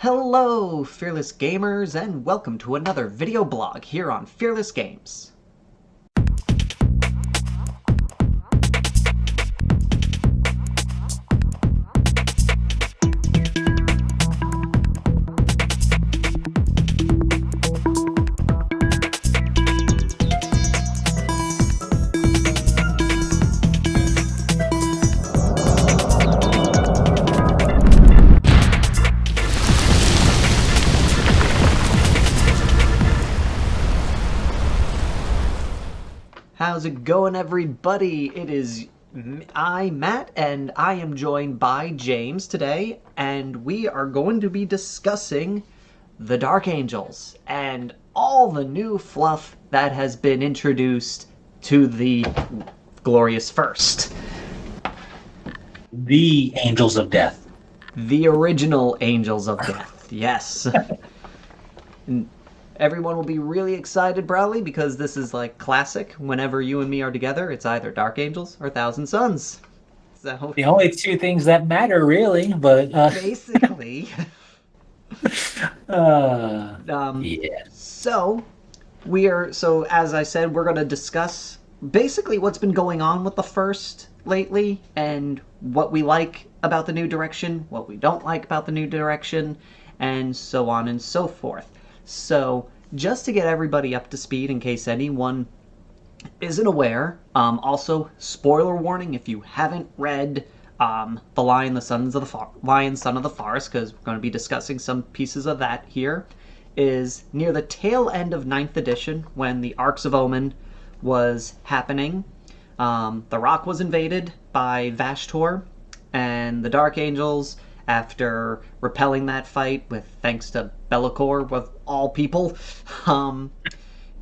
Hello, Fearless Gamers, and welcome to another video blog here on Fearless Games. How's it going, everybody? It is Matt, and I am joined by James today, and we are going to be discussing the Dark Angels and all the new fluff that has been introduced to the Glorious First. The Angels of Death. The original Angels of Death, yes. And everyone will be really excited, probably, because this is like classic. Whenever you and me are together, it's either Dark Angels or Thousand Suns. So The only two things that matter, really. But basically, yeah, so so as I said, we're going to discuss basically what's been going on with the first lately and what we like about the new direction, what we don't like about the new direction, and so on and so forth. So, just to get everybody up to speed in case anyone isn't aware, also, spoiler warning if you haven't read The Lion, the Sons of the Lion, Son of the Forest, because we're going to be discussing some pieces of that here, is near the tail end of Ninth Edition when the Arcs of Omen was happening. The Rock was invaded by Vashtor, and the Dark Angels, after repelling that fight with thanks to Be'lakor of all people,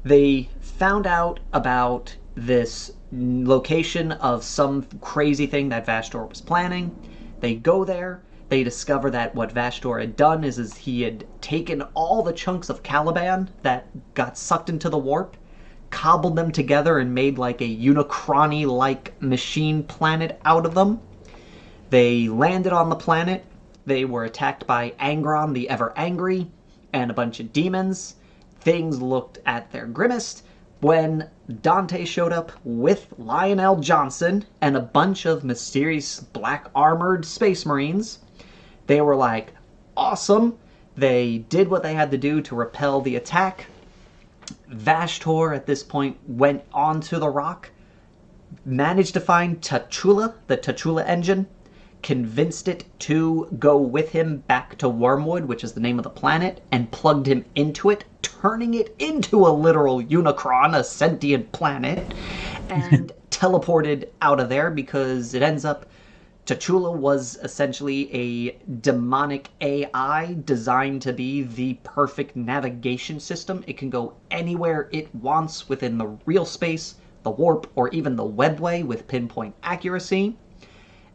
they found out about this location of some crazy thing that Vashtor was planning. They go there. They discover that what Vashtor had done is he had taken all the chunks of Caliban that got sucked into the warp, cobbled them together, and made like a Unicrony-like machine planet out of them. They landed on the planet. They were attacked by Angron the Ever Angry and a bunch of demons. Things looked at their grimmest when Dante showed up with Lionel Johnson and a bunch of mysterious black armored space marines. They were like, awesome. They did what they had to do to repel the attack. Vashtor at this point went onto the rock, managed to find T'Chula, the T'Chula engine, convinced it to go with him back to Wormwood, which is the name of the planet, and plugged him into it, turning it into a literal Unicron, a sentient planet, and teleported out of there because it ends up T'Chula was essentially a demonic AI designed to be the perfect navigation system. It can go anywhere it wants within the real space, the warp, or even the webway with pinpoint accuracy.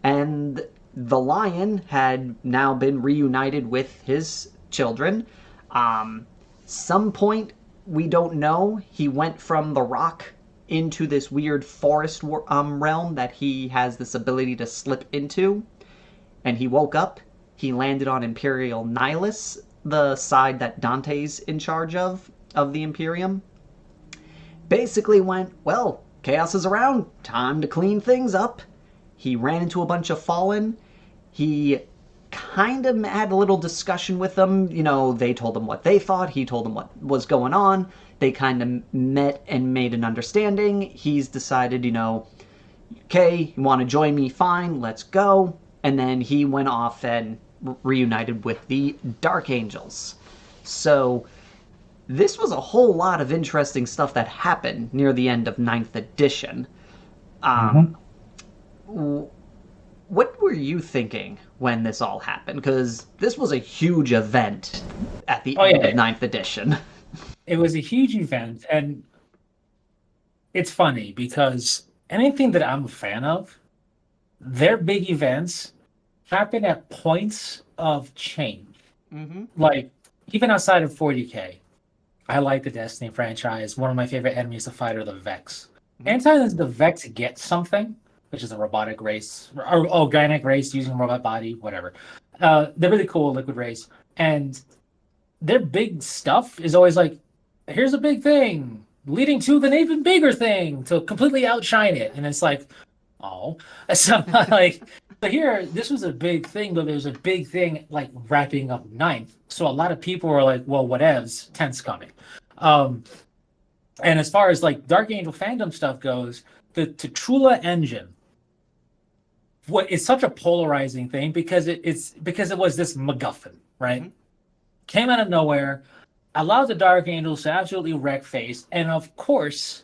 And the lion had now been reunited with his children. Some point, we don't know, he went from the rock into this weird forest realm that he has this ability to slip into. And he woke up. He landed on Imperial Nihilus, the side that Dante's in charge of the Imperium. Basically went, well, chaos is around. Time to clean things up. He ran into a bunch of Fallen. He kind of had a little discussion with them. You know, they told him what they thought. He told them what was going on. They kind of met and made an understanding. He's decided, okay, you want to join me? Fine, let's go. And then he went off and reunited with the Dark Angels. So this was a whole lot of interesting stuff that happened near the end of Ninth Edition. What were you thinking when this all happened? Because this was a huge event at the end of Ninth Edition. It was a huge event, and it's funny because anything that I'm a fan of, their big events happen at points of change. Mm-hmm. Like, even outside of 40k, I like the Destiny franchise. One of my favorite enemies to fight are the Vex. Mm-hmm. Anytime the Vex gets something, which is a robotic race, or organic race using robot body, whatever. They're really cool, liquid race. And their big stuff is always like, here's a big thing leading to an even bigger thing to completely outshine it. And it's like, oh, so like, so here, this was a big thing, but there's a big thing like wrapping up ninth. So a lot of people were like, well, whatevs, 10th's coming. Um, and as far as like Dark Angel fandom stuff goes, the Tchula engine, what is such a polarizing thing because it's because it was this MacGuffin, right? Mm-hmm. Came out of nowhere, allowed the Dark Angels to absolutely wreck face, and of course,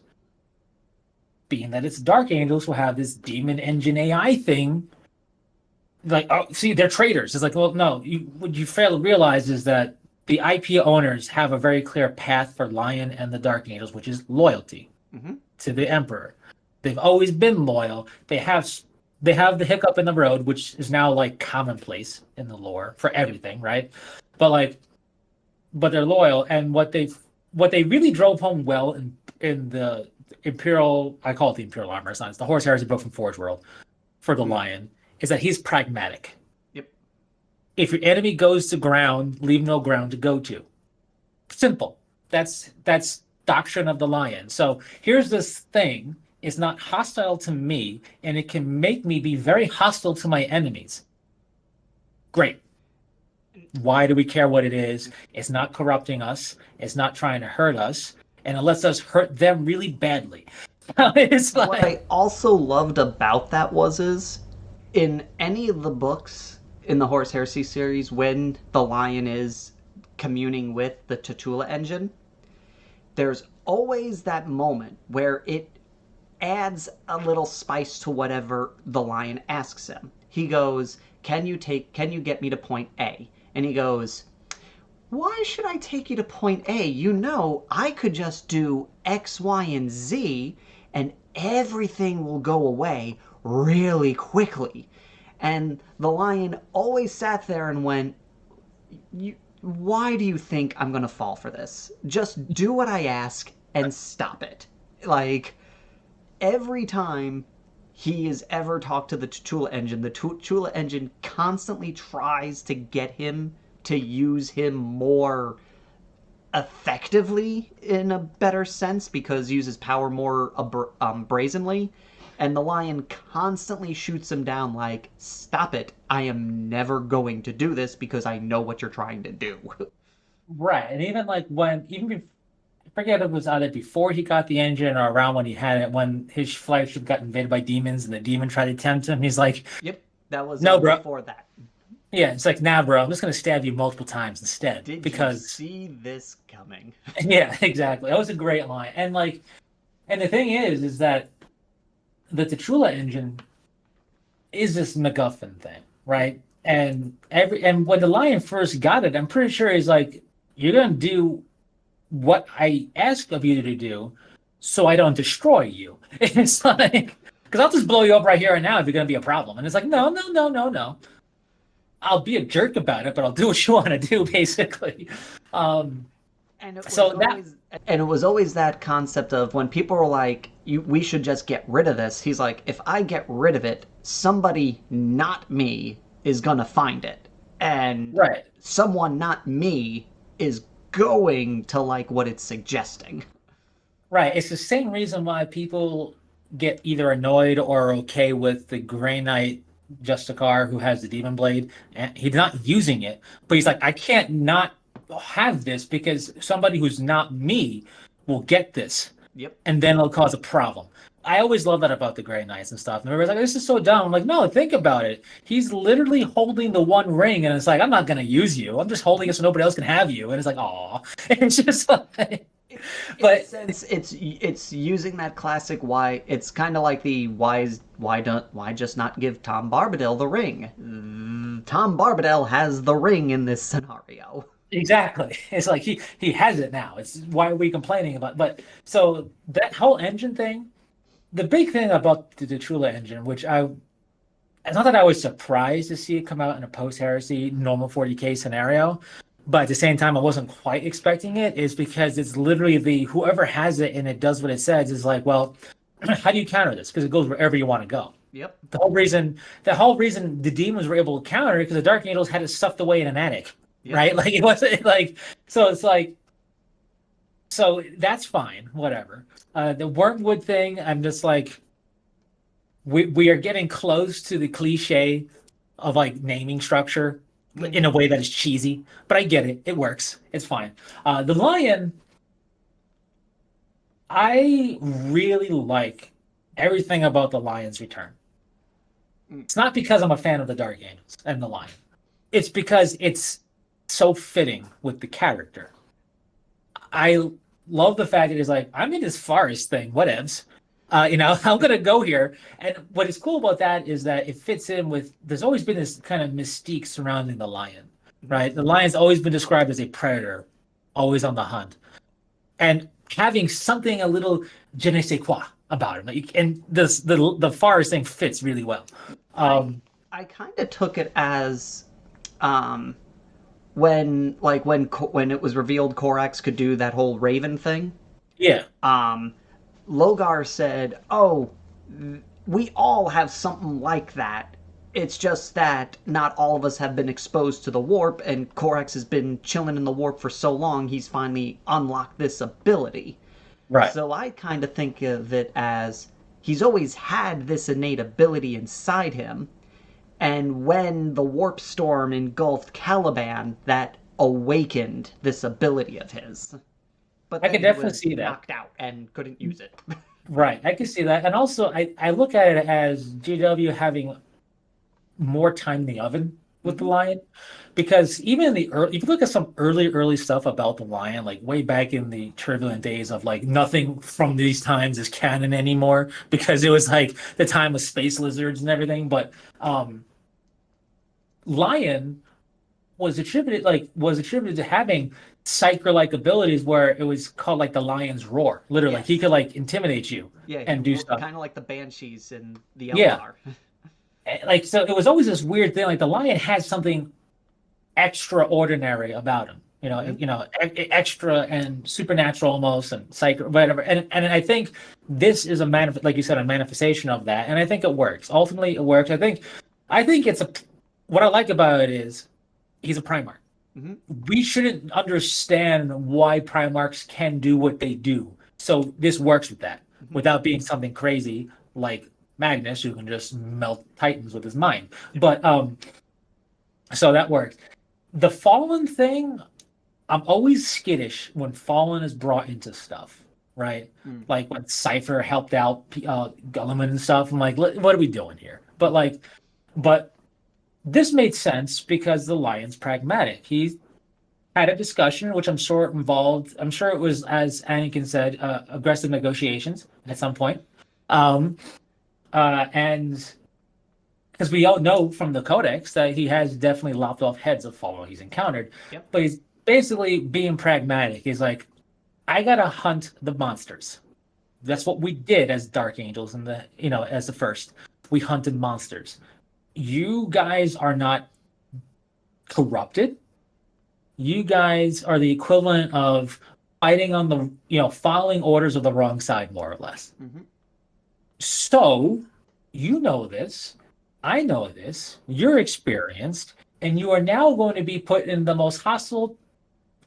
being that it's Dark Angels, will have this demon engine AI thing. Like, oh, see, they're traitors. It's like, well, no, what you fail to realize is that the IP owners have a very clear path for Lion and the Dark Angels, which is loyalty Mm-hmm. to the Emperor. They've always been loyal. They have the hiccup in the road, which is now like commonplace in the lore for everything, right? But like, but they're loyal, and what they really drove home well in the Imperial, I call it the Imperial armor, it's not, it's the Horse Heresy book from Forge World for the Mm-hmm. Lion, is that he's pragmatic. Yep. If your enemy goes to ground, leave no ground to go to. Simple. That's doctrine of the Lion. So here's this thing. It's not hostile to me, and it can make me be very hostile to my enemies. Great. Why do we care what it is? It's not corrupting us. It's not trying to hurt us, and it lets us hurt them really badly. It's What I like, also loved about that is in any of the books in the Horse Heresy series, when the Lion is communing with the Tchula engine, there's always that moment where it adds a little spice to whatever the Lion asks him. He goes, can you get me to point A? And he goes, why should I take you to point A? You know, I could just do X, Y, and Z, and everything will go away really quickly. And the Lion always sat there and went, why do you think I'm going to fall for this? Just do what I ask and stop it. Like, every time he has ever talked to the Tchula engine, the Tchula engine constantly tries to get him to use him more effectively in a better sense because uses power more brazenly. And the Lion constantly shoots him down like, stop it, I am never going to do this because I know what you're trying to do. right. And even like I forget if it was either before he got the engine or around when he had it, when his flagship got invaded by demons and the demon tried to tempt him. He's like, Yep, that was no, bro. before that. Yeah, it's like, nah, bro, I'm just going to stab you multiple times instead. Did you Because, see this coming? yeah, exactly. That was a great line. And like, and the thing is that the Tchula engine is this MacGuffin thing, right? And when the Lion first got it, I'm pretty sure he's like, you're gonna do what I ask of you to do, so I don't destroy you. It's like, because I'll just blow you up right here and now if you're gonna be a problem. And it's like, no, no, no, no, no. I'll be a jerk about it, but I'll do what you want to do, basically. Um, And it was so that always and it was always that concept of when people were like, we should just get rid of this. He's like, if I get rid of it, somebody not me is gonna find it, and right. someone not me is going to like what it's suggesting. Right. It's the same reason why people get either annoyed or okay with the Grey Knight Justicar who has the Demon Blade. And he's not using it, but he's like, I can't not have this because somebody who's not me will get this. Yep. And then it'll cause a problem. I always love that about the Grey Knights and stuff. And everybody's like, this is so dumb. I'm like, no, think about it. He's literally holding the one ring, and it's like, I'm not going to use you. I'm just holding it so nobody else can have you. And it's like, aw. It's just like, In a but sense, it's using that classic why. It's kind of like the why just not give Tom Barbadell the ring? Tom Barbadell has the ring in this scenario. exactly. It's like he has it now. It's why are we complaining about? But so that whole engine thing, the big thing about the Tchula engine, which it's not that I was surprised to see it come out in a post heresy normal 40k scenario, but at the same time I wasn't quite expecting it, is because it's literally the whoever has it and it does what it says is like, well, how do you counter this? Because it goes wherever you want to go. Yep. The whole reason the demons were able to counter it because the Dark Angels had it stuffed away in an attic. Yep. right? Like it wasn't like so. It's like so that's fine, whatever. The wormwood thing, I'm just like we are getting close to the cliche of like naming structure in Mm-hmm. a way that is cheesy, but I get it. It works. It's fine. The lion, I really like everything about the lion's return. Mm. It's not because I'm a fan of the Dark Angels and the lion. It's because it's so fitting with the character. I love the fact that it's like, I'm in this forest thing, whatevs. I'm gonna go here. And what is cool about that is that it fits in with there's always been this kind of mystique surrounding the lion, Mm-hmm. right? The lion's always been described as a predator, always on the hunt. And having something a little je ne sais quoi about him. And the forest thing fits really well. I Um, I kind of took it as um, when it was revealed Korax could do that whole Raven thing. yeah, Um, Logar said, "Oh, we all have something like that. It's just that not all of us have been exposed to the warp, and Korax has been chilling in the warp for so long, he's finally unlocked this ability." right. So I kind of think of it as he's always had this innate ability inside him, and when the warp storm engulfed Caliban, that awakened this ability of his. But I then can he definitely was see that. knocked out and couldn't use it. Right, I can see that. And also, I look at it as GW having more time in the oven with the Mm-hmm. lion, because even in the early, if you look at some early stuff about the lion, like way back in the turbulent days of like nothing from these times is canon anymore Yeah. because it was like the time of space lizards and everything. But um, lion was attributed to having psyker-like abilities where it was called like the lion's roar. Literally, like he Yes. could like intimidate you Yeah, he and do stuff. kind of like the banshees in the Yeah, Eldar. like so it was always this weird thing. Like the lion had something extraordinary about him. Mm-hmm. Extra and supernatural almost, and psych, whatever. And I think this is like you said, a manifestation of that. And I think it works. Ultimately, it works. I think it's a. What I like about it is he's a Primarch. Mm-hmm. We shouldn't understand why Primarchs can do what they do. So this works with that Mm-hmm. without being something crazy like Magnus, who can just melt Titans with his mind. Yep. But so that works. The Fallen thing, I'm always skittish when Fallen is brought into stuff, right? Mm. Like when Cypher helped out Gulliman and stuff. I'm like, what are we doing here? But this made sense because the Lion's pragmatic. He had a discussion, which I'm sure involved. I'm sure it was, as Anakin said, aggressive negotiations at some point. Um, and because we all know from the Codex that he has definitely lopped off heads of Fallen he's encountered, Yep. but he's basically being pragmatic. He's like, I gotta hunt the monsters. That's what we did as Dark Angels in as the first. We hunted monsters. You guys are not corrupted. You guys are the equivalent of fighting on following orders of the wrong side, more or less. Mm-hmm. So, you know this. I know this. You're experienced, and you are now going to be put in the most hostile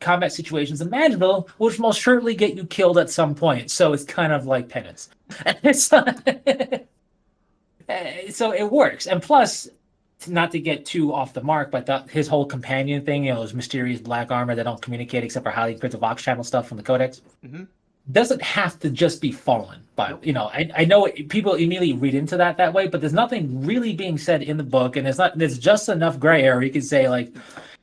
combat situations imaginable, which will surely get you killed at some point. So it's kind of like penance. So, so it works. And plus, not to get too off the mark, but his whole companion thing, those mysterious black armor that don't communicate except for highly encrypted Vox channel stuff from the Codex, Mm-hmm. doesn't have to just be fallen. But Nope. I know people immediately read into that way, but there's nothing really being said in the book, and there's just enough gray area you can say like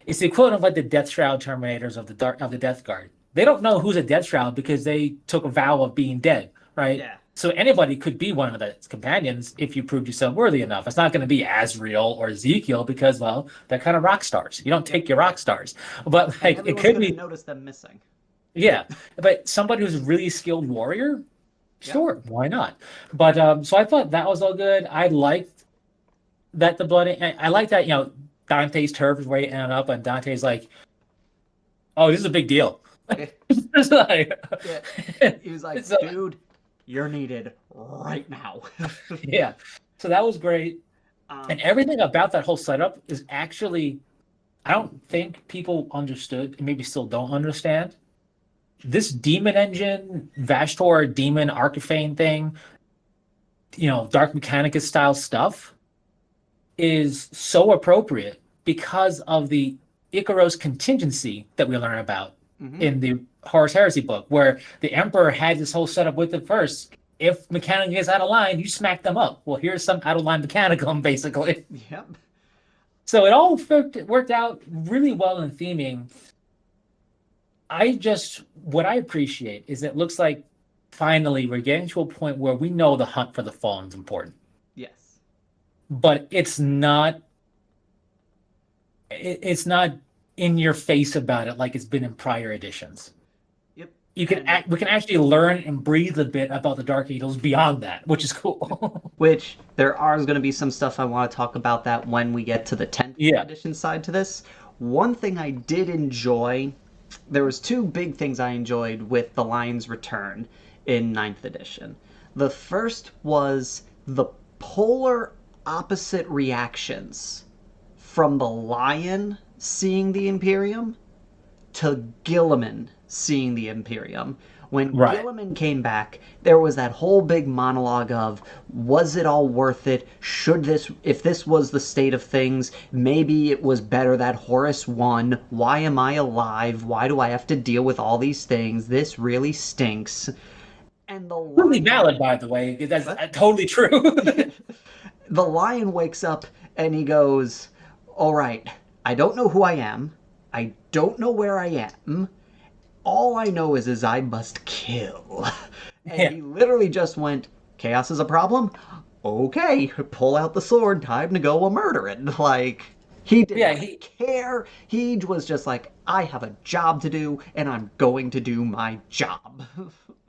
it's the equivalent of like the Death Shroud Terminators of the Death Guard. They don't know who's a Death Shroud because they took a vow of being dead, right? Yeah. So anybody could be one of the companions if you proved yourself worthy enough. It's not going to be Azrael or Ezekiel because, well, they're kind of rock stars. You don't Yep. take your rock stars, but And like it everyone's could gonna be, notice them missing. yeah. But somebody who's a really skilled warrior, Yep. sure, why not? But so I thought that was all good. I liked that the blood. I like that Dante's turf is where he ended up, and Dante's like, "Oh, this is a big deal." Yeah. It's like, Yeah. He was like, so, dude, you're needed right now. yeah. So that was great, and um, everything about that whole setup is actually, I don't think people understood, and maybe still don't understand, this demon engine, Vashtor demon Arcaphane thing, Dark Mechanicus style stuff is so appropriate because of the Icaros contingency that we learn about Mm-hmm. in the Horus Heresy book, where the Emperor had this whole setup with it first. If Mechanicum is out of line, you smack them up. Well, here's some out of line Mechanicum, basically. Yep. So it all worked out really well in theming. What I appreciate is it looks like finally we're getting to a point where we know the hunt for the fallen is important. Yes. But it's not in your face about it like it's been in prior editions. Yep. We can actually learn and breathe a bit about the Dark Angels beyond that, which is cool. Which there are going to be some stuff I want to talk about that when we get to the 10th Yeah. edition side to this. One thing I did enjoy, there was two big things I enjoyed with the Lion's Return in 9th edition. The first was the polar opposite reactions from the Lion seeing the Imperium to Gilliman seeing the Imperium. When Right. Gilliman came back, there was that whole big monologue of, was it all worth it? If this was the state of things, maybe it was better that Horus won. Why am I alive? Why do I have to deal with all these things? This really stinks. And the Really Lion, valid, by the way. That's totally true. the Lion wakes up and he goes, all right, I don't know who I am. I don't know where I am. All I know is I must kill. And Yeah. he literally just went, chaos is a problem? Okay, pull out the sword, time to go a murder it. Like, he didn't care. He was just like, I have a job to do, and I'm going to do my job.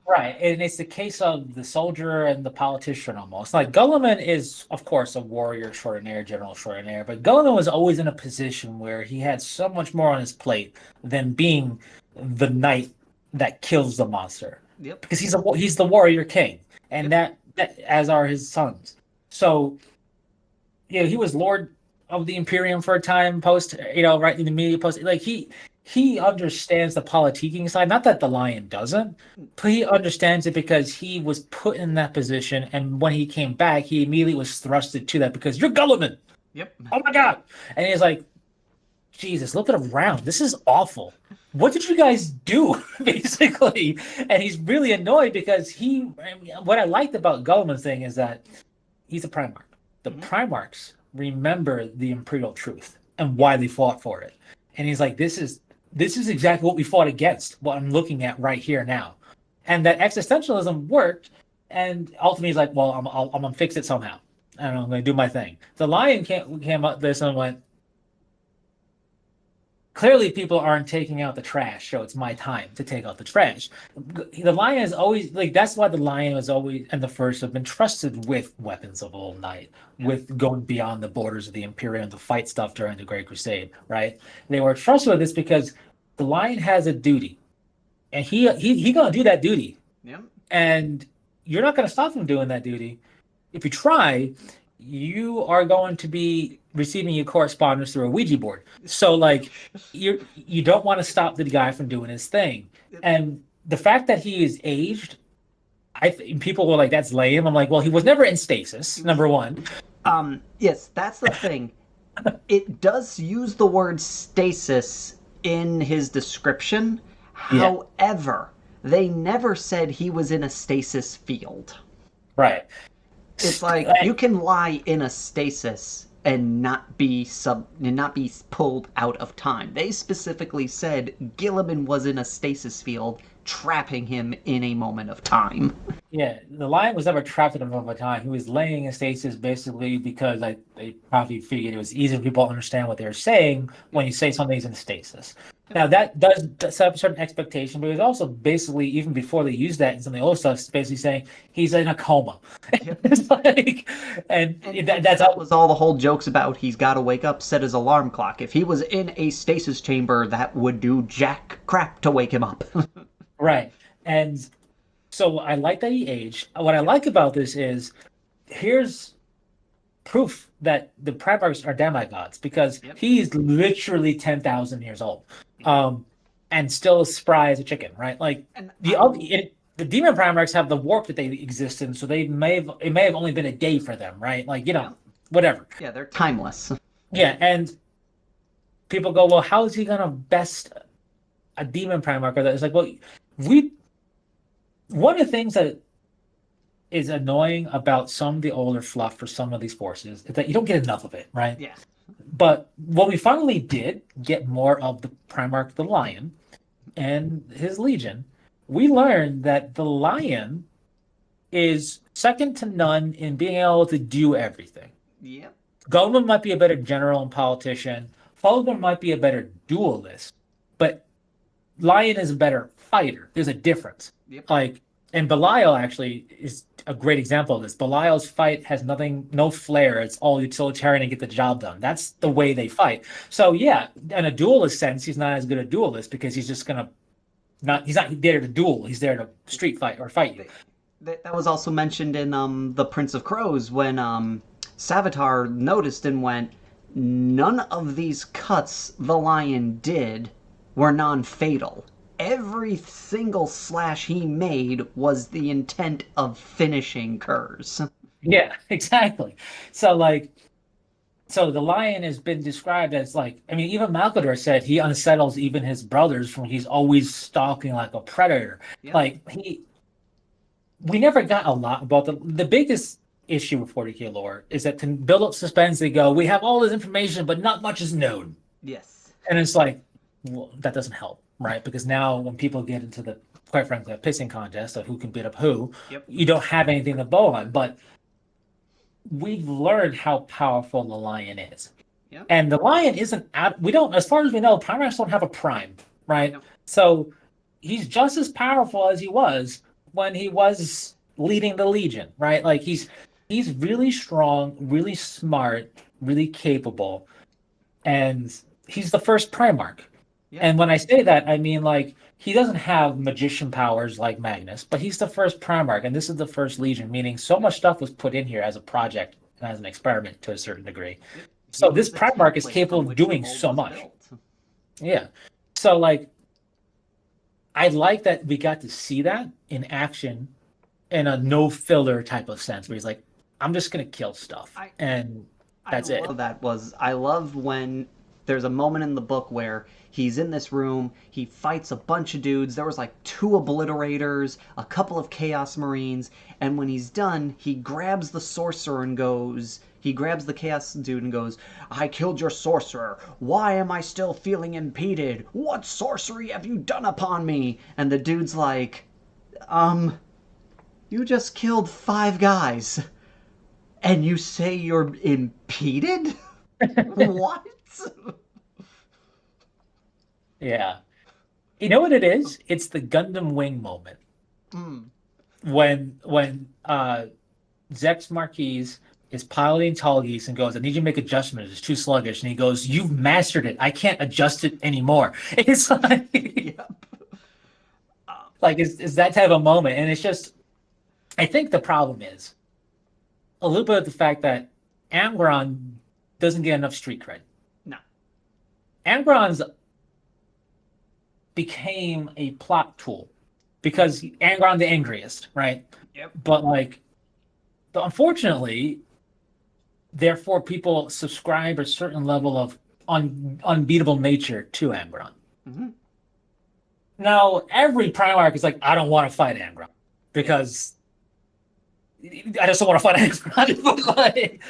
Right, and it's the case of the soldier and the politician almost. Like Gulliman is, of course, a warrior extraordinaire, general extraordinaire, but Gulliman was always in a position where he had so much more on his plate than being the knight that kills the monster. Yep. Because he's the warrior king, and Yep. that as are his sons. So, he was lord of the Imperium for a time, post, right in the media post. Like he understands the politicking side. Not that the Lion doesn't, but he understands it because he was put in that position, and when he came back, he immediately was thrusted to that because you're Gulliman. Yep. Oh my god! And he's like, Jesus, look at around. This is awful. What did you guys do, basically? And he's really annoyed because what I liked about Gulliman's thing is that he's a Primarch. The Primarchs remember the Imperial truth and why they fought for it. And he's like, this is exactly what we fought against, what I'm looking at right here now. And that existentialism worked, and ultimately he's like, well, I'm going to fix it somehow. And I'm going to do my thing. The Lion came up this and went, clearly people aren't taking out the trash, so it's my time to take out the trash. The Lion is always, like, that's why the Lion was always, and the First have been trusted with weapons of all night, with going beyond the borders of the Imperium to fight stuff during the Great Crusade, right? They were trusted with this because the Lion has a duty, and he gonna do that duty. Yep. And you're not gonna stop him doing that duty. If you try, you are going to be receiving your correspondence through a Ouija board. So, like, you don't want to stop the guy from doing his thing. And the fact that he is aged, people were like, that's lame. I'm like, well, he was never in stasis, number one. Yes, that's the thing. It does use the word stasis in his description. Yeah. However, they never said he was in a stasis field. Right. It's like you can lie in a stasis and not be pulled out of time. They specifically said Gilliman was in a stasis field, trapping him in a moment of time. Yeah, the Lion was never trapped in a moment of time. He was laying in stasis basically because they probably figured it was easier for people to understand what they were saying when you say something's in stasis. Now, that does set up a certain expectation, but it was also basically, even before they used that in some of the old stuff, it's basically saying he's in a coma. It's like, and that was all the whole jokes about he's got to wake up, set his alarm clock. If he was in a stasis chamber, that would do jack crap to wake him up. Right. And so I like that he aged. What I like about this is, here's proof that the Primarchs are demigods because Yep. he's literally 10,000 years old, Yep. and still as spry as a chicken, right? Like And the demon Primarchs have the warp that they exist in, so it may have only been a day for them, right? Like yeah, whatever. yeah, they're timeless. Yeah, and people go, well, how is he gonna best a demon Primarch? Or that it's like, well, we one of the things that is annoying about some of the older fluff for some of these forces is that you don't get enough of it, right? Yeah. But when we finally did get more of the Primarch the Lion and his Legion, we learned that the Lion is second to none in being able to do everything. Yep. Goldman might be a better general and politician. Fulgrim might be a better duelist, but Lion is a better fighter. There's a difference. Yep. Like, and Belial actually is a great example of this. Belial's fight has no flair. It's all utilitarian and get the job done. That's the way they fight. So yeah, in a duelist sense, he's not as good a duelist because he's just gonna he's not there to duel. He's there to street fight or fight you. That was also mentioned in the Prince of Crows when Savitar noticed and went, none of these cuts the lion did were non-fatal. Every single slash he made was the intent of finishing curs. Yeah, exactly. So so the lion has been described as like, I mean, even Malkador said he unsettles even his brothers from he's always stalking like a predator. Yep. Like we never got a lot about the biggest issue with 40k lore is that to build up suspense, they go, we have all this information, but not much is known. Yes. And it's like, well, that doesn't help, right? Because now when people get into the, quite frankly, a pissing contest of who can beat up who, Yep. you don't have anything to bow on. But we've learned how powerful the lion is. Yep. And the lion isn't we don't, as far as we know, Primax don't have a prime, right? Yep. So he's just as powerful as he was when he was leading the Legion, right? Like he's really strong, really smart, really capable, and he's the first Primarch. Yep. And when I say that, I mean like he doesn't have magician powers like Magnus, but he's the first Primarch, and this is the first Legion, meaning so much stuff was put in here as a project and as an experiment to a certain degree. Yep. So this Primarch is capable of doing so much. Yeah. So like I like that we got to see that in action in a no filler type of sense where he's like, I'm just gonna kill stuff. And that's it. I love when there's a moment in the book where he's in this room, he fights a bunch of dudes, there was like 2 obliterators, a couple of chaos marines, and when he's done, he grabs the sorcerer and goes, he grabs the chaos dude and goes, I killed your sorcerer. Why am I still feeling impeded? What sorcery have you done upon me? And the dude's like, you just killed 5 guys. And you say you're impeded? What? Yeah. You know what it is? It's the Gundam Wing moment. When Zex Marquise is piloting Talgeese and goes, I need you to make adjustments. It's too sluggish. And he goes, you've mastered it. I can't adjust it anymore. It's like, Yep. like it's that type of moment. And it's just, I think the problem is a little bit of the fact that Angron doesn't get enough street cred. No. Angron's became a plot tool because Angron the angriest, right? Yep. But like, unfortunately, therefore people subscribe a certain level of unbeatable nature to Angron. Mm-hmm. Now, every Primarch is like, I don't want to fight Angron because I just don't want to fight Angron.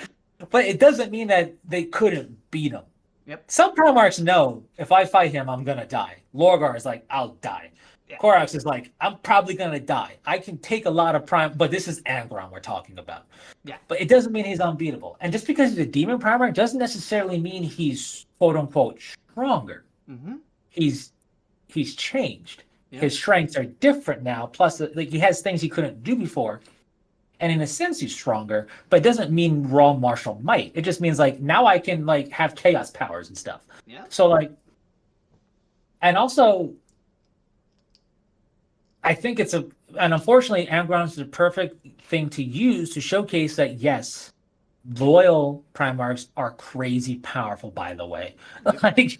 But it doesn't mean that they couldn't beat him. Yep. Some Primarchs know if I fight him, I'm gonna die. Lorgar is like, I'll die. Yeah. Korax is like, I'm probably gonna die. I can take a lot of prime, but this is Angron we're talking about. Yeah. But it doesn't mean he's unbeatable. And just because he's a demon Primarch doesn't necessarily mean he's quote unquote stronger. Mm-hmm. He's changed. Yep. His strengths are different now. Plus, like he has things he couldn't do before. And in a sense, he's stronger, but it doesn't mean raw martial might. It just means like now I can like have chaos powers and stuff. Yeah. So like, and also, I think and unfortunately, Angron is the perfect thing to use to showcase that yes, Loyal Primarchs are crazy powerful, by the way. Yep. Like,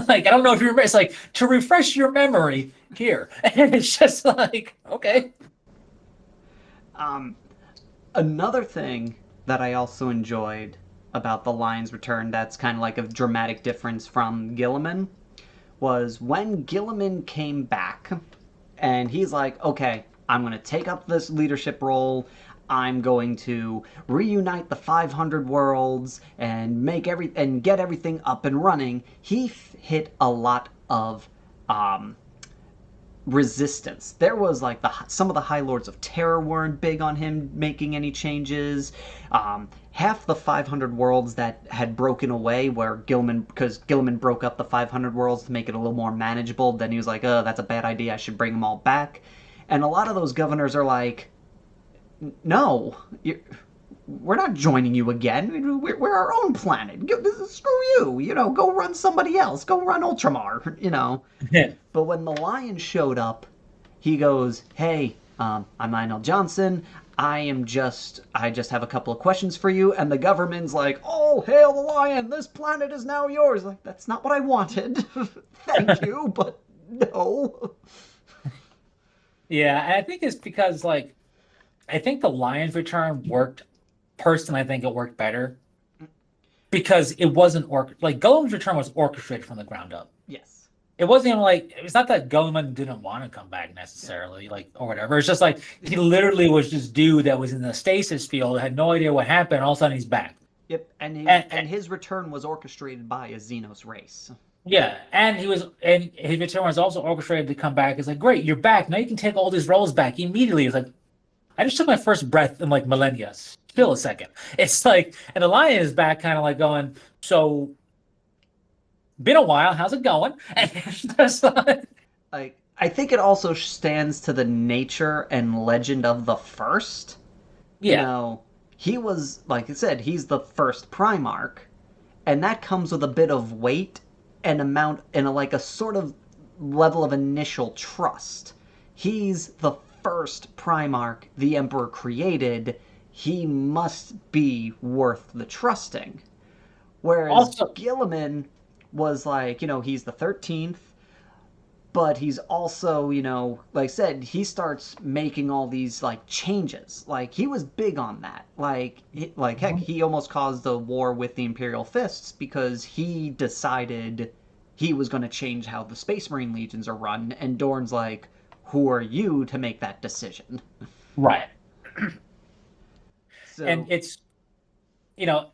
like I don't know if you remember. It's like to refresh your memory here, and it's just like okay. Um, Another thing that I also enjoyed about the Lion's Return that's kind of like a dramatic difference from Gilliman was when Gilliman came back and he's like, okay, I'm going to take up this leadership role. I'm going to reunite the 500 worlds and get everything up and running. He hit a lot of um, resistance. There was like some of the High Lords of Terror weren't big on him making any changes. Half the 500 worlds that had broken away, where because Gilliman broke up the 500 worlds to make it a little more manageable, then he was like, "Oh, that's a bad idea. I should bring them all back." And a lot of those governors are like, "No, we're not joining you again. We're our own planet. Screw you. Go run somebody else. Go run Ultramar. But when the Lion showed up, he goes, "Hey, I'm Lionel Johnson. I just have a couple of questions for you." And the government's like, "Oh, hail the Lion! This planet is now yours." Like, that's not what I wanted. Thank you, but no. Yeah, and I think it's because like I think the Lion's Return worked. Personally, I think it worked better because it wasn't like Golem's Return was orchestrated from the ground up. Yes. It wasn't even like it's not that Golem didn't want to come back necessarily, like or whatever. It's just like he literally was just dude that was in the stasis field, had no idea what happened. All of a sudden, he's back. Yep, and his return was orchestrated by a Xenos race. Yeah, and his return was also orchestrated to come back. It's like great, you're back now. You can take all these roles back immediately. It's like I just took my first breath in like millennia. Still a second. It's like, and the Lion is back, kind of like going, so been a while. How's it going? And it's just Like, I think it also stands to the nature and legend of the first. You yeah, know, he was, like I said, he's the first Primarch, and that comes with a bit of weight and amount and like a sort of level of initial trust. He's the first Primarch the Emperor created. He must be worth the trusting. Whereas also, Gilliman was like, he's the 13th, but he's also, like I said, he starts making all these like changes. Like he was big on that. Like heck, he almost caused a war with the Imperial Fists because he decided he was going to change how the Space Marine legions are run. And Dorn's like, "Who are you to make that decision?" right. And So it's, you know,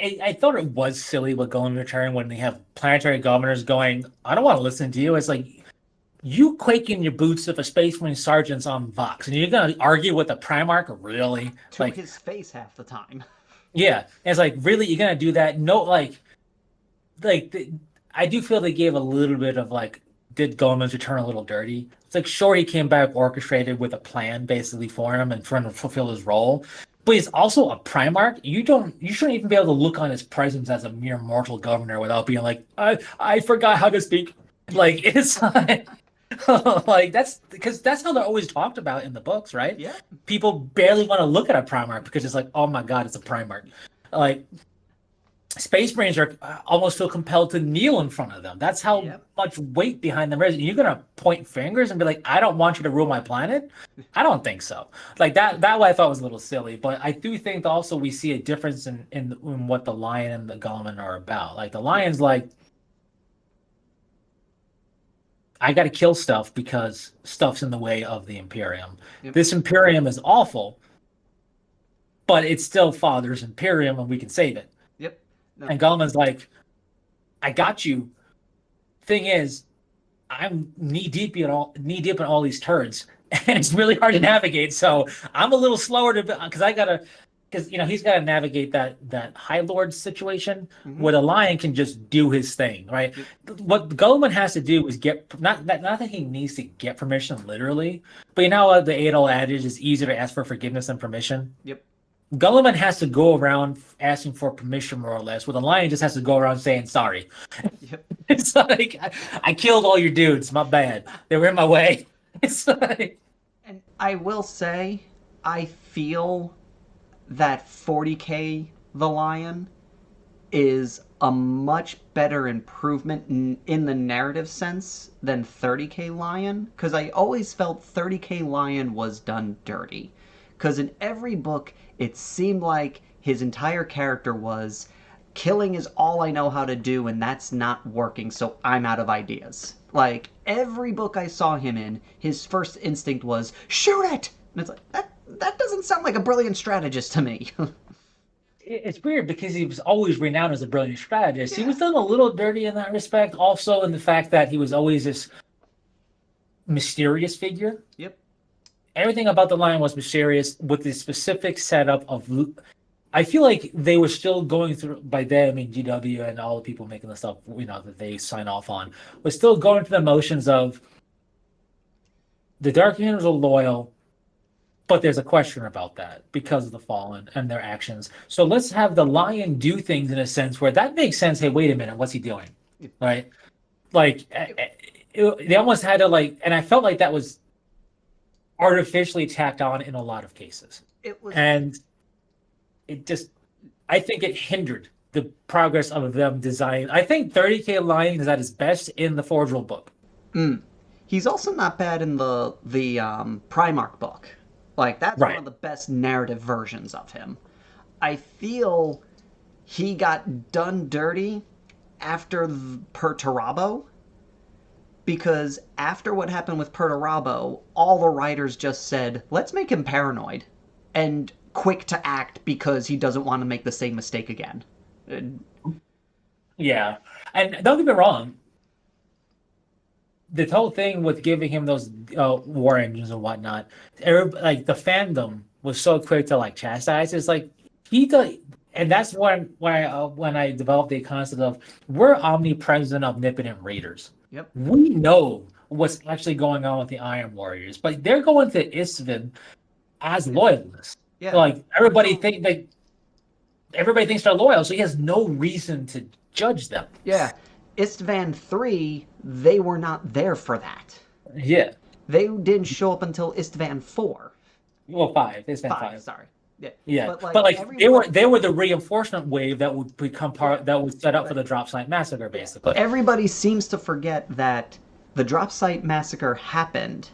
I thought it was silly with Golem Return when they have planetary governors going, I don't want to listen to you. It's like, you quake in your boots if a Space Marine sergeant's on Vox, and you're gonna argue with the Primarch, really? to Like, his face half the time. yeah, it's like, really, you're gonna do that? No, like I do feel they gave a little bit of like, did Goleman's return a little dirty? It's like, sure, he came back orchestrated with a plan basically for him and for him to fulfill his role, but he's also a Primarch. You shouldn't even be able to look on his presence as a mere mortal governor without being like, I forgot how to speak. Like it's like. Like that's because that's how they're always talked about in the books, right? Yeah. People barely want to look at a Primarch because it's like, oh my god, it's a Primarch. Like Space Marines are almost feel compelled to kneel in front of them. That's how Yep. much weight behind them is. And you're gonna point fingers and be like, I don't want you to rule my planet. I don't think so. Like that. That way I thought was a little silly, but I do think also we see a difference in what the Lion and the Goleman are about. Like the Lion's like, I got to kill stuff because stuff's in the way of the Imperium. Yep. This Imperium is awful, but it's still Father's Imperium and we can save it. Yep. No. And Gollum's like, I got you. Thing is, I'm knee deep in all these turds, and it's really hard to navigate. So I'm a little slower to because I gotta because he's got to navigate that High Lord situation where the Lion can just do his thing, right? Yep. What Goleman has to do is get not that he needs to get permission literally, but what the Adol adage is easier to ask for forgiveness than permission. Yep. Gulliman has to go around asking for permission more or less, where the Lion just has to go around saying sorry. Yep. It's like I killed all your dudes, my bad. They were in my way. It's like And I will say, I feel that 40k the Lion is a much better improvement in the narrative sense than 30k Lion, because I always felt 30k Lion was done dirty. Because in every book, it seemed like his entire character was killing is all I know how to do, and that's not working, so I'm out of ideas. Like, every book I saw him in, his first instinct was, shoot it! And it's like, that doesn't sound like a brilliant strategist to me. It's weird because he was always renowned as a brilliant strategist. He Yeah. was done a little dirty in that respect, also in the fact that he was always this mysterious figure. Yep. Everything about the Lion was mysterious with the specific setup of. I feel like they were still going through, by them, I mean GW and all the people making the stuff, that they sign off on, was still going through the motions of the Dark Unions are loyal, but there's a question about that because of the Fallen and their actions. So let's have the Lion do things in a sense where that makes sense. Hey, wait a minute, what's he doing? Right? Like, they almost had to, and I felt like that was artificially tacked on in a lot of cases. It was. And it just, I think it hindered the progress of them designing. I think 30k Lion is at his best in the Forge World book. He's also not bad in the Primarch book. Like, that's one Right. of the best narrative versions of him. I feel he got done dirty after Perturabo, because after what happened with Perturabo, all the writers just said, let's make him paranoid and quick to act because he doesn't want to make the same mistake again. Yeah. And don't get me wrong, the whole thing with giving him those war engines and whatnot, like the fandom was so quick to chastise. It's like he does, and that's when I developed the concept of we're omnipresent, omnipotent raiders. Yep. We know what's actually going on with the Iron Warriors, but they're going to Isstvan as loyalists. Yeah. Like everybody thinks they're loyal, so he has no reason to judge them. Yeah. Istvan 3, they were not there for that. Yeah. They didn't show up until Istvan 4. Well, 5. Istvan 5. Sorry. Yeah. Yeah, But everyone, they were the reinforcement wave that would become that was set up for the drop site massacre, basically. everybody seems to forget that the drop site massacre happened,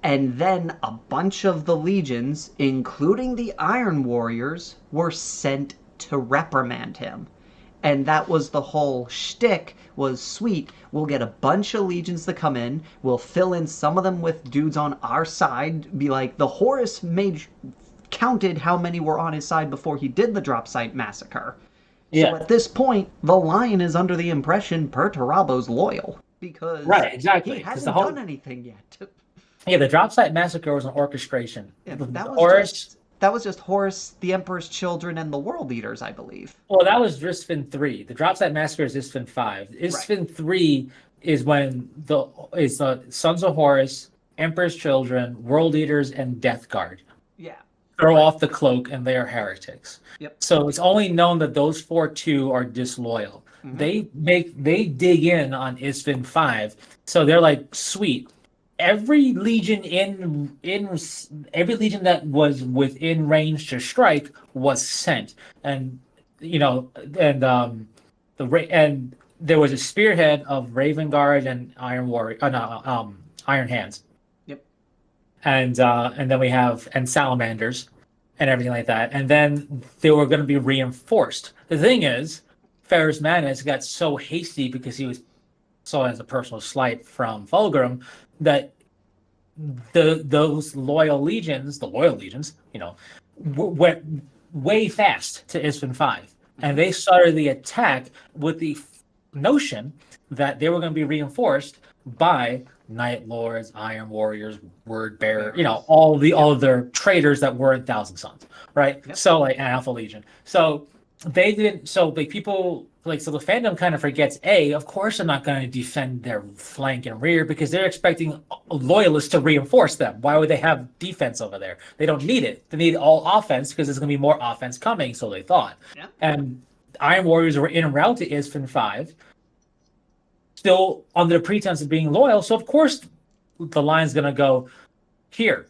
and then a bunch of the legions, including the Iron Warriors, were sent to reprimand him. And that was the whole shtick, was sweet, we'll get a bunch of legions to come in, we'll fill in some of them with dudes on our side, be like, the Horus counted how many were on his side before he did the drop site massacre. Yeah. So at this point, the Lion is under the impression Perturabo's loyal, because Right, exactly. he 'Cause hasn't done anything yet. Yeah, the drop site massacre was an orchestration. Yeah, The that was Horus, just Horus, the Emperor's children, and the World Eaters, I believe. well, that was Isstvan 3. The drop site massacre is Isstvan 5. Isstvan 3 is when the Sons of Horus, Emperor's children, World Eaters, and Death Guard Yeah. throw off the cloak and they are heretics. Yep. So it's only known that those 2 are disloyal. They dig in on Isstvan 5. So they're like, sweet. Every legion every legion that was within range to strike was sent, and and there was a spearhead of Raven Guard and Iron Warrior, Iron Hands. Yep. And then we have salamanders and everything like that, and then they were going to be reinforced. The thing is, Ferrus Manus got so hasty because he was saw as a personal slight from Fulgrim that those loyal legions, went way fast to Isstvan 5, and they started the attack with the notion that they were going to be reinforced by Night Lords, Iron Warriors, Word Bearer, all of their traitors that were in Thousand Sons, right? Yep. So an Alpha Legion. So they didn't. So people so the fandom kind of forgets. Of course, they're not going to defend their flank and rear because they're expecting loyalists to reinforce them. Why would they have defense over there? They don't need it. They need all offense because there's going to be more offense coming. So they thought. Yeah. And Iron Warriors were en route to Isstvan 5, still under the pretense of being loyal. So of course, the Lion's going to go here.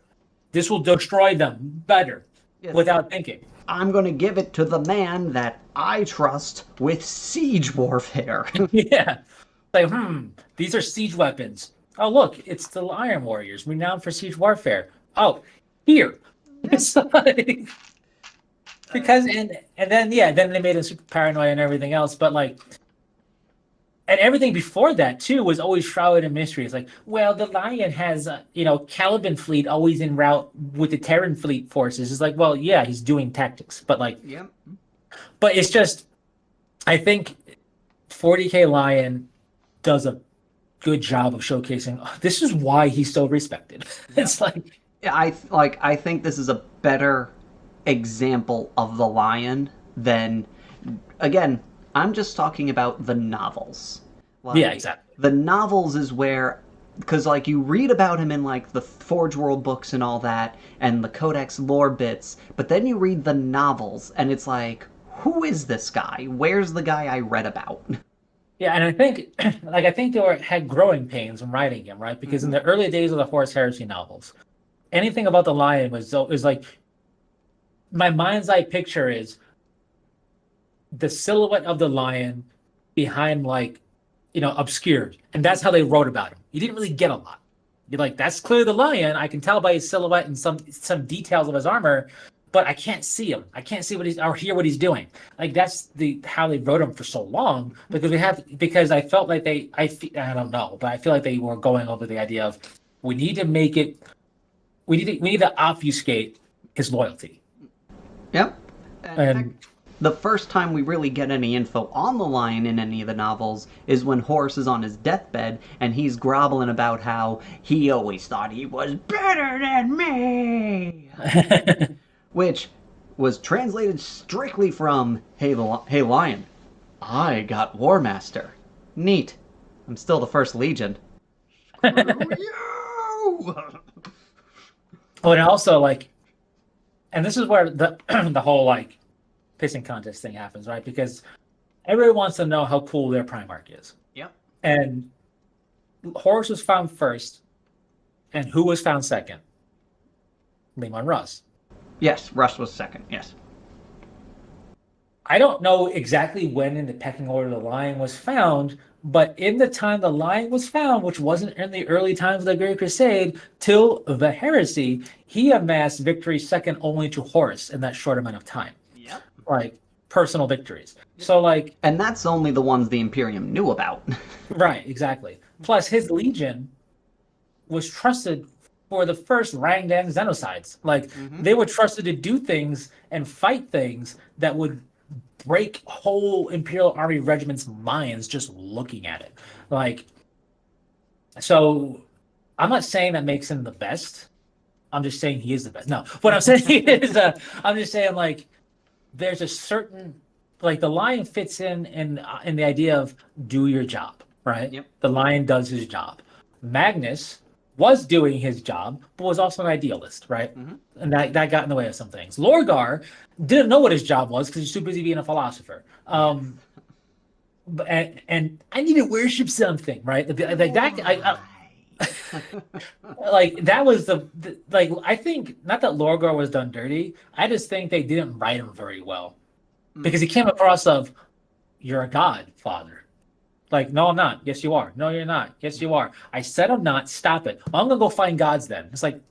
This will destroy them better without thinking. I'm going to give it to the man that I trust with siege warfare. Yeah. Like, these are siege weapons. Oh, look, it's the Iron Warriors, renowned for siege warfare. Oh, here. It's like, because and then yeah, then they made him super paranoid and everything else. But like, and everything before that too was always shrouded in mystery. It's like, well, the Lion has Caliban fleet always en route with the Terran fleet forces. It's like, well, yeah, he's doing tactics, but like, Yep. but it's just, I think 40K Lion does a good job of showcasing this is why he's so respected. Yep. It's like, I think this is a better example of the Lion than, again, I'm just talking about the novels. yeah, Like, exactly. the novels is where, because like you read about him in like the Forge World books and all that, and the Codex lore bits, but then you read the novels, and it's like, who is this guy? Where's the guy I read about? Yeah, and I think like I think they had growing pains when writing him, right? Because in Mm-hmm. the early days of the Horus Heresy novels, anything about the Lion was like my mind's eye picture is the silhouette of the Lion behind like obscured, and that's how they wrote about him. You didn't really get a lot. You're like, that's clearly the Lion. I can tell by his silhouette and some details of his armor, but I can't see him. I can't see what he's or hear what he's doing. Like that's the how they wrote him for so long because I felt like I don't know, but I feel like they were going over the idea of we need to make it we need to obfuscate his loyalty. Yep. And heck, And the first time we really get any info on the Lion in any of the novels is when Horus is on his deathbed and he's groveling about how he always thought he was better than me. Which was translated strictly from hey Lion, I got War Master. Neat. I'm still the first Legion. Screw you! but also like, and this is where the the whole like pissing contest thing happens, right? Because everyone wants to know how cool their Primarch is. Yep. And Horus was found first, and who was found second? Leman Russ. Yes, Russ was second. Yes. I don't know exactly when in the pecking order the Lion was found, but in the time the Lion was found, which wasn't in the early times of the Great Crusade, till the heresy, he amassed victories second only to Horus in that short amount of time. Yep. Like personal victories. So like, And that's only the ones the Imperium knew about. right, exactly. Plus his legion was trusted for the first Rangdan genocides. Like Mm-hmm. they were trusted to do things and fight things that would break whole Imperial Army regiments' minds just looking at it. Like, so I'm not saying that makes him the best. I'm just saying he is the best. No, what I'm saying is, I'm just saying like there's a certain like the Lion fits in the idea of do your job, right? Yep. The Lion does his job. Magnus was doing his job, but was also an idealist, right? Mm-hmm. And that got in the way of some things. Lorgar didn't know what his job was because he's too busy being a philosopher. And I need to worship something, right? Like that, like that was the like I think not that Lorgar was done dirty. I just think they didn't write him very well because he came across of you're a god, father. Like, no, I'm not. Yes, you are. No, you're not. Yes, you are. I said I'm not. Stop it. Well, I'm gonna go find gods then. It's like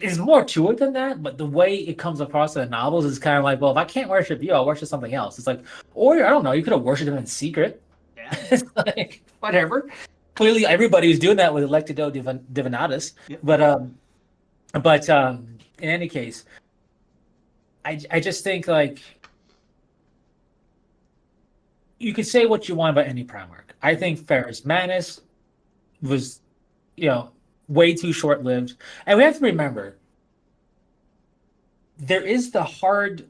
there's more to it than that, but the way it comes across in the novels is kind of like, well, if I can't worship you, I'll worship something else. It's like, or I don't know, you could have worshipped him in secret. Yeah. It's like whatever. Clearly, everybody was doing that with Electido Divinatus, Yep. but in any case, I just think like you could say what you want about any Primarch. I think Ferris Manus was, way too short lived. And we have to remember there is the hard.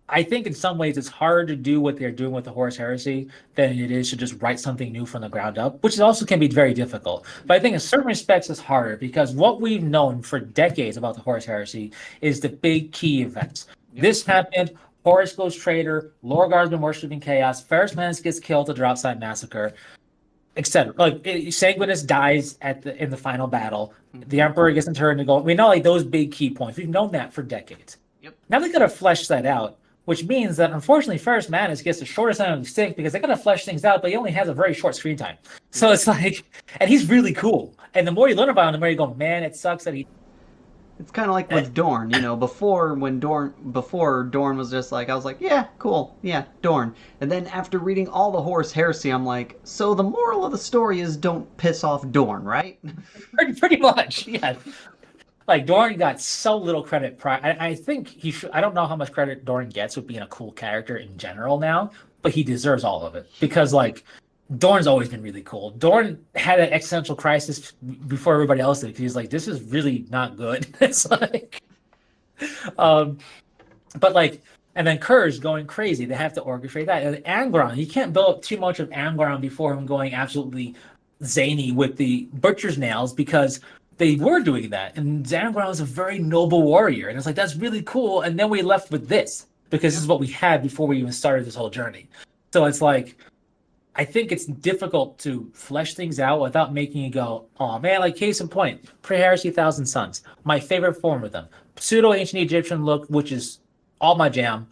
I think in some ways it's harder to do what they're doing with the Horus Heresy than it is to just write something new from the ground up, which also can be very difficult. But I think in certain respects it's harder because what we've known for decades about the Horus Heresy is the big key events. Yep. This happened. Horus goes traitor. Lorgar's been worshipping chaos. Ferris Manus gets killed at the Dropside Massacre, etc. Like Sanguinus dies in the final battle. The Emperor gets interred and go. We know like those big key points. We've known that for decades. Yep. Now they gotta flesh that out, which means that unfortunately Ferris Manus gets the shortest end of the stick because they gotta flesh things out, but he only has a very short screen time. So Yep. it's like, and he's really cool. And the more you learn about him, the more you go, man, it sucks that he. It's kind of like eh, with Dorn, before Dorn was just like, I was like, yeah, cool, yeah, Dorn. And then after reading all the Horus Heresy, I'm like, so the moral of the story is don't piss off Dorn, right? pretty much, yeah. Like Doran got so little credit. I think he should. I don't know how much credit Doran gets with being a cool character in general now, but he deserves all of it because like Dorn's always been really cool. Dorn had an existential crisis before everybody else did. He's like, this is really not good. It's like, um, but like, and then Kur's going crazy. They have to orchestrate that. And Angron, you can't build up too much of Angron before him going absolutely zany with the butcher's nails because they were doing that. And Angron was a very noble warrior. And it's like, that's really cool. And then we left with this because this Yep. is what we had before we even started this whole journey. So it's like, I think it's difficult to flesh things out without making you go, oh man, like case in point, pre-heresy Thousand Suns, my favorite form of them. Pseudo ancient Egyptian look, which is all my jam.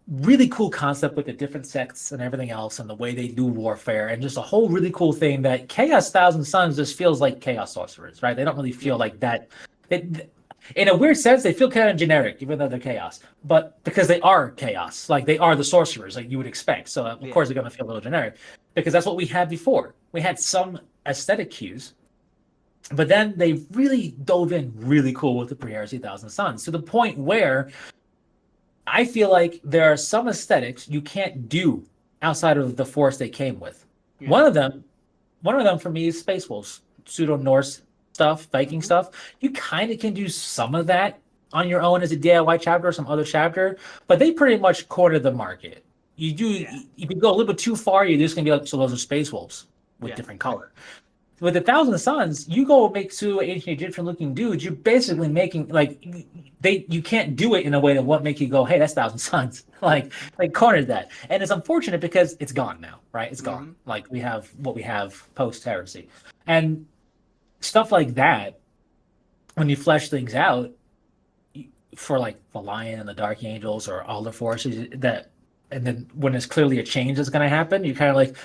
Really cool concept with the different sects and everything else and the way they do warfare and just a whole really cool thing that Chaos Thousand Suns just feels like Chaos Sorcerers, right? They don't really feel Yep. like that. It, in a weird sense, they feel kind of generic, even though they're chaos. But because they are chaos, like they are the sorcerers, like you would expect. So of Yeah. course they're going to feel a little generic because that's what we had before. We had some aesthetic cues, but then they really dove in really cool with the pre-heresy Thousand Suns to the point where I feel like there are some aesthetics you can't do outside of the force they came with. Yeah. One of them, one of them for me is Space Wolves, pseudo Norse stuff, Viking Mm-hmm. stuff. You kind of can do some of that on your own as a DIY chapter or some other chapter, but they pretty much cornered the market. You do Yeah. if you go a little bit too far, you're just gonna be like, so those are Space Wolves with Yeah. different color. With the Thousand Suns, you go make pseudo ancient Egyptian looking dudes. You're basically making like you can't do it in a way that won't make you go, hey, that's Thousand Suns. Yep. Like cornered that, and it's unfortunate because it's gone now, right? It's gone. Mm-hmm. Like we have what we have post heresy, and stuff like that. When you flesh things out for like the Lion and the Dark Angels or all the forces that, and then when there's clearly a change that's going to happen, you're kind of like,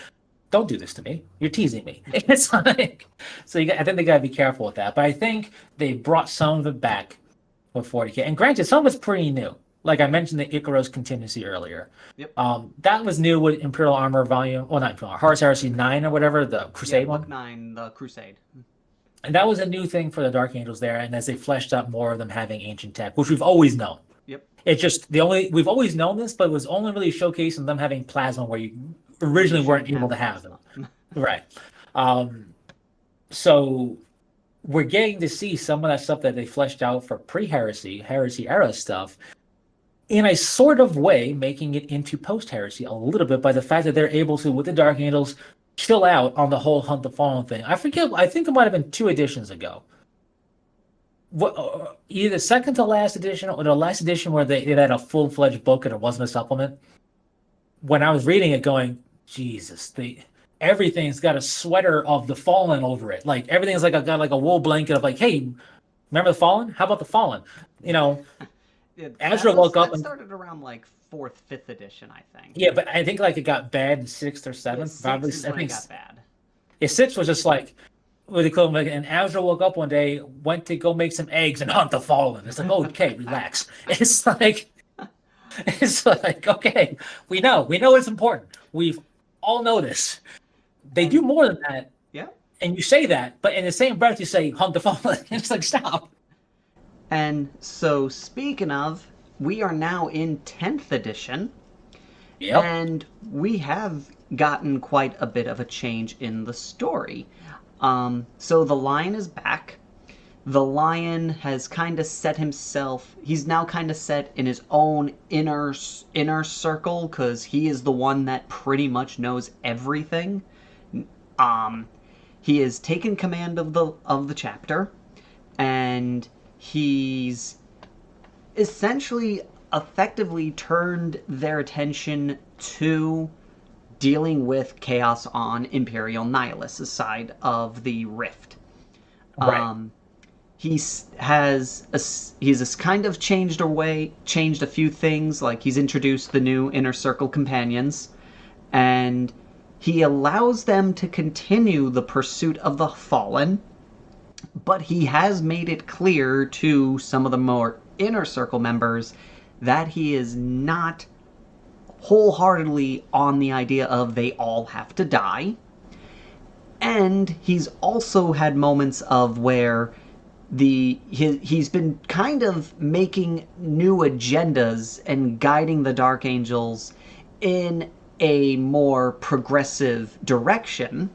don't do this to me. You're teasing me. It's like, so I think they got to be careful with that. But I think they brought some of it back with 40K. And granted, some of it's pretty new. Like I mentioned the Icaros contingency earlier. Yep. That was new with Imperial Armor Volume, well, not Imperial Armor, Horus Heresy 9 or whatever, the Yeah. Crusade Book one. 9, the Crusade. And that was a new thing for the Dark Angels there. And as they fleshed out more of them having ancient tech, which we've always known. Yep. It's just we've always known this, but it was only really showcased in them having plasma where you Where you originally weren't shouldn't able have to have them. plasma. Right. Um, so we're getting to see some of that stuff that they fleshed out for heresy era stuff in a sort of way, making it into post heresy a little bit by the fact that they're able to, with the Dark Angels, chill out on the whole Hunt the Fallen thing. I forget, I think it might have been 2 editions ago. Either the second to last edition or the last edition where they had a full fledged book and it wasn't a supplement. When I was reading it, going, Jesus, everything's got a sweater of the Fallen over it. Like everything's like got like a wool blanket of like, hey, remember the Fallen? How about the Fallen? You know, Yeah, Ezra woke up that and started around like fourth, fifth edition, I think. yeah, but I think like it got bad in sixth or Yeah, seventh. Probably, 6 is I when it think got bad. yeah, six was just like what they call them. And Ezra woke up one day, went to go make some eggs and hunt the Fallen. It's like, okay, relax. It's like okay, we know it's important. We've all know this. They do And more than that, yeah. and you say that, but in the same breath you say hunt the Fallen. It's like stop. And so speaking of, we are now in 10th edition, Yep. and we have gotten quite a bit of a change in the story. So the Lion is back. The Lion has kind of set himself. He's now kind of set in his own inner circle because he is the one that pretty much knows everything. Um, he has taken command of the chapter, and he's essentially effectively turned their attention to dealing with chaos on Imperial Nihilus' side of the rift. Right. Um, he's kind of changed a few things. Like he's introduced the new inner circle companions, and he allows them to continue the pursuit of the fallen, but he has made it clear to some of the more inner circle members that he is not wholeheartedly on the idea of they all have to die. And he's also had moments of where he's been kind of making new agendas and guiding the Dark Angels in a more progressive direction,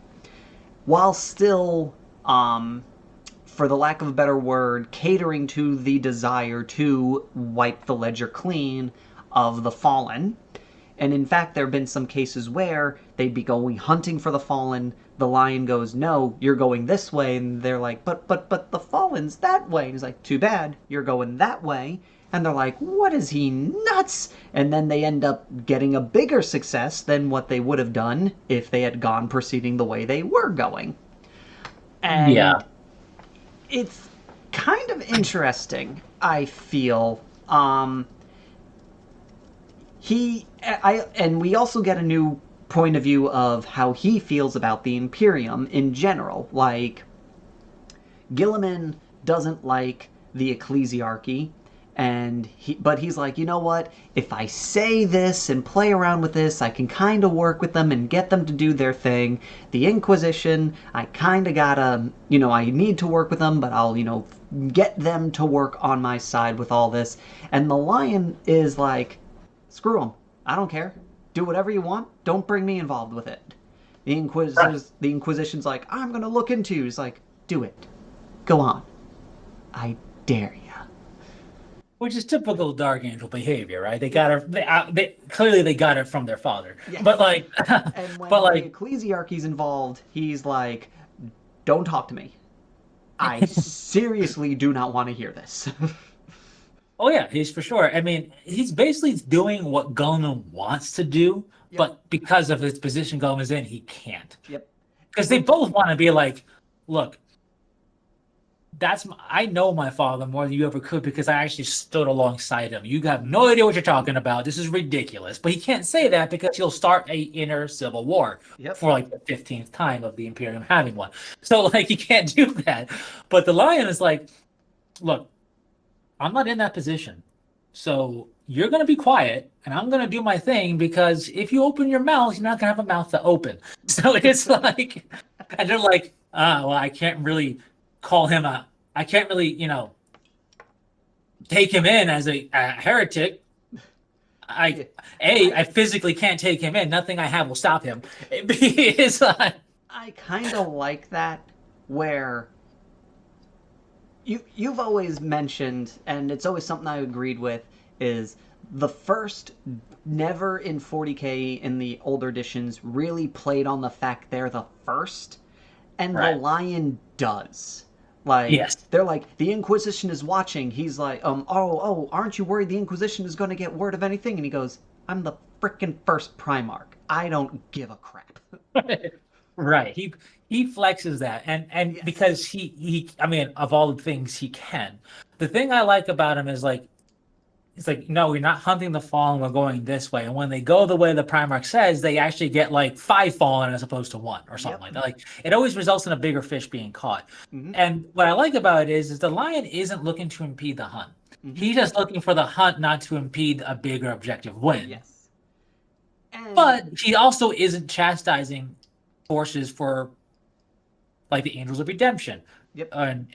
while still, for the lack of a better word, catering to the desire to wipe the ledger clean of the fallen. And in fact, there have been some cases where they'd be going hunting for the fallen. The lion goes, "No, you're going this way." And they're like, but the fallen's that way. And he's like, "Too bad, you're going that way." And they're like, "What is he, nuts?" And then they end up getting a bigger success than what they would have done if they had gone proceeding the way they were going. Yeah. And it's kind of interesting, I feel. And we also get a new point of view of how he feels about the Imperium in general. Like, Gilliman doesn't like the ecclesiarchy, but he's like, you know what? If I say this and play around with this, I can kind of work with them and get them to do their thing. The Inquisition, I kind of gotta, I need to work with them, but I'll, get them to work on my side with all this. And the Lion is like, screw them. I don't care. Do whatever you want. Don't bring me involved with it. Right. The Inquisition's like, I'm gonna look into you. He's like, do it. Go on. I dare you. Which is typical Dark Angel behavior, right? They got it. They clearly they got it from their father. But Yes. like, And but when the like, ecclesiarchy's involved, he's like, don't talk to me. I seriously do not want to hear this. oh yeah, he's for sure. I mean, he's basically doing what Gulliman wants to do, Yep. but because of his position Gulliman's in, he can't. Yep. Because they Which, both want to be like, look, I know my father more than you ever could because I actually stood alongside him. You have no idea what you're talking about. This is ridiculous. But he can't say that because he'll start a inner civil war yep. for like the 15th time of the Imperium having one. So like he can't do that. But the Lion is like, look, I'm not in that position. So you're going to be quiet and I'm going to do my thing because if you open your mouth, you're not going to have a mouth to open. So it's like, and they're like, well, I can't really call him I can't really, take him in as a heretic. Yeah. I I physically can't take him in. Nothing I have will stop him. It's like, I kind of like that where you've always mentioned, and it's always something I agreed with, is the first never in 40K in the older editions really played on the fact they're the first, and the right. Lion does. Like, Yes. they're like, the Inquisition is watching. He's like, aren't you worried the Inquisition is going to get word of anything? And he goes, I'm the frickin' first Primarch. I don't give a crap. Right. He flexes that and Yes. because he I mean of all the things he can. The thing I like about him is like it's like no, we're not hunting the fallen, we're going this way. And when they go the way the Primarch says, they actually get like five fallen as opposed to one or something Yep. like that. Like it always results in a bigger fish being caught. Mm-hmm. And what I like about it is the lion isn't looking to impede the hunt. Mm-hmm. He's just looking for the hunt not to impede a bigger objective win. Yes. And But he also isn't chastising forces for like the Angels of Redemption, yep. and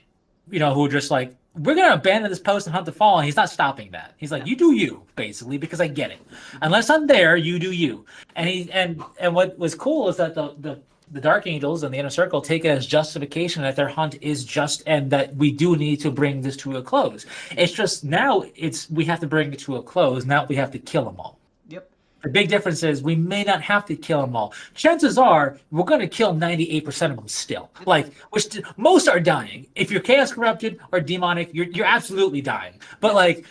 who are just like we're gonna abandon this post and hunt the fallen. He's not stopping that. He's like, No. you do you, basically, because I get it. Mm-hmm. Unless I'm there, you do you. And Yep. and what was cool is that the Dark Angels and the Inner Circle take it as justification that their hunt is just and that we do need to bring this to a close. It's Mm-hmm. just now we have to bring it to a close. Now we have to kill them all. Yep. The big difference is we may not have to kill them all. Chances are we're going to kill 98% of them still. Yep. Like, which most are dying. If you're chaos corrupted or demonic, you're absolutely dying. But Yes. like,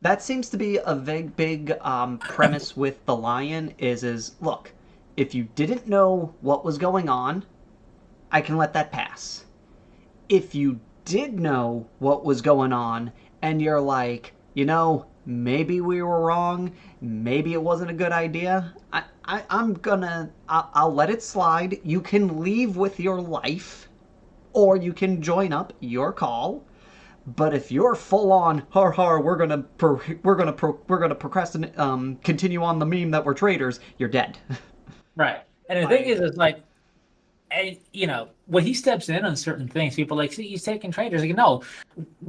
That seems to be a big premise with the Lion is look, if you didn't know what was going on, I can let that pass. If you did know what was going on, and you're like, maybe we were wrong, maybe it wasn't a good idea. I'll let it slide. You can leave with your life, or you can join up. Your call. But if you're full on, har har, we're gonna procrastinate, continue on the meme that we're traitors, you're dead. Right. And the thing Like, is like, and when he steps in on certain things, people are like, see, he's taking traitors. Like, no,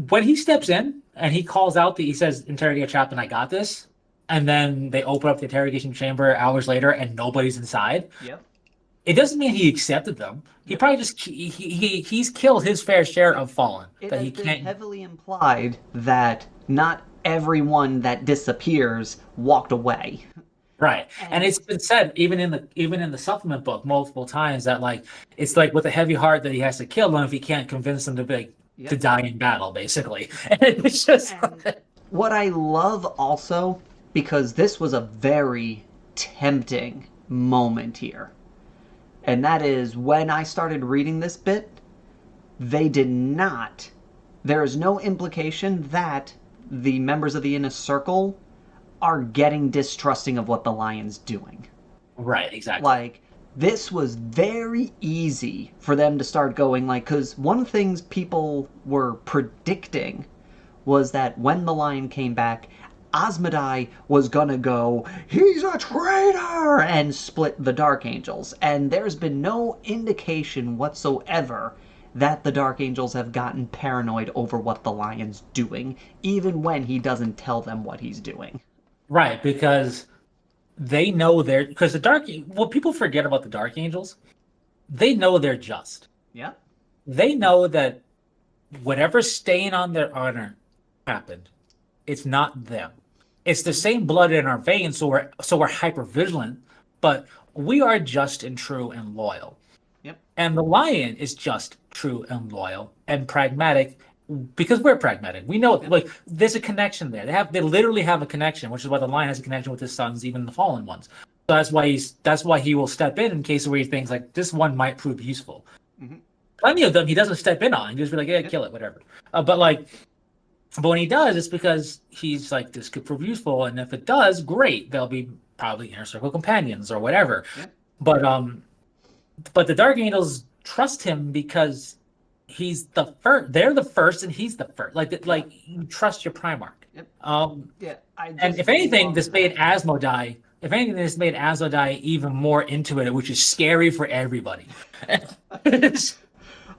when he steps in and he calls out he says, interrogate Chapman, I got this. And then they open up the interrogation chamber hours later and nobody's inside. yep, It doesn't mean he accepted them. He yep. probably just he's killed his fair share of Fallen It that has he been can't. heavily implied that not everyone that disappears walked away. Right. And And it's been said even in the supplement book multiple times that like it's like with a heavy heart that he has to kill them if he can't convince them to to yep. die in battle, basically. And it's just And what I love also, because this was a very tempting moment here, and that is when I started reading this bit, they did not. There is no implication that the members of the inner circle are getting distrusting of what the lion's doing. right, exactly. Like, this was very easy for them to start going, like, because one of the things people were predicting was that when the lion came back, Asmodai was gonna go, he's a traitor, and split the Dark Angels. And there's been no indication whatsoever that the Dark Angels have gotten paranoid over what the lion's doing, even when he doesn't tell them what he's doing. Right, because they know they're because the dark what people forget about the Dark Angels, they know they're just. Yeah. They know that whatever stain on their honor happened, it's not them. It's the same blood in our veins, so we're hyper vigilant, but we are just and true and loyal. Yep. And the lion is just true and loyal and pragmatic because we're pragmatic. We know Yep. like there's a connection there. They literally have a connection, which is why the lion has a connection with his sons, even the fallen ones. So that's why he will step in case where he thinks like this one might prove useful. Mm-hmm. Plenty of them he doesn't step in on. He just be like, yeah, Yep. kill it, whatever. But when he does, it's because he's like, this could prove useful, and if it does, great. They'll be probably inner circle companions or whatever. Yep. But the Dark Angels trust him because he's the first. They're the first, and he's the first. Yeah. Like you trust your Primarch. Yep. Um, Yeah. I and just if anything, love this made that. Asmodai. If anything, this made Asmodai even more into it, which is scary for everybody.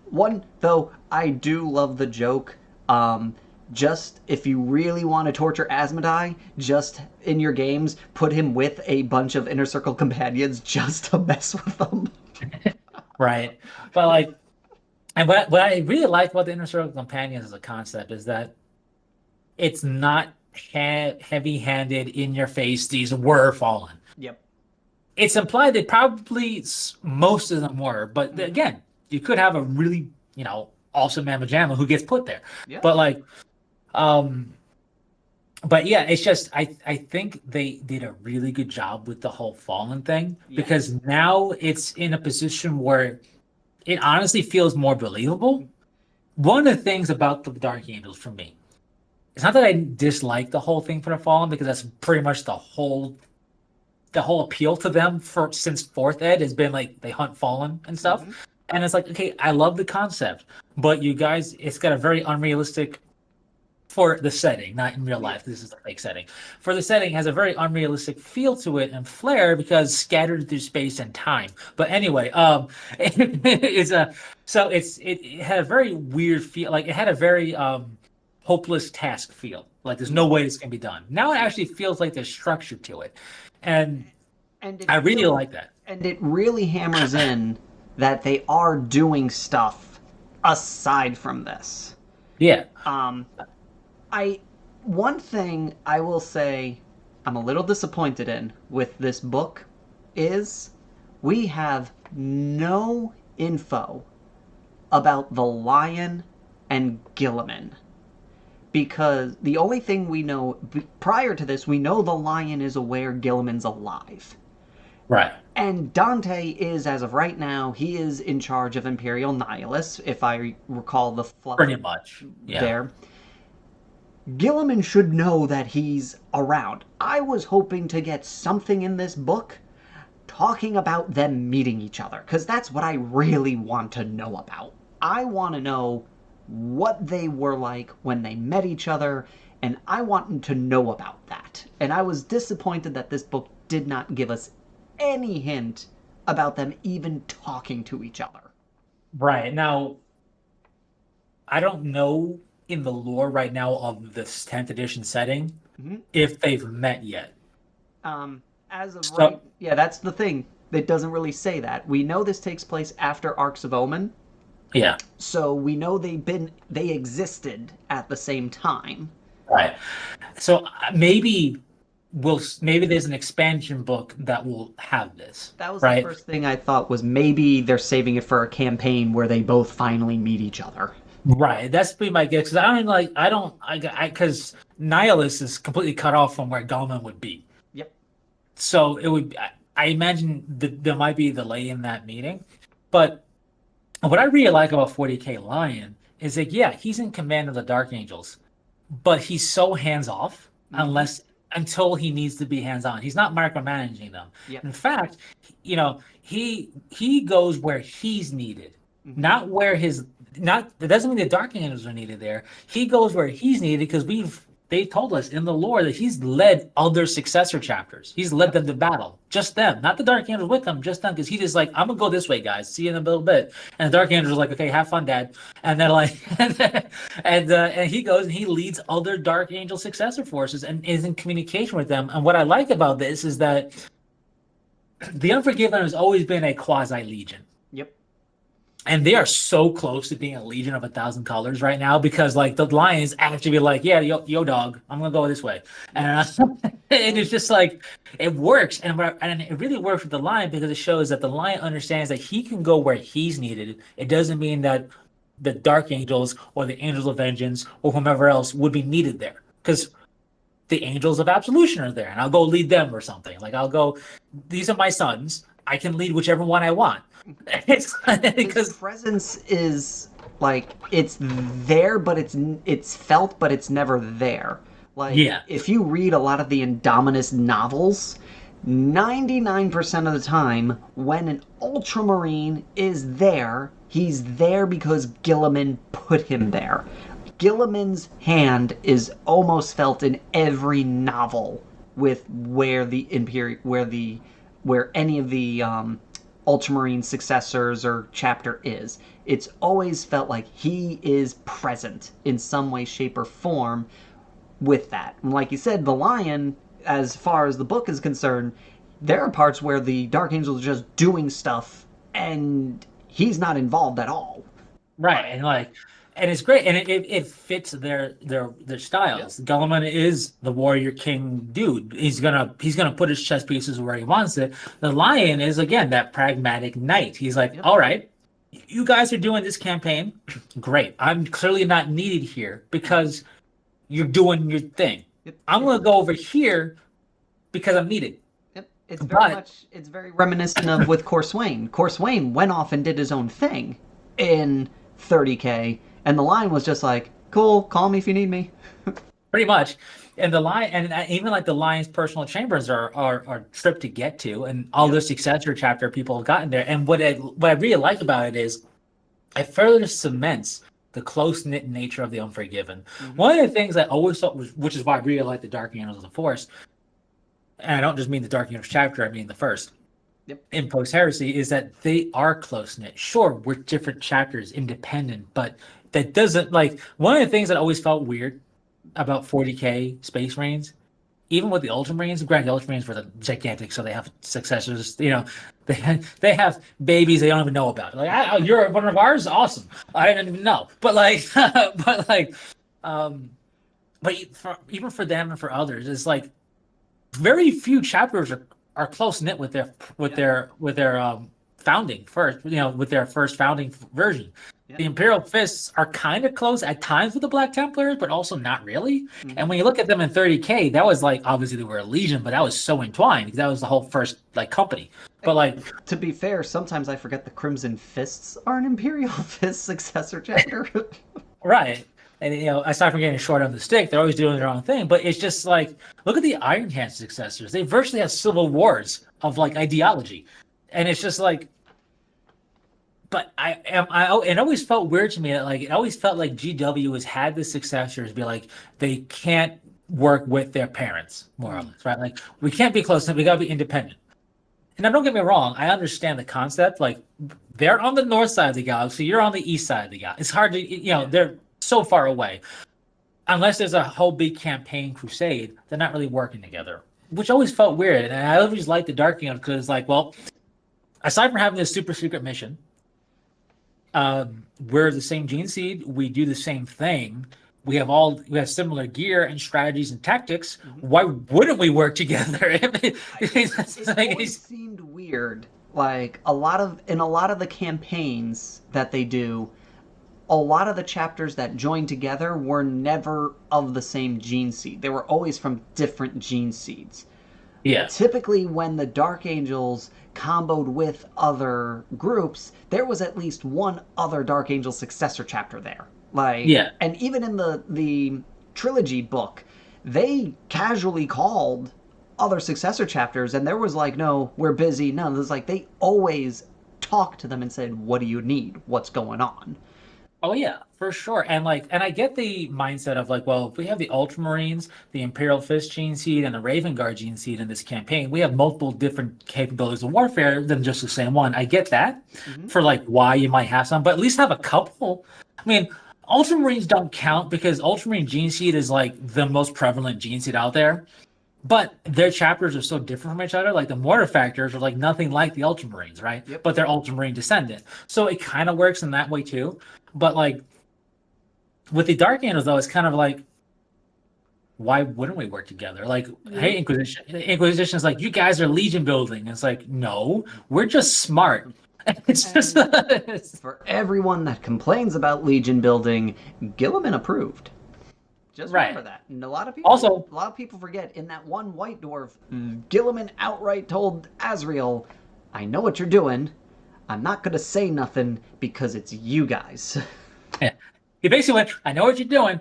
One, though, I do love the joke. Just if you really want to torture Asmodai, just in your games, put him with a bunch of inner circle companions just to mess with them. Right. But like, and what I really like about the inner circle companions as a concept is that it's not heavy-handed, in your face. These were fallen. Yep. It's implied that probably most of them were, but Mm-hmm. again, you could have a really awesome mamma jamma who gets put there. Yeah. But like, um, but yeah, it's just I think they did a really good job with the whole fallen thing Yeah. because now it's in a position where it honestly feels more believable. One of the things about the Dark Angels for me, it's not that I dislike the whole thing for the Fallen because that's pretty much the whole appeal to them for since fourth ed has been like they hunt Fallen and stuff. Mm-hmm. And it's like, okay, I love the concept, but you guys, it's got a very unrealistic for the setting, not in real life. This is a fake setting. For the setting, has a very unrealistic feel to it and flair because scattered through space and time. But anyway, it's a so it had a very weird feel. Like it had a very hopeless task feel. Like there's no way this can be done. Now it actually feels like there's structure to it, and And I really like that. and it really hammers in that they are doing stuff aside from this. Yeah, Um, I One thing I will say I'm a little disappointed in with this book is we have no info about the lion and Gilliman, because the only thing we know prior to this, we know the lion is aware Gilliman's alive. Right. And Dante is, as of right now, he is in charge of Imperial Nihilus, if I recall the fluff Pretty much. Yeah. there. Gilliman should know that he's around. I was hoping to get something in this book talking about them meeting each other, because that's what I really want to know about. I want to know what they were like when they met each other, and I want to know about that. And I was disappointed that this book did not give us any hint about them even talking to each other. Right. Now, I don't know in the lore right now of this 10th edition setting Mm-hmm. if they've met yet. As of right, So, yeah, that's the thing. It doesn't really say that. We know this takes place after Arcs of Omen, yeah. so we know they existed at the same time. Right. So maybe there's an expansion book that will have this, That was the right? first thing I thought was maybe they're saving it for a campaign where they both finally meet each other. Right. That's be my guess. Because because Nihilus is completely cut off from where Gulman would be. Yep. So it would. I imagine that there might be a delay in that meeting, but what I really like about 40K Lion is that yeah, he's in command of the Dark Angels, but he's so hands off Mm-hmm. until he needs to be hands on. He's not micromanaging them. Yep. In fact, he goes where he's needed, Mm-hmm. not where his not. That doesn't mean the Dark Angels are needed there. He goes where he's needed because they told us in the lore that he's led other successor chapters. He's led Yep. them to battle. Just them. Not the Dark Angels with them, just them. Because he just like, I'm gonna go this way, guys. See you in a little bit. And the Dark Angels are like, okay, have fun, Dad. And they're like and he goes and he leads other Dark Angel successor forces and is in communication with them. And what I like about this is that the Unforgiven has always been a quasi legion. Yep. And they are so close to being a legion of 1,000 colors right now because like the lions actually be like, yeah, yo dog, I'm gonna go this way, and and it's just like it works, and it really works with the lion because it shows that the lion understands that he can go where he's needed. It doesn't mean that the Dark Angels or the Angels of Vengeance or whomever else would be needed there because the Angels of Absolution are there, and I'll go lead them or something. Like I'll go, these are my sons. I can lead whichever one I want. It's His because presence is like it's there, but it's felt, but it's never there. Like yeah. if you read a lot of the Indominus novels, 99% of the time when an ultramarine is there, he's there because Gilliman put him there. Gilliman's hand is almost felt in every novel with where any of the Ultramarine successors or chapter is. It's always felt like he is present in some way, shape, or form with that. And like you said, the lion, as far as the book is concerned, there are parts where the Dark Angel is just doing stuff and he's not involved at all. Right, and like, and it's great, and it fits their Yep. styles. Gulliman is the warrior king dude. He's gonna put his chess pieces where he wants it. The lion is again that pragmatic knight. He's like, Yep. all right, you guys are doing this campaign, great. I'm clearly not needed here because you're doing your thing. Yep. I'm gonna go over here because I'm needed. Yep. But It's very reminiscent of with Corswain. Corswain went off and did his own thing in 30K, and the line was just like, "Cool, call me if you need me." pretty much, and the lion, and even like the lion's personal chambers are tripped to get to, and all Yep. the successor chapter people have gotten there. And what I really like about it is it further cements the close knit nature of the Unforgiven. Mm-hmm. One of the things I always thought was, which is why I really like the Dark Angels of the Force, and I don't just mean the Dark Angels chapter, I mean the first. Yep. In post heresy, is that they are close knit. Sure, we're different chapters, independent, but that doesn't like one of the things that always felt weird about 40K Space Marines, even with the Ultramarines. Granted, the Ultramarines were the gigantic, so they have successors. They have babies they don't even know about. Like, you're one of ours, awesome. I didn't even know, but like, but like, um, but even for them and for others, it's like very few chapters are close knit with their founding first. With their first founding version. Yeah. The Imperial Fists are kind of close at times with the Black Templars, but also not really. Mm-hmm. And when you look at them in 30K, that was like obviously they were a legion, but that was so entwined because that was the whole first like company. But like, To be fair, sometimes I forget the Crimson Fists are an Imperial Fist successor chapter. right. And aside from getting short on the stick, they're always doing their own thing. But it's just like, look at the Iron Hand successors. They virtually have civil wars of like ideology. And it's just like, but it always felt weird to me that like it always felt like GW has had the successors be like they can't work with their parents more or Mm. less, right? Like we can't be close enough, we gotta be independent. And now don't get me wrong, I understand the concept. Like they're on the north side of the galaxy, you're on the east side of the galaxy. It's hard to they're so far away. Unless there's a whole big campaign crusade, they're not really working together. Which always felt weird. And I always liked the Dark Kingdom because it's like, well, aside from having this super secret mission, we're the same gene seed. We do the same thing. We have similar gear and strategies and tactics. Mm-hmm. Why wouldn't we work together? It always seemed weird. Like in a lot of the campaigns that they do, a lot of the chapters that joined together were never of the same gene seed. They were always from different gene seeds. Yeah, Typically, when the Dark Angels comboed with other groups, there was at least one other Dark Angel successor chapter there. Like, yeah. and even in the trilogy book, they casually called other successor chapters, and there was like, no, we're busy. No, there's like they always talked to them and said, "What do you need? What's going on?" Oh yeah, for sure. And I get the mindset of like, well, if we have the Ultramarines, the Imperial Fist gene seed, and the Raven Guard gene seed in this campaign, we have multiple different capabilities of warfare than just the same one. I get that Mm-hmm. for like why you might have some, but at least have a couple. I mean, Ultramarines don't count because Ultramarine gene seed is like the most prevalent gene seed out there. But their chapters are so different from each other. Like the mortar factors are like nothing like the Ultramarines, right? Yep. But they're Ultramarine descendant. So it kind of works in that way too. But like with the Dark Angels, though, it's kind of like, why wouldn't we work together? Like, hey, Inquisition. Inquisition is like, you guys are Legion building. And it's like, no, we're just smart. It's just For everyone that complains about Legion building, Gilliman approved. Just remember right. that. And Also, a lot of people forget in that one white dwarf, Gilliman outright told Azrael, "I know what you're doing. I'm not gonna say nothing because it's you guys." yeah, he basically went, I know what you're doing,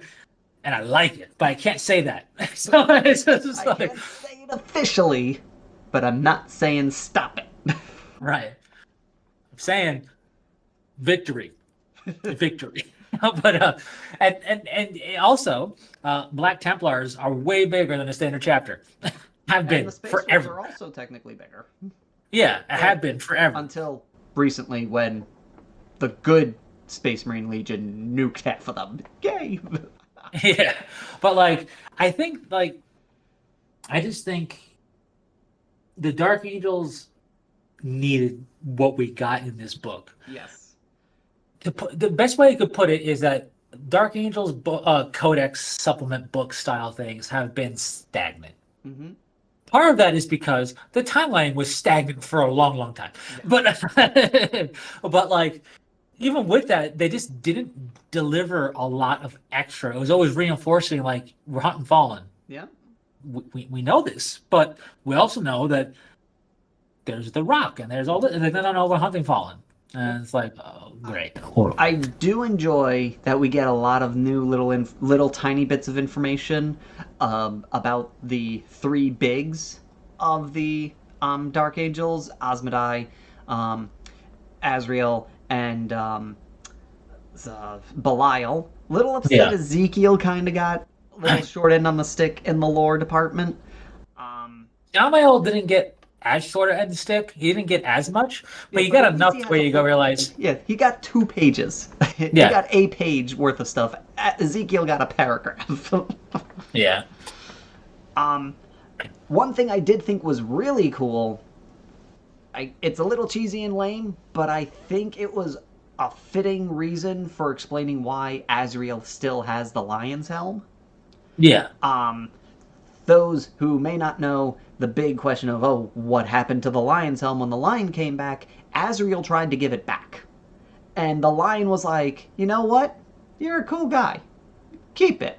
and I like it, but I can't say that. So it's just I like, can't say it officially, but I'm not saying stop it. right. I'm saying victory, victory. But and also, Black Templars are way bigger than a standard chapter. Have And the been Space Wolves are forever. also technically bigger. Yeah, have Well, been forever. until recently when the good Space Marine Legion nuked half of them. Yay! Yeah, but like I think like I just think the Dark Angels needed what we got in this book. Yes. To put, the best way I could put it is that Dark Angels Codex supplement book style things have been stagnant. Mm-hmm. Part of that is because the timeline was stagnant for a long, long time. Yeah. But like even with that, they just didn't deliver a lot of extra. It was always reinforcing like we're hunting fallen. Yeah. We know this, but we also know that there's the rock and there's all this. And then no, we're hunting fallen. And it's like, oh, great. Horrible. I do enjoy that we get a lot of new little tiny bits of information about the three bigs of the Dark Angels: Osmodai, Azrael, and Belial. Little upset Yeah. Ezekiel kind of got a little short end on the stick in the lore department. Yamael didn't get as short end of stick. He didn't get as much, but he but got at least enough he has where a you go full- realize, Yeah, he got 2 pages. He Yeah. got a page worth of stuff. Ezekiel got a paragraph. yeah, One thing I did think was really cool. It's a little cheesy and lame, but I think it was a fitting reason for explaining why Azrael still has the lion's helm. yeah, Those who may not know the big question of, oh, what happened to the lion's helm when the lion came back? Azrael tried to give it back. And the lion was like, you know what? You're a cool guy. Keep it.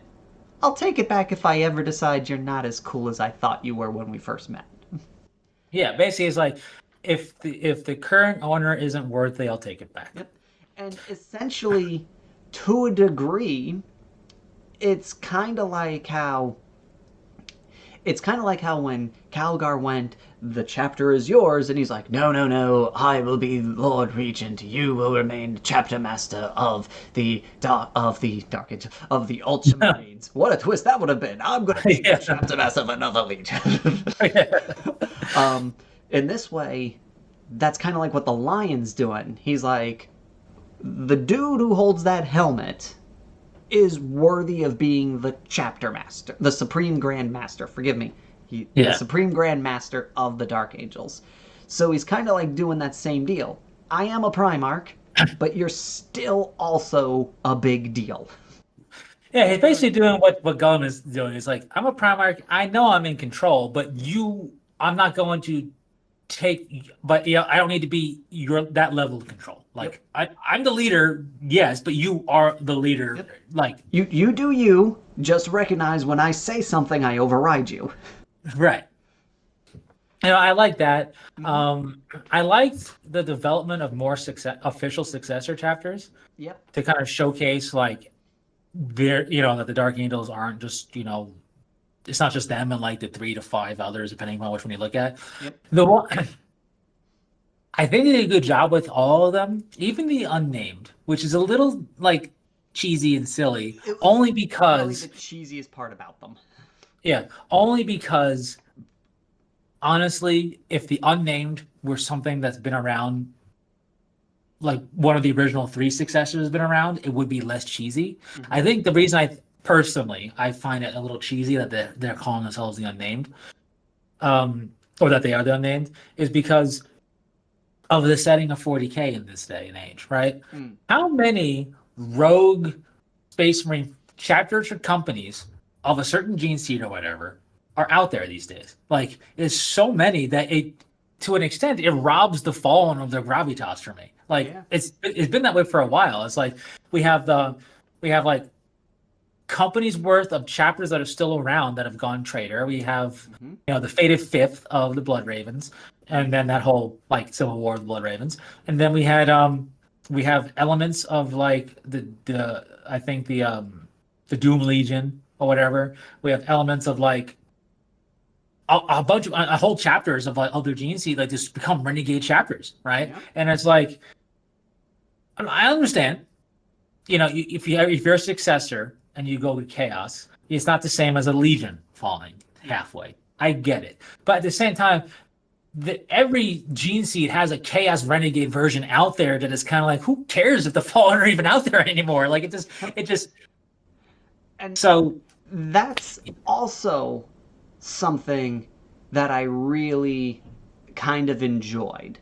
I'll take it back if I ever decide you're not as cool as I thought you were when we first met. Yeah, basically, it's like if the current owner isn't worthy, I'll take it back. Yep. And essentially, to a degree, it's kind of like how when Calgar went, the chapter is yours, and he's like, no, no, no, I will be Lord Regent. You will remain chapter master of the Dark Age of the Ultramarines. What a twist that would have been! I'm going to be the Yeah. chapter master of another legion. In this way, that's kind of like what the Lion's doing. He's like, the dude who holds that helmet is worthy of being the chapter master, the supreme grand master. Forgive me, the Yeah. supreme grand master of the Dark Angels. So he's kind of like doing that same deal. I am a Primarch, but you're still also a big deal. Yeah, he's basically doing what Gollum is doing. He's like, I'm a Primarch. I know I'm in control, but I'm not going to take. But I don't need to be that level of control. Like, Yep. I'm the leader, yes, but you are the leader. Yep. Like, You do you. Just recognize when I say something, I override you. right. I like that. Mm-hmm. I liked the development of more official successor chapters Yep. to kind of showcase like that the Dark Angels aren't just it's not just them and like the 3 to 5 others, depending on which one you look at. Yep. The one I think they did a good job with all of them, even the unnamed, which is a little like cheesy and silly, It was only probably because the cheesiest part about them. only because honestly, if the unnamed were something that's been around, like one of the original 3 successors has been around, it would be less cheesy. Mm-hmm. I think the reason I find it a little cheesy that they're calling themselves the unnamed, or that they are the unnamed, is because of the setting of 40K in this day and age, right? Mm. How many rogue Space Marine chapters or companies of a certain gene seed or whatever are out there these days? Like, there's so many that to an extent, it robs the Fallen of their gravitas for me. Like, Yeah. it's been that way for a while. It's like we have like companies worth of chapters that are still around that have gone traitor. We have Mm-hmm. the fated fifth of the Blood Ravens, and then that whole like Civil War of the Blood Ravens, and then we have elements of like the I think the Doom Legion or whatever. We have elements of like a bunch of a whole chapters of like other gene seed like just become renegade chapters, right? Yeah. And it's like I understand, if you're a successor and you go with chaos, it's not the same as a legion falling halfway. I get it, but at the same time, every gene seed has a chaos renegade version out there that is kind of like, who cares if the fallen are even out there anymore? Like it just. And So that's also something that I really kind of enjoyed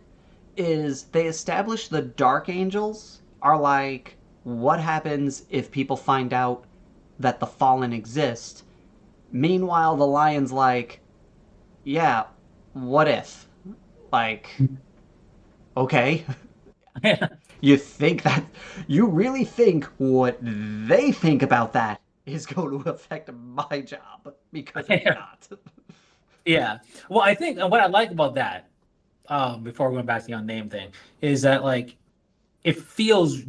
is they established the Dark Angels are like what happens if people find out that the Fallen exist. Meanwhile, the Lion's like, yeah, what if? Like, okay. You think that you really think what they think about that is going to affect my job because it's not. yeah. Well, I think and what I like about that, before going back to the unnamed thing, is that like it feels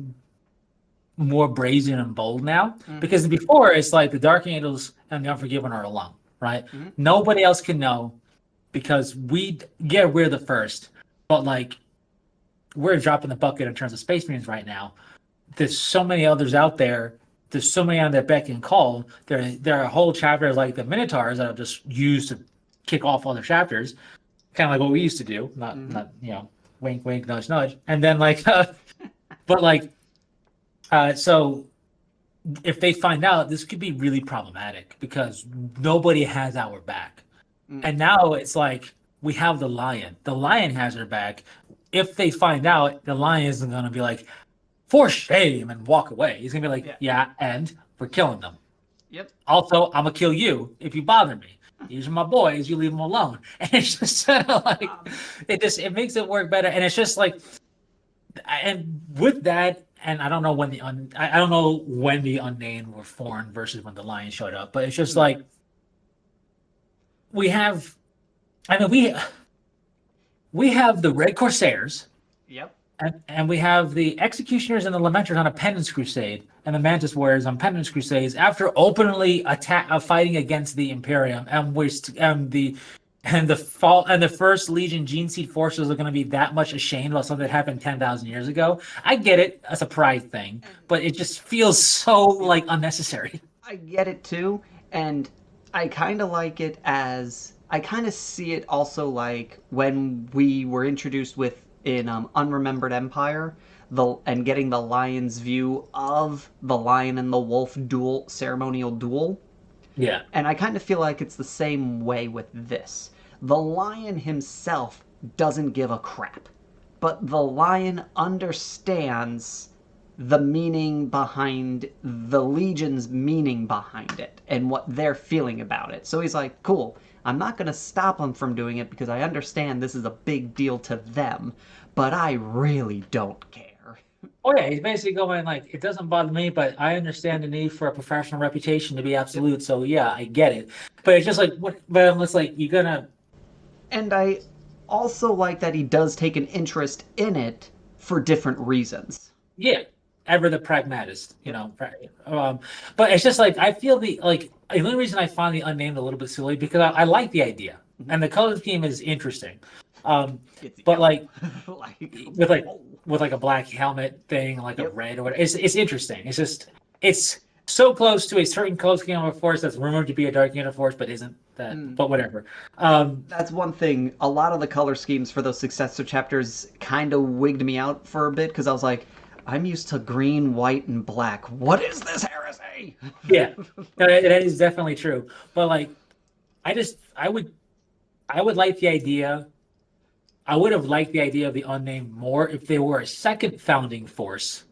more brazen and bold now because before it's like the Dark Angels and the Unforgiven are alone, right? Mhm. Nobody else can know because we're the first, but like we're dropping the bucket in terms of Space Marines right now. There's so many others out there. There's so many on their beck and call. There are whole chapters like the Minotaurs that are just used to kick off other chapters, kind of like what we used to do. Not wink wink nudge nudge. And then like, but like, so if they find out, this could be really problematic because nobody has our back. And now it's like we have the Lion. The Lion has our back. If they find out, the Lion isn't going to be like, for shame, and walk away. He's going to be like, yeah, and we're killing them. Yep. Also, I'm going to kill you if you bother me. These are my boys. You leave them alone. And it's just sort of like, it makes it work better. And it's just like, and with that, and I don't know when I don't know when the unnamed were formed versus when the lion showed up, but it's just like we have. I mean, we have the Red Corsairs, Yep. and we have the Executioners and the Lamenters on a penance crusade, and the Mantis Warriors on penance crusades after openly fighting against the Imperium, and the first Legion Gene Seed forces are going to be that much ashamed about something that happened 10,000 years ago. I get it, that's a pride thing, but it just feels so like unnecessary. I get it too, and I kind of like it as I kind of see it also like when we were introduced with in Unremembered Empire, the and getting the lion's view of the lion and the wolf duel ceremonial duel. Yeah. And I kind of feel like it's the same way with this. The lion himself doesn't give a crap, but the lion understands the meaning behind the Legion's meaning behind it and what they're feeling about it. So he's like, cool, I'm not going to stop them from doing it because I understand this is a big deal to them, but I really don't care. Oh yeah, he's basically going like, it doesn't bother me, but I understand the need for a professional reputation to be absolute. So yeah, I get it. But it's just like, what? But it's like you're gonna, And I also like that he does take an interest in it for different reasons. yeah, ever the pragmatist, Yep. But it's just like I feel the only reason I find the unnamed a little bit silly because I like the idea and the color scheme is interesting. Um, It's but yellow. like like, with like whoa. with like a black helmet thing, like a Yep. red or whatever. It's interesting. It's just it's so close to a certain color scheme of a force that's rumored to be a dark unit force, but isn't that. But whatever. That's one thing. A lot of the color schemes for those successor chapters kind of wigged me out for a bit because I was like, I'm used to green, white, and black. What is this heresy? Yeah, no, that is definitely true. But like, I just I would like the idea. I would have liked the idea of the unnamed more if they were a second founding force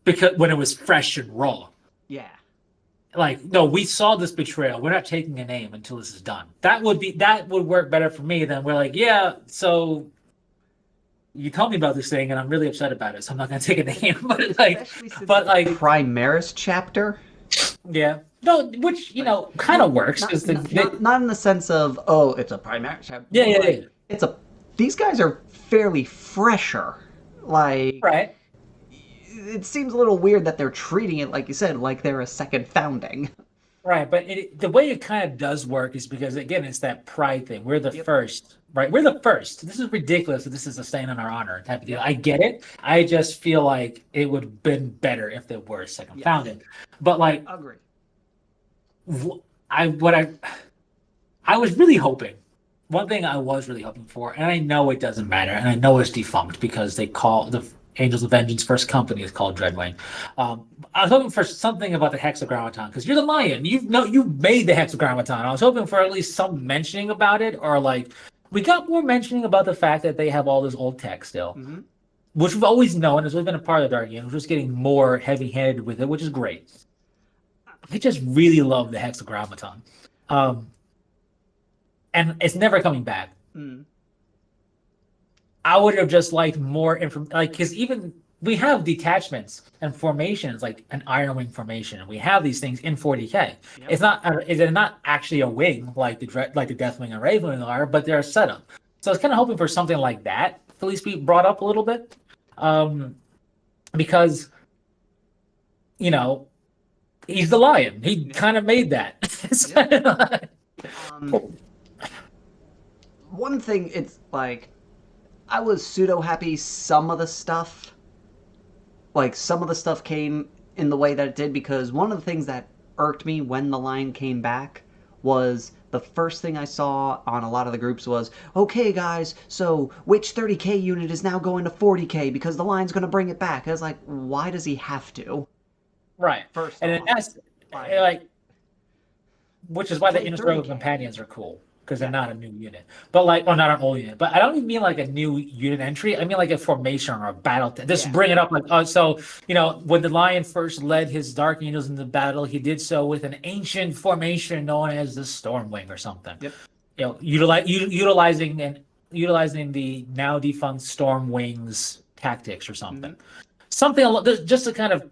because when it was fresh and raw. Yeah. Like, no, we saw this betrayal. We're not taking a name until this is done. That would work better for me than we're like, yeah, so you told me about this thing and I'm really upset about it, so I'm not gonna take a name. Especially since But it's a like Primaris chapter. yeah. No, which kind of works because Not in the sense of, oh, it's a Primaris chapter. yeah, yeah, yeah. It's a. These guys are fairly fresher. Like, Right. it seems a little weird that they're treating it, like you said, like they're a second founding. Right, but the way it kind of does work is because again, it's that pride thing. We're the Yep. first, right? We're the first. This is ridiculous. That This is a stain on our honor type of deal. Yep. I get it. I just feel like it would have been better if they were second Yes. founded. But like, Agree. I what I was really hoping. One thing I was really hoping for, and I know it doesn't matter, and I know it's defunct because they call the Angels of Vengeance first company is called Dreadwing. I was hoping for something about the Hexagrammaton because you're the lion. You made the Hexagrammaton. I was hoping for at least some mentioning about it, or like we got more mentioning about the fact that they have all this old tech still, which we've always known. It's always been a part of the Dark Game. We're just getting more heavy-handed with it, which is great. I just really love the Hexagrammaton. And it's never coming back. I would have just liked more information, like because even we have detachments and formations, like an Iron Wing formation. We have these things in 40k. Yep. It's not actually a wing like the Deathwing and Ravenwing are, but they're a setup. So I was kind of hoping for something like that to at least be brought up a little bit, because he's the lion. He kind of made that. One thing, it's like, I was pseudo happy some of the stuff came in the way that it did because one of the things that irked me when the line came back was the first thing I saw on a lot of the groups was, okay guys, so which 30k unit is now going to 40k because the line's going to bring it back? I was like, why does he have to? Right. First And then off, that's which is why the Play inner circle 30K. companions are cool because they're not a new unit, but not an old unit. But I don't even mean like a new unit entry. I mean like a formation or a battle. Just bring it up like, when the lion first led his dark angels into battle, he did so with an ancient formation known as the Stormwing or something. Yep. Utilizing the now defunct Stormwing's tactics or something. Mm-hmm. Just to kind of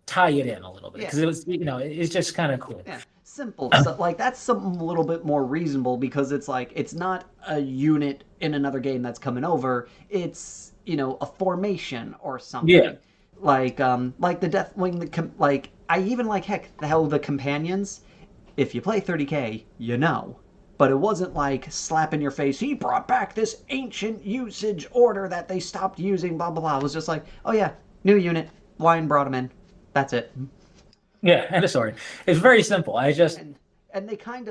tie it in a little bit, Yeah. because it was, it's just kind of cool. Yeah, simple. So like that's something a little bit more reasonable because it's like it's not a unit in another game that's coming over. It's a formation or Yeah. something. Like the Deathwing, like I even like heck how the companions. If you play 30K, you know. But it wasn't like slap in your face. He brought back this ancient usage order that they stopped using. Blah blah blah. It was just like, oh yeah, new unit. Wine brought him in. That's it. Yeah, end of story. It's very simple. I just And they kind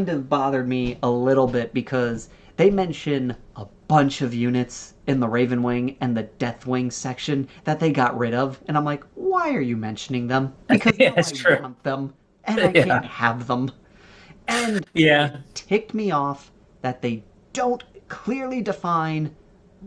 of bothered me a little bit because they mention a bunch of units in the Ravenwing and the Deathwing section that they got rid of, and I'm like, why are you mentioning them? Because yeah, now it's I true. want them, and I can't Yeah. have them. And it Yeah. ticked me off that they don't clearly define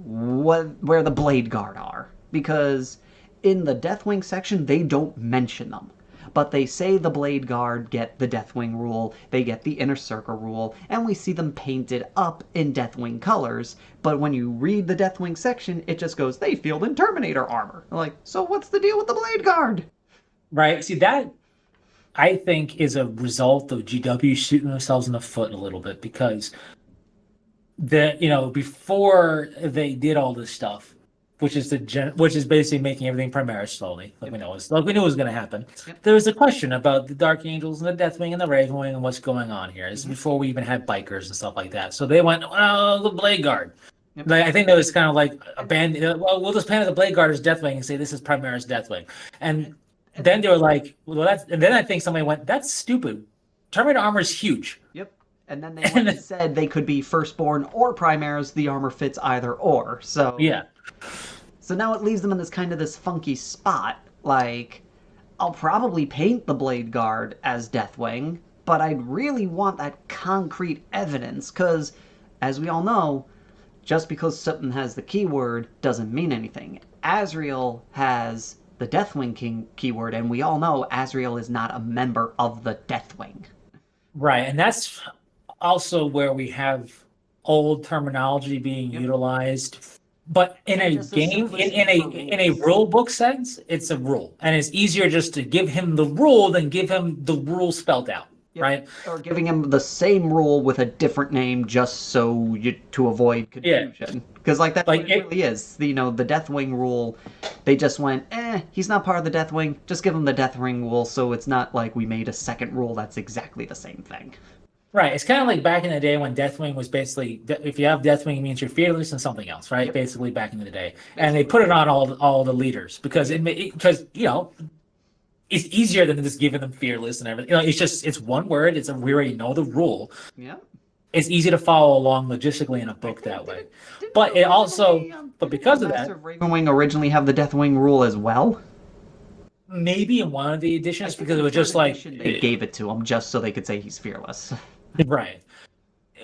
where the Blade Guard are because in the Deathwing section they don't mention them. But they say the Blade Guard get the Deathwing rule, they get the Inner Circle rule, and we see them painted up in Deathwing colors. But when you read the Deathwing section, it just goes, they field in Terminator armor. Like, so what's the deal with the Blade Guard? Right. See, that I think is a result of GW shooting themselves in the foot a little bit, because before they did all this stuff, which is basically making everything Primaris slowly, Yep. like we knew it was going to happen. Yep. There was a question about the Dark Angels and the Deathwing and the Ravenwing and what's going on here. This is Mm-hmm. before we even had bikers and stuff like that. So they went, "Oh, the Blade Guard." Yep. Like, I think that was kind of like a band. Well, we'll just paint the Blade Guard as Deathwing and say this is Primaris Deathwing, and then they were like, "Well, that's." And then I think somebody went, "That's stupid. Terminator armor is huge." Yep. And then they went and said they could be firstborn or primaries. The armor fits either or. So Yeah. so now it leaves them in this funky spot. Like, I'll probably paint the Blade Guard as Deathwing, but I'd really want that concrete evidence, because, as we all know, just because something has the keyword doesn't mean anything. Azrael has the Deathwing keyword, and we all know Azrael is not a member of the Deathwing. Right, and that's also where we have old terminology being Yep. utilized. But in And a just the game, simplicity for in a rules. rule book sense, it's a rule, and it's easier just to give him the rule than give him the rule spelled out, Yep. right? Or giving him the same rule with a different name just so to avoid Yeah, confusion. Because like that's what like it really is. The Deathwing rule, they just went, he's not part of the Deathwing. Just give him the Deathwing rule, so it's not like we made a second rule that's exactly the same thing. right. It's kind of like back in the day when Deathwing was basically, if you have Deathwing, it means you're fearless and something else, right? Yep. Basically, back in the day, and they Basically. put it on all the leaders because it's easier than just giving them fearless and everything. It's one word. We already know the rule. Yeah. It's easy to follow along logistically in a book that way. But it also, but Didn't because of Master that, of Ravenwing originally have the Deathwing rule as well? maybe in one of the editions, because it In was third just like edition, they gave it to him just so they could say he's fearless. right,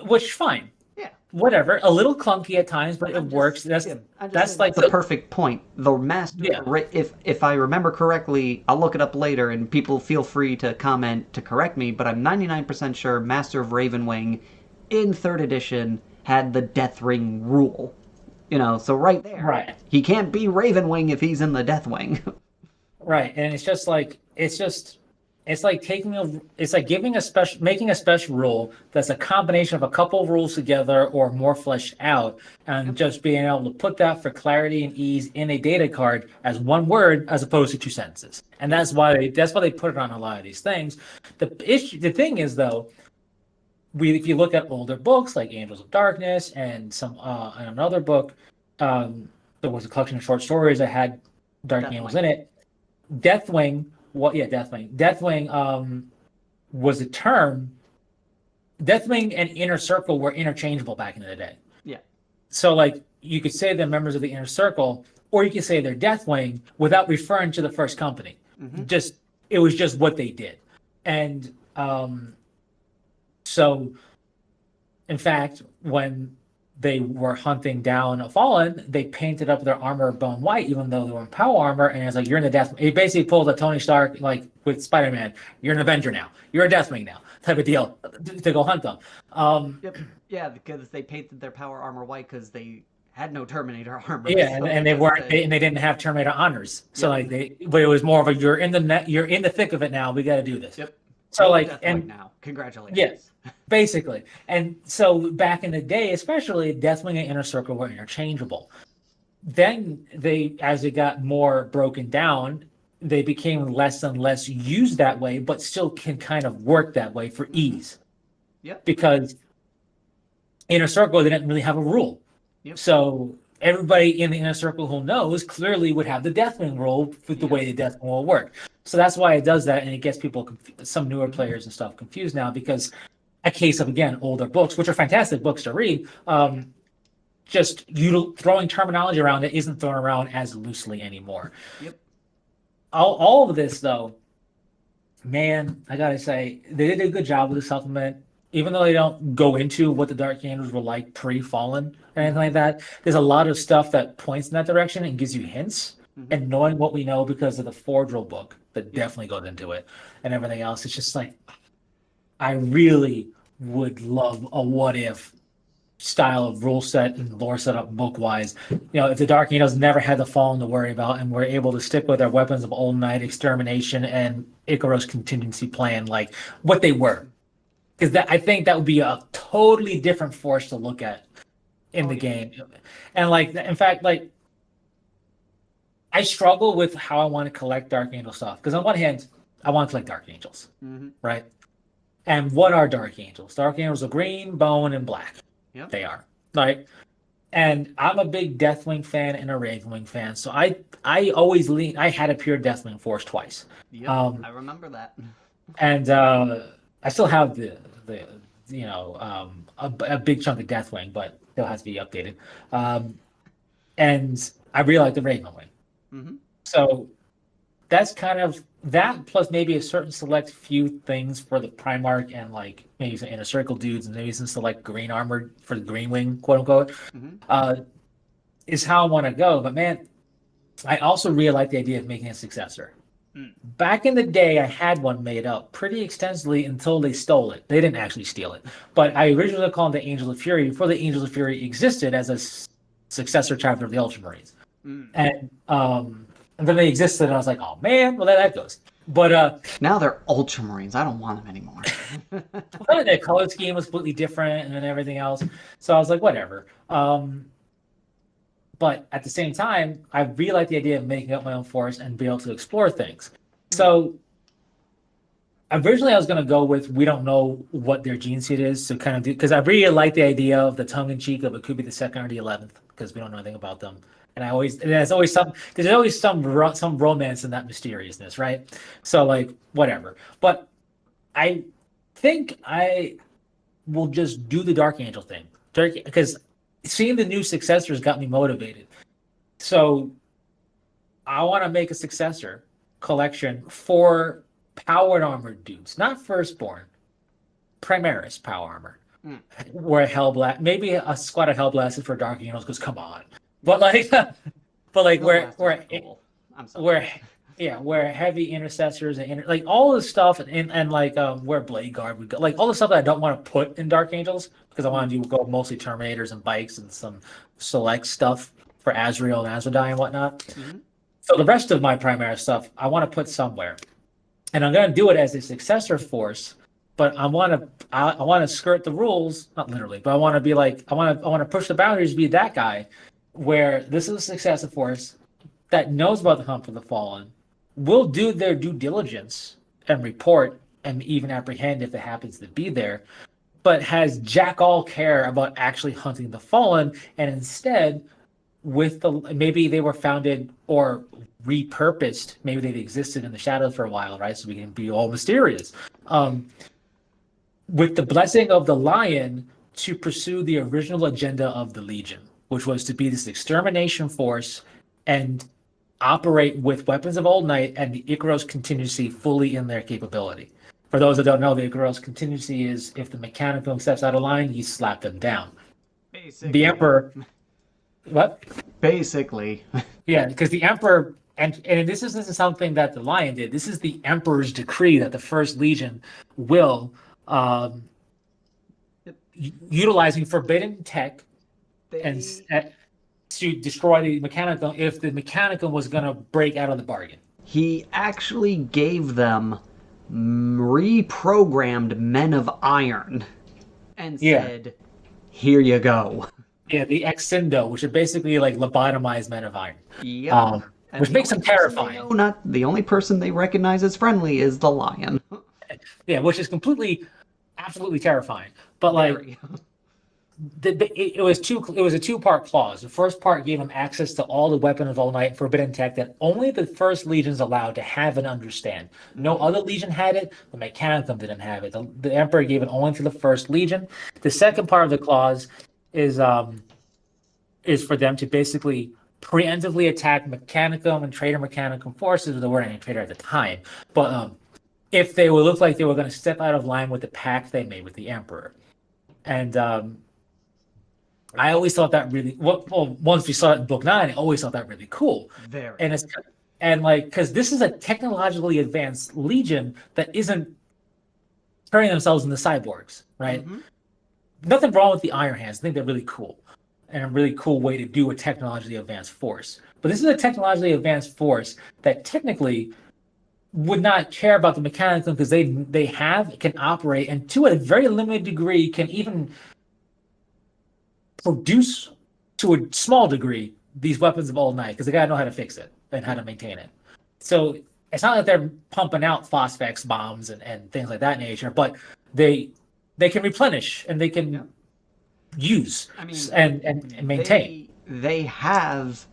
which fine, Yeah. whatever. A little clunky at times, but it works. I'm just saying Like that's a perfect point. The master, yeah. if I remember correctly, I'll look it up later, and people feel free to comment to correct me. But I'm 99% sure Master of Ravenwing, in third edition, had the Death Ring rule. So right there, Right. he can't be Ravenwing if he's in the Deathwing. Right, and it's like making a special rule that's a combination of a couple of rules together or more fleshed out, and just being able to put that for clarity and ease in a data card as one word as opposed to two sentences. And that's why they put it on a lot of these things. The thing is though, if you look at older books like Angels of Darkness and and another book, there was a collection of short stories that had Dark Angels in it. Deathwing, Deathwing. Deathwing was a term. Deathwing and Inner Circle were interchangeable back in the day. Yeah. So, like, you could say they're members of the Inner Circle, or you could say they're Deathwing without referring to the first company. Mm-hmm. It was just what they did. And so, in fact, when they were hunting down a Fallen, they painted up their armor bone white, even though they were in power armor. And it's like, you're in the Death. He basically pulled a Tony Stark, like with Spider-Man. You're an Avenger now. You're a Deathwing now, type of deal to go hunt them. Yep. Yeah, because they painted their power armor white because they had no Terminator armor, Yeah, so and it they just weren't, said, and they didn't have Terminator honors. So "Yep, like but it was more of a you're in the net, you're in the thick of it now. We got to do this. yep, So you're the like, Deathwing and now. yeah, Congratulations." basically. And so back in the day, especially Deathwing and Inner Circle were interchangeable. Then as it got more broken down, they became less and less used that way, but still can kind of work that way for Mm-hmm. ease Yep. because Inner Circle they didn't really have a rule. Yep. So everybody in the Inner Circle who knows clearly would have the Deathwing rule with the Yep. way the Deathwing will work. So that's why it does that, and it gets people, some newer Mm-hmm. players and stuff, confused now because a case of again older books, which are fantastic books to read. Just throwing terminology around it isn't thrown around as loosely anymore. Yep. All of this though, man, I gotta say they did a good job with the supplement. Even though they don't go into what the Dark Angels were like pre-Fallen or anything Mm-hmm. like that, there's a lot of stuff that points in that direction and gives you hints. Mm-hmm. And knowing what we know because of the Forge rule book that Yep. definitely goes into it and everything else, it's just like I really would love a what if style of rule set and lore setup book wise. If the Dark Angels never had the Fallen to worry about and were able to stick with their weapons of Old Night, Extermination, and Icaros contingency plan, like what they were. Because I think that would be a totally different force to look at in Oh the yeah. game. And like in fact, like I struggle with how I want to collect Dark Angel stuff. Because on one hand, I want to collect Dark Angels, Mm-hmm. right? And what are Dark Angels? Dark Angels are green, bone, and black. Yep. They are. Right? And I'm a big Deathwing fan and a Ravenwing fan, so I always lean. I had a pure Deathwing force twice, Yep. I remember that. and I still have the a big chunk of Deathwing, but still has to be updated. And I really like the Ravenwing, Mm-hmm. so that's kind of that plus maybe a certain select few things for the Primarch and like maybe some Inner Circle dudes and maybe some select green armor for the Green Wing, quote unquote. Mm-hmm. Is how I want to go. But man, I also really like the idea of making a successor. Mm. Back in the day, I had one made up pretty extensively until they stole it. They didn't actually steal it, but I originally called it the Angels of Fury before the Angels of Fury existed as a successor chapter of the Ultramarines. Mm. And then they existed, and I was like, oh man, well that goes. But Now they're Ultramarines. I don't want them anymore. the color scheme was completely different and everything else. So I was like, whatever. But at the same time, I really like the idea of making up my own force and be able to explore things. So originally I was going to go with we don't know what their gene seed is, so kind of do because I really like the idea of the tongue in cheek of it could be the second or the 11th because we don't know anything about them. And there's always some romance in that mysteriousness, right? So like whatever. But I think I will just do the Dark Angel thing, because seeing the new successors got me motivated. So I want to make a successor collection for powered armored dudes, not firstborn, Primaris power armor. Mm. Where Hellblast, maybe a squad of Hellblasters for Dark Angels, because come on. But like, where Cool. I'm sorry. where heavy intercessors and like all this stuff and like where Blade Guard would go, like all the stuff that I don't want to put in Dark Angels because I want to go mostly Terminators and bikes and some select stuff for Azrael and Azradai and whatnot. Mm-hmm. So the rest of my primary stuff I want to put somewhere, and I'm going to do it as a successor force. But I want to skirt the rules, not literally, but I want to be like I want to push the boundaries, be that guy, where this is a successor force that knows about the Hunt of the Fallen, will do their due diligence and report and even apprehend if it happens to be there, but has jack all care about actually hunting the Fallen, and instead, with the maybe they were founded or repurposed, maybe they've existed in the shadows for a while, right? So we can be all mysterious. With the blessing of the Lion to pursue the original agenda of the Legion, which was to be this extermination force and operate with weapons of Old Night and the Icaros contingency fully in their capability. For those that don't know, the Icaros contingency is if the mechanical steps out of line, you slap them down. Basically. The Emperor, what? Basically. Yeah, because the Emperor, and this isn't something that the Lion did. This is the Emperor's decree that the First Legion will, utilizing forbidden tech They, and to destroy the Mechanicum if the Mechanicum was going to break out of the bargain. He actually gave them reprogrammed Men of Iron and Yeah. said, "Here you go." Yeah, the Excindo, which are basically like lobotomized Men of Iron, Yep. And which the makes only them person they terrifying. know, not the only person they recognize as friendly, is the lion. Yeah, which is completely, absolutely terrifying. But like, Very. it was it was a two-part clause. The first part gave them access to all the weapons of all night forbidden tech that only the first legion's allowed to have and understand. No other legion had it. The Mechanicum didn't have it. The Emperor gave it only to the first legion. The second part of the clause is for them to basically preemptively attack Mechanicum and Traitor Mechanicum forces. There weren't any traitor at the time, but if they would look like they were going to step out of line with the pact they made with the Emperor. And I always thought that really well. Once we saw it in Book 9, I always thought that really cool. Very. And it's like because this is a technologically advanced legion that isn't turning themselves into cyborgs, right? Mm-hmm. Nothing wrong with the Iron Hands. I think they're really cool and a really cool way to do a technologically advanced force. But this is a technologically advanced force that technically would not care about the mechanism because they can operate and to a very limited degree can even produce to a small degree these weapons of all night because they gotta know how to fix it and how to maintain it. So it's not that they're pumping out phosphex bombs and things like that nature, but they can replenish and they can use and maintain. They have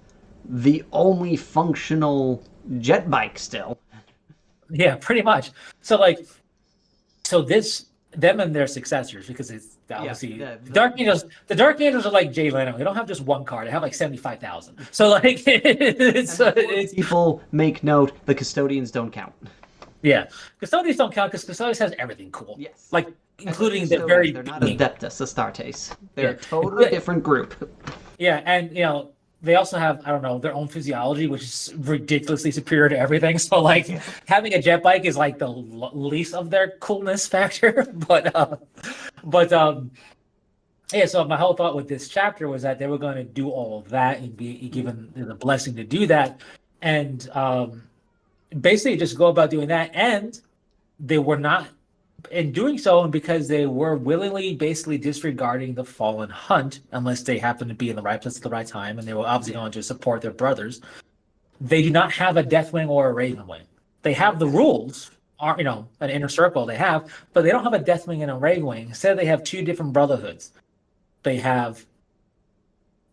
the only functional jet bike still. Yeah, pretty much. So like, so this them and their successors because it's obviously the Dark Angels. The Dark Angels are like Jay Leno. They don't have just one card. They have like 75,000. So like, it's people make note. The custodians don't count. Yeah, custodians don't count because custodians has everything cool. Yes, like including the very. They're not Adeptus Astartes. They're a totally different group. Yeah, and they also have, I don't know, their own physiology, which is ridiculously superior to everything. So like having a jet bike is like the least of their coolness factor. but yeah, so my whole thought with this chapter was that they were going to do all of that and be given the blessing to do that. And basically just go about doing that. And they were not in doing so, and because they were willingly basically disregarding the fallen hunt, unless they happened to be in the right place at the right time, and they were obviously going to support their brothers, they do not have a Deathwing or a Ravenwing. They have the rules, an inner circle they have, but they don't have a Deathwing and a Ravenwing. Instead, they have two different brotherhoods. They have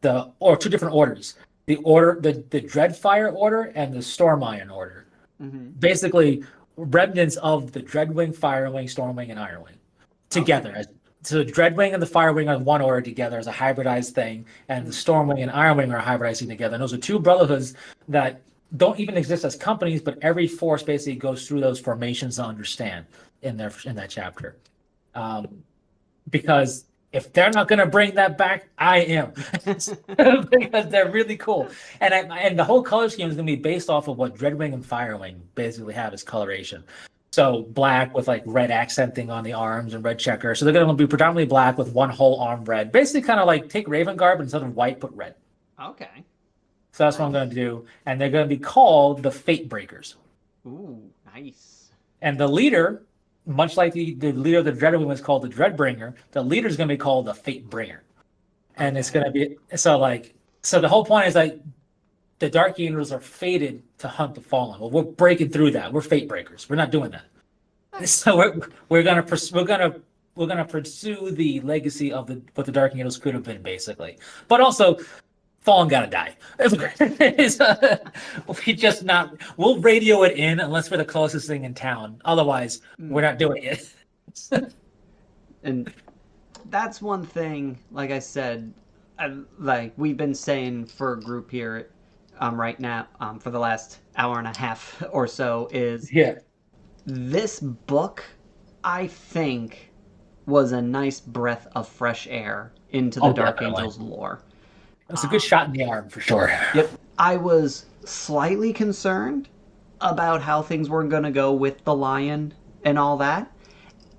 two different orders. The Dreadfire Order and the Stormiron Order. Mm-hmm. Basically, remnants of the Dreadwing, Firewing, Stormwing, and Ironwing together. Okay. So the Dreadwing and the Firewing are one order together as a hybridized thing, and the Stormwing and Ironwing are hybridizing together. And those are two brotherhoods that don't even exist as companies, but every force basically goes through those formations to understand in that chapter. Because if they're not going to bring that back, I am, because they're really cool. And the whole color scheme is going to be based off of what Dreadwing and Firewing basically have as coloration. So black with like red accenting on the arms and red checker. So they're going to be predominantly black with one whole arm red. Basically, kind of like take Raven Garb and instead of white, put red. Okay. So that's what I'm going to do, and they're going to be called the Fate Breakers. Ooh, nice. And the leader, much like the leader of the Dreadwing was called the Dreadbringer, the leader is going to be called the Fate Bringer. And it's going to be so the whole point is like the Dark Angels are fated to hunt the fallen. Well, we're breaking through that. We're Fate Breakers. We're not doing that. So we're going to pursue the legacy of what the Dark Angels could have been, basically. But also, Fallen gotta die. We'll radio it in unless we're the closest thing in town. Otherwise, we're not doing it. And that's one thing, like I said, like we've been saying for a group here right now for the last hour and a half or so is this book, I think, was a nice breath of fresh air into the Dark Angels lore. It's a good shot in the arm for sure. Yep. I was slightly concerned about how things were going to go with the lion and all that.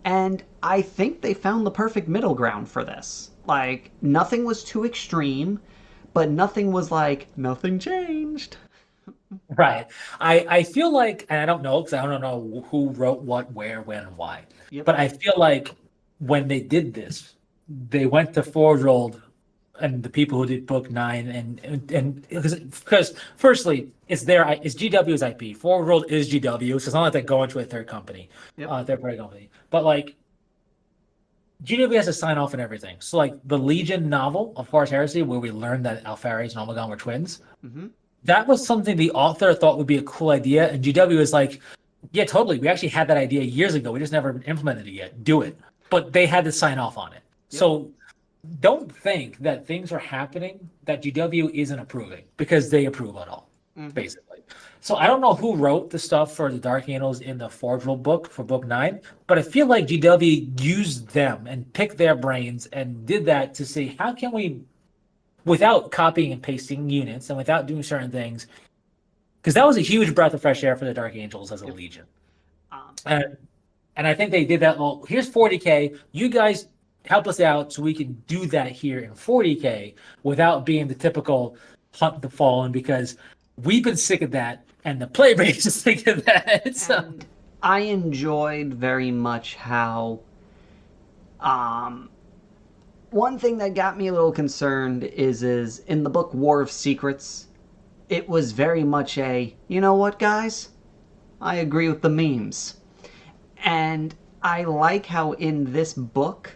And I think they found the perfect middle ground for this. Like, nothing was too extreme, but nothing was like, nothing changed. Right. I feel like, and I don't know because I don't know who wrote what, where, when, and why. Yep. But I feel like when they did this, they went to Forge and the people who did book nine and because firstly, it's GW's IP. Forge is GW, so it's not like they're going to a third company, Yep. third party company. But like GW has to sign off on everything. So like the Legion novel of Forest Heresy, where we learned that Alfares and Omegon were twins, Mm-hmm. that was something the author thought would be a cool idea, and GW was like, "Yeah, totally. We actually had that idea years ago. We just never implemented it yet. Do it." But they had to sign off on it. Yep. So don't think that things are happening that GW isn't approving because they approve it all, Mm-hmm. basically. So I don't know who wrote the stuff for the Dark Angels in the Forge World book for book nine, but I feel like GW used them and picked their brains and did that to see how can we, without copying and pasting units and without doing certain things, because that was a huge breath of fresh air for the Dark Angels as a Yep. legion. Um, And and I think they did that. Well, here's 40K. You guys help us out so we can do that here in 40K without being the typical hunt the fallen because we've been sick of that and the player base is sick of that. So and I enjoyed very much how um, one thing that got me a little concerned is in the book War of Secrets, it was very much a, you know what, guys? I agree with the memes. And I like how in this book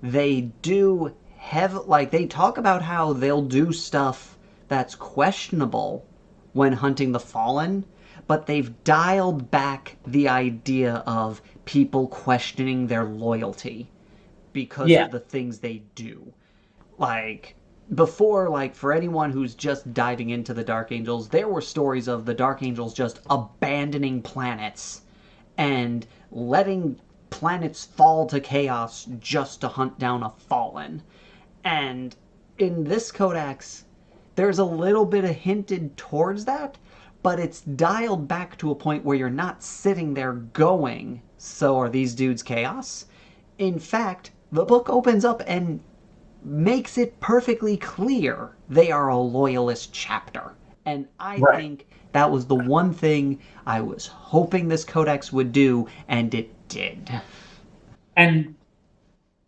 they do have like they talk about how they'll do stuff that's questionable when hunting the fallen, but they've dialed back the idea of people questioning their loyalty because yeah, of the things they do. Like before, like for anyone who's just diving into the Dark Angels, there were stories of the Dark Angels just abandoning planets and letting planets fall to chaos just to hunt down a fallen. And in this codex, there's a little bit of hinted towards that, but it's dialed back to a point where you're not sitting there going, so are these dudes chaos? In fact, the book opens up and makes it perfectly clear they are a loyalist chapter. And I right. think that was the one thing I was hoping this codex would do, and it did. And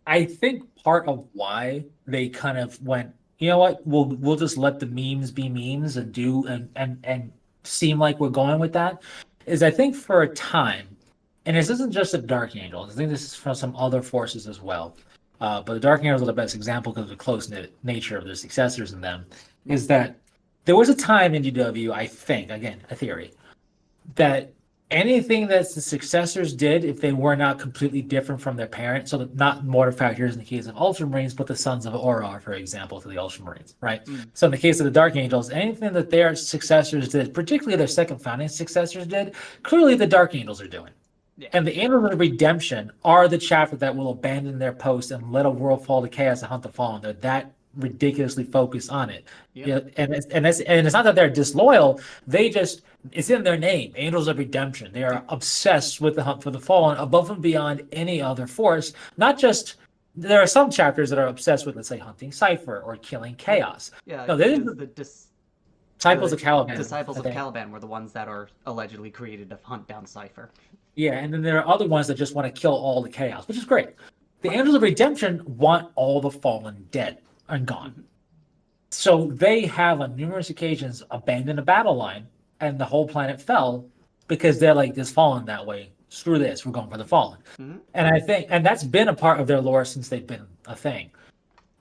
I think part of why they kind of went, you know what, we'll just let the memes be memes and do and seem like we're going with that is I think for a time, and this isn't just the Dark Angels, I think this is from some other forces as well. But the Dark Angels are the best example because of the close knit nature of their successors in them. Is that there was a time in GW, I think, again, a theory, that anything that the successors did, if they were not completely different from their parents, so that not mortar factors in the case of Ultramarines, but the Sons of Aurora, for example, to the Ultramarines, right? Mm. So in the case of the Dark Angels, anything that their successors did, particularly their second founding successors did, clearly the Dark Angels are doing. Yeah. And the Angels of Redemption are the chapter that will abandon their post and let a world fall to chaos and hunt the fallen. They're that ridiculously focused on it. Yep. Yeah, and it's not that they're disloyal. They just it's in their name, Angels of Redemption. They are obsessed with the hunt for the fallen above and beyond any other force. Not just there are some chapters that are obsessed with, let's say, hunting Cipher or killing Chaos. Yeah, No, this is because Disciples the of Caliban, disciples I of think. Caliban were the ones that are allegedly created to hunt down Cipher. Yeah, and then there are other ones that just want to kill all the chaos, which is great. The Right. Angels of Redemption want all the fallen dead and gone. Mm-hmm. So they have on numerous occasions abandoned a battle line and the whole planet fell because they're like, this fallen that way. Screw this, we're going for the fallen. Mm-hmm. And I think, and that's been a part of their lore since they've been a thing.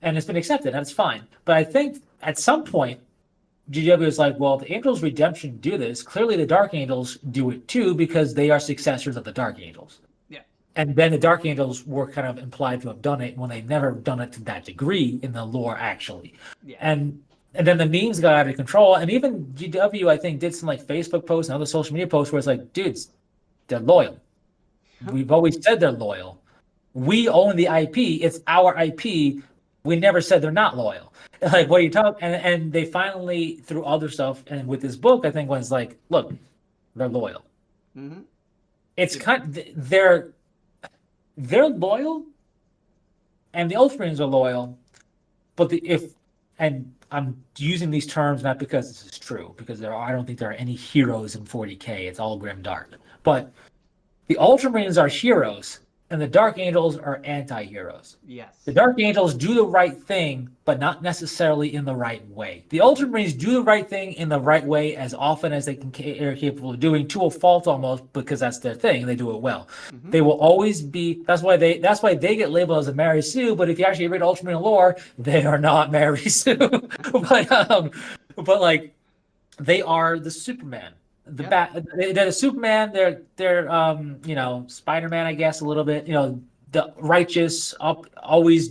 And it's been accepted, and it's fine. But I think at some point, GW is like, well, the Angels Redemption do this. Clearly, the Dark Angels do it too because they are successors of the Dark Angels. Yeah. And then the Dark Angels were kind of implied to have done it when they've never done it to that degree in the lore, actually. Yeah. And then the memes got out of control. And even GW, I think, did some like Facebook posts and other social media posts where it's like, dudes, they're loyal. We've always said they're loyal. We own the IP. It's our IP. We never said they're not loyal. Like, what are you talking? And they finally, through other stuff, and with this book, I think was like, look, they're loyal. Mm-hmm. It's they're loyal, and the Ultramarines are loyal. But if and I'm using these terms not because this is true, because I don't think there are any heroes in 40k. It's all grim dark. But the Ultramarines are heroes, and the Dark Angels are anti-heroes. The Yes. Dark Angels do the right thing, but not necessarily in the right way. The Ultramarines do the right thing in the right way as often as they are capable of doing, to a fault almost, because that's their thing. They do it well. Mm-hmm. They will always be. That's why they get labeled as a Mary Sue. But if you actually read Ultramarine lore, they are not Mary Sue. but like they are the Superman. Yep. They're the Superman. They're Spider-Man, I guess, a little bit. The righteous up always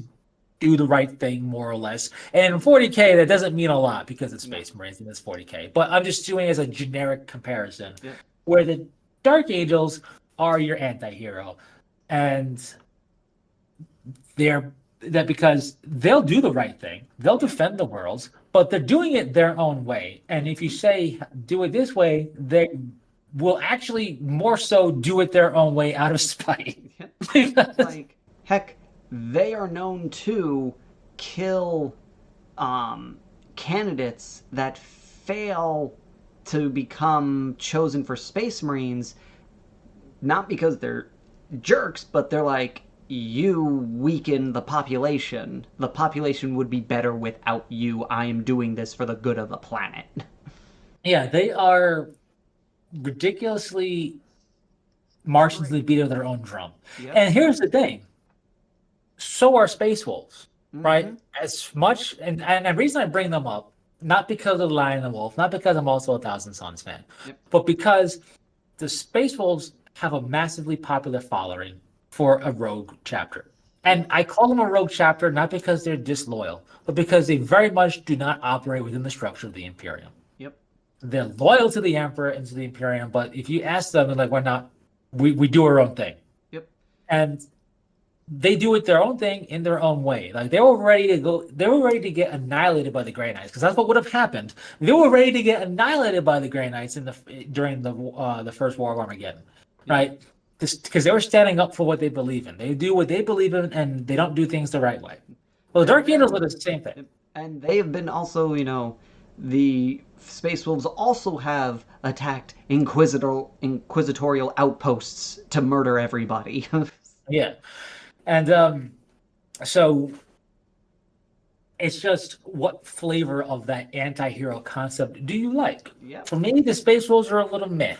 do the right thing more or less. And in 40k, that doesn't mean a lot because it's No. Space Marines and it's 40k. But I'm just doing it as a generic comparison, Yep. where the Dark Angels are your anti-hero, and they're that because they'll do the right thing, they'll defend the worlds, but they're doing it their own way. And if you say do it this way, they will actually more so do it their own way out of spite. Like, heck, they are known to kill candidates that fail to become chosen for Space Marines, not because they're jerks, but they're like, you weaken the population. The population would be better without you. I am doing this for the good of the planet. Yeah, they are ridiculously marching to the beat of their own drum. Yep. And here's the thing: so are Space Wolves, Mm-hmm. right? As much, and the reason I bring them up, not because of the Lion and the Wolf, not because I'm also a Thousand Sons fan, Yep. but because the Space Wolves have a massively popular following for a rogue chapter. And Yep. I call them a rogue chapter not because they're disloyal, but because they very much do not operate within the structure of the Imperium. Yep. They're loyal to the Emperor and to the Imperium, but if you ask them, they're like, we're not, we do our own thing. Yep. And they do it their own thing in their own way. Like they were ready to go, they were ready to get annihilated by the Grey Knights because that's what would have happened. They were ready to get annihilated by the Grey Knights during the first War of Armageddon, Yep. right? Because they were standing up for what they believe in. They do what they believe in, and they don't do things the right way. Well, the And Dark Angels they're are the same thing. and they have been also, the Space Wolves also have attacked inquisitorial outposts to murder everybody. Yeah, and so it's just what flavor of that anti-hero concept do you like? Yep. For me, the Space Wolves are a little meh.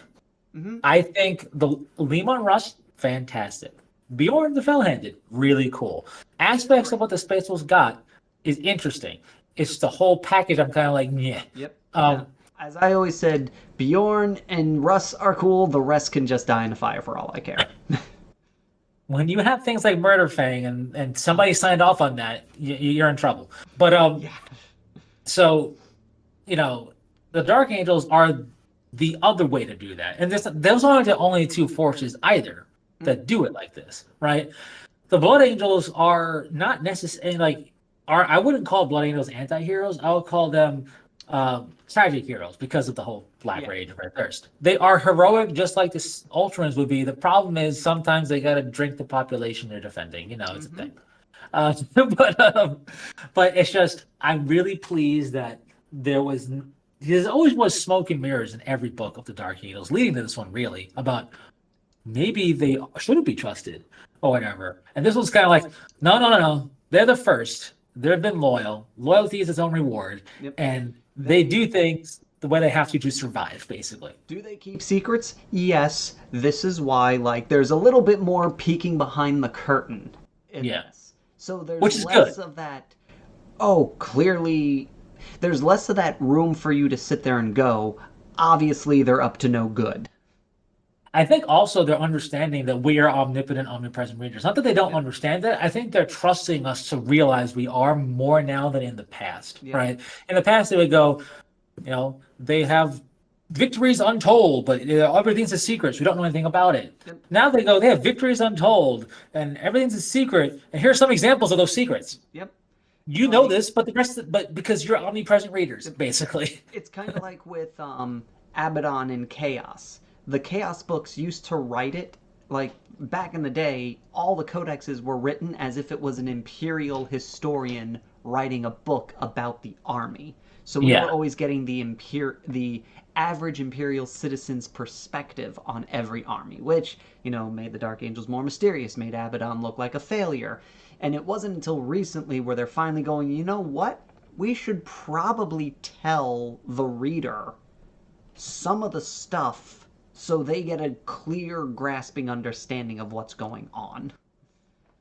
Mm-hmm. I think the Lemon Rush, fantastic. Bjorn the Fell-Handed, really cool. Aspects of what the Space Wolves got is interesting. It's the whole package. I'm kind of like, yeah. Yep. As I always said, Bjorn and Russ are cool. The rest can just die in a fire for all I care. When you have things like Murder Fang and somebody signed off on that, you're in trouble. But Yeah. so you know, the Dark Angels are the other way to do that, and those aren't the only two forces either that do it like this, right? The Blood Angels are not necessarily I wouldn't call Blood Angels anti-heroes. I would call them tragic heroes because of the whole Black Yeah. Rage and Red Thirst. They are heroic just like the Ultrans would be. The problem is sometimes they got to drink the population they're defending. It's a thing. Uh, but but it's just I'm really pleased that there always was smoke and mirrors in every book of the Dark Angels, leading to this one really about maybe they shouldn't be trusted or whatever. And this was kind of like, no. They're the first. They've been loyal. Loyalty is its own reward. Yep. And they do things the way they have to survive, basically. Do they keep secrets? Yes. This is why, there's a little bit more peeking behind the curtain in Yeah. this. So there's Which is less good. of that, oh, clearly, there's less of that room for you to sit there and go, obviously they're up to no good. I think also they're understanding that we are omnipotent, omnipresent readers. Not that they don't Yep. understand that. I think they're trusting us to realize we are more now than in the past, Yep. right? In the past, they would go, they have victories untold, but everything's a secret. So we don't know anything about it. Yep. Now they go, they have victories untold, and everything's a secret. And here are some examples of those secrets. Yep. You know this, but but because you're omnipresent readers, basically. It's kind of like with Abaddon and Chaos. The Chaos books used to write it like back in the day. All the codexes were written as if it was an imperial historian writing a book about the army. So we were Yeah. always getting the average Imperial citizen's perspective on every army, which, made the Dark Angels more mysterious, made Abaddon look like a failure. And it wasn't until recently where they're finally going, you know what? We should probably tell the reader some of the stuff so they get a clear, grasping understanding of what's going on.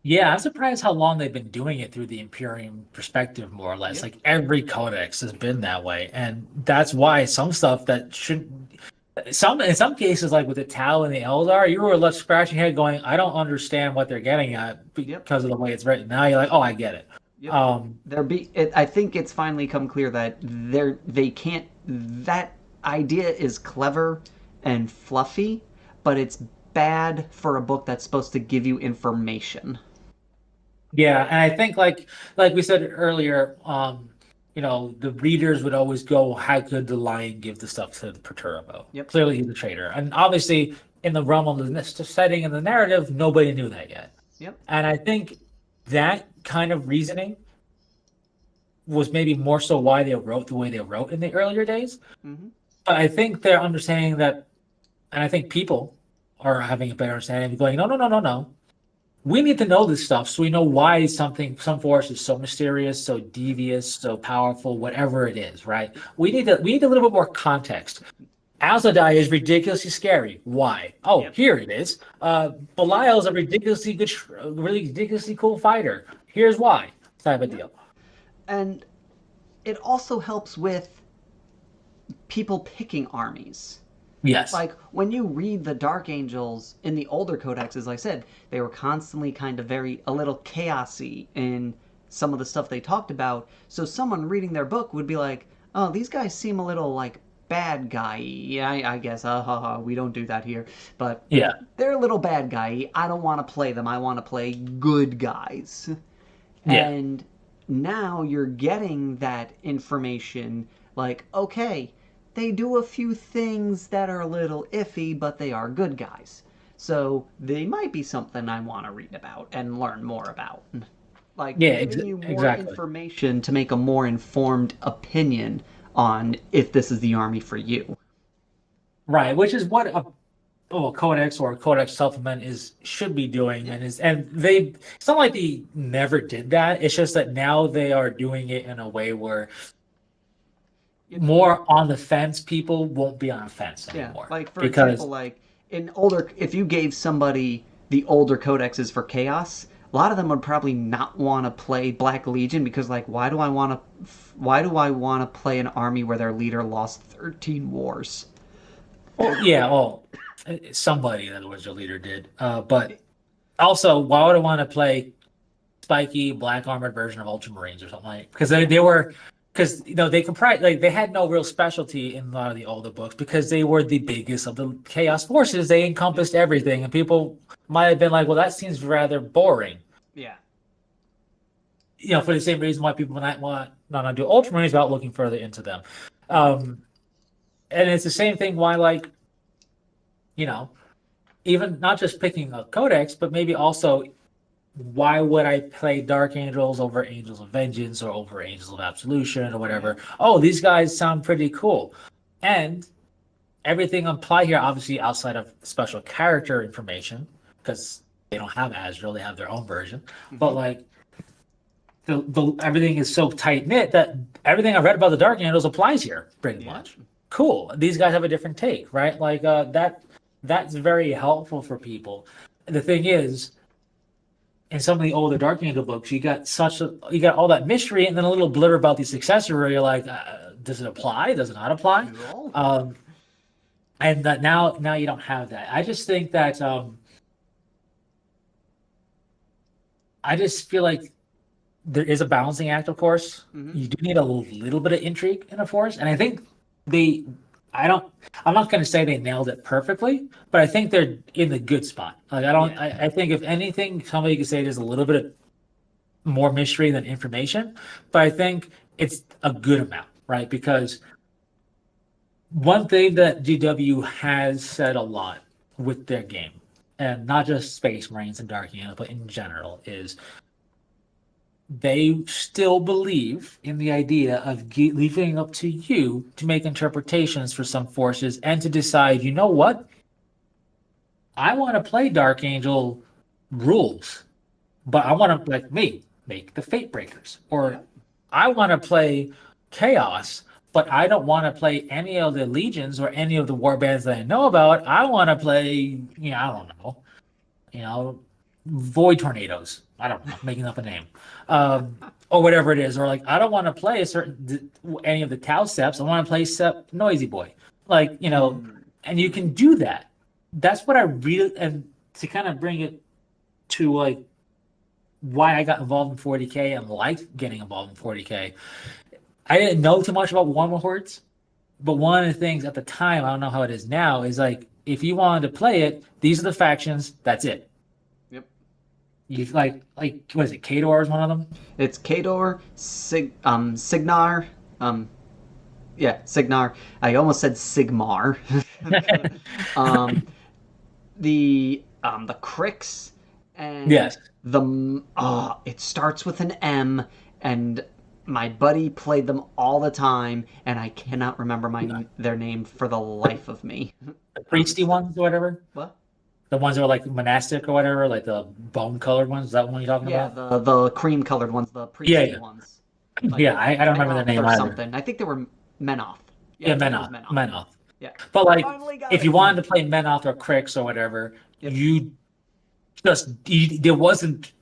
Yeah, I'm surprised how long they've been doing it through the Imperium perspective, more or less. Yep. Like every codex has been that way, and that's why some stuff that shouldn't. Some in some cases, like with the Tau and the Eldar, you were left scratching your head, going, "I don't understand what they're getting at Yep. because of the way it's written." Now you're like, "Oh, I get it." Yep. Um, I think it's finally come clear that they can't. That idea is clever and fluffy, but it's bad for a book that's supposed to give you information. Yeah, and I think like we said earlier, the readers would always go, "How could the lion give the stuff to the Perturbo?" Yep. Clearly, he's a traitor, and obviously, in the realm of the setting and the narrative, nobody knew that yet. Yep. And I think that kind of reasoning was maybe more so why they wrote the way they wrote in the earlier days. Mm-hmm. But I think they're understanding that, and I think people are having a better understanding of going, no, no, no, no, no. We need to know this stuff so we know why some force is so mysterious, so devious, so powerful, whatever it is, right? We need a little bit more context. Azadai is ridiculously scary. Why? Oh, Yep. here it is. Belial's a ridiculously good, really ridiculously cool fighter. Here's why. Type of Yep. deal. And it also helps with people picking armies. Yes. Like when you read the Dark Angels in the older codexes, like I said, they were constantly kind of a little chaosy in some of the stuff they talked about. So someone reading their book would be like, "Oh, these guys seem a little like bad guy. Yeah, I guess. We don't do that here, but Yeah. they're a little bad guy. I don't want to play them. I want to play good guys." Yeah. And now you're getting that information like, okay, they do a few things that are a little iffy, but they are good guys. So they might be something I want to read about and learn more about. Like Yeah. giving you more Exactly. information to make a more informed opinion on if this is the army for you. Right. Which is what a codex or a codex supplement is should be doing, Yep. and they. It's not like they never did that. It's just that now they are doing it in a way where Yep. more on the fence people won't be on the fence Yeah, anymore like for example, because like if you gave somebody the older codexes for Chaos, a lot of them would probably not want to play Black Legion because, like, why do I want to play an army where their leader lost 13 wars? yeah, somebody in other words, your leader did. But also, why would I want to play spiky black armored version of Ultramarines or something like? Because they were because they comprised like they had no real specialty in a lot of the older books because they were the biggest of the chaos forces. They Yep. encompassed everything, and people might have been like, "Well, that seems rather boring." Yeah. For the same reason why people might want not do Ultramarines without looking further into them. Um, and it's the same thing why you know even not just picking a codex, but maybe also why would I play Dark Angels over Angels of Vengeance or over Angels of Absolution or Yeah. whatever? Oh, these guys sound pretty cool. And everything implied here, obviously outside of special character information, because they don't have Azrael, they have their own version. But Mm-hmm. like everything is so tight knit that everything I read about the Dark Angels applies here, pretty Yeah. much. Cool. These guys have a different take, right? Like that's very helpful for people. The thing is, in some of the older Dark Angel books, you got all that mystery and then a little blur about the successor where you're like, does it apply? Does it not apply? Cool. And that now you don't have that. I just think that I just feel like there is a balancing act, of course. Mm-hmm. You do need a little bit of intrigue in a force, and I think they. I don't. I'm not going to say they nailed it perfectly, but I think they're in the good spot. Like I don't. Yeah. I think if anything, somebody could say there's a little bit of more mystery than information, but I think it's a good amount, right? Because one thing that GW has said a lot with their game, and not just Space Marines and Dark Angels, but in general, is they still believe in the idea of leaving up to you to make interpretations for some forces and to decide, you know what? I want to play Dark Angel rules, but I want to, like me, make the Fate Breakers. Or Yep. I want to play Chaos, but I don't want to play any of the Legions or any of the war bands that I know about. I want to play, I don't know, you know, Void Tornadoes. I don't know, making up a name, or whatever it is. Or like, I don't want to play any of the Tau Steps. I want to play Sep Noisy Boy. Like, and you can do that. That's what I really, and to kind of bring it to like why I got involved in 40K and liked getting involved in 40K. I didn't know too much about Warhammer Hordes, but one of the things at the time, I don't know how it is now, is like if you wanted to play it, these are the factions. That's it. Yep. You like what is it? Kador is one of them. It's Kador, Signar, yeah, Signar. I almost said Sigmar. um, the Crix and Yes. it starts with an M, and my buddy played them all the time, and I cannot remember their name for the life of me. The priesty ones or whatever. What? The ones that were like monastic or whatever, like the bone colored ones. Is that one you're talking Yeah, about? the cream colored ones, the Yeah, priesty yeah. ones, like Yeah, I don't remember their Menoth name or either. something. I think they were Menoth. Yeah, Yeah, I think it was Menoth. Menoth. Menoth. Yeah, But I like, finally got if it. you wanted to play Menoth or Crix or whatever, Yep. there wasn't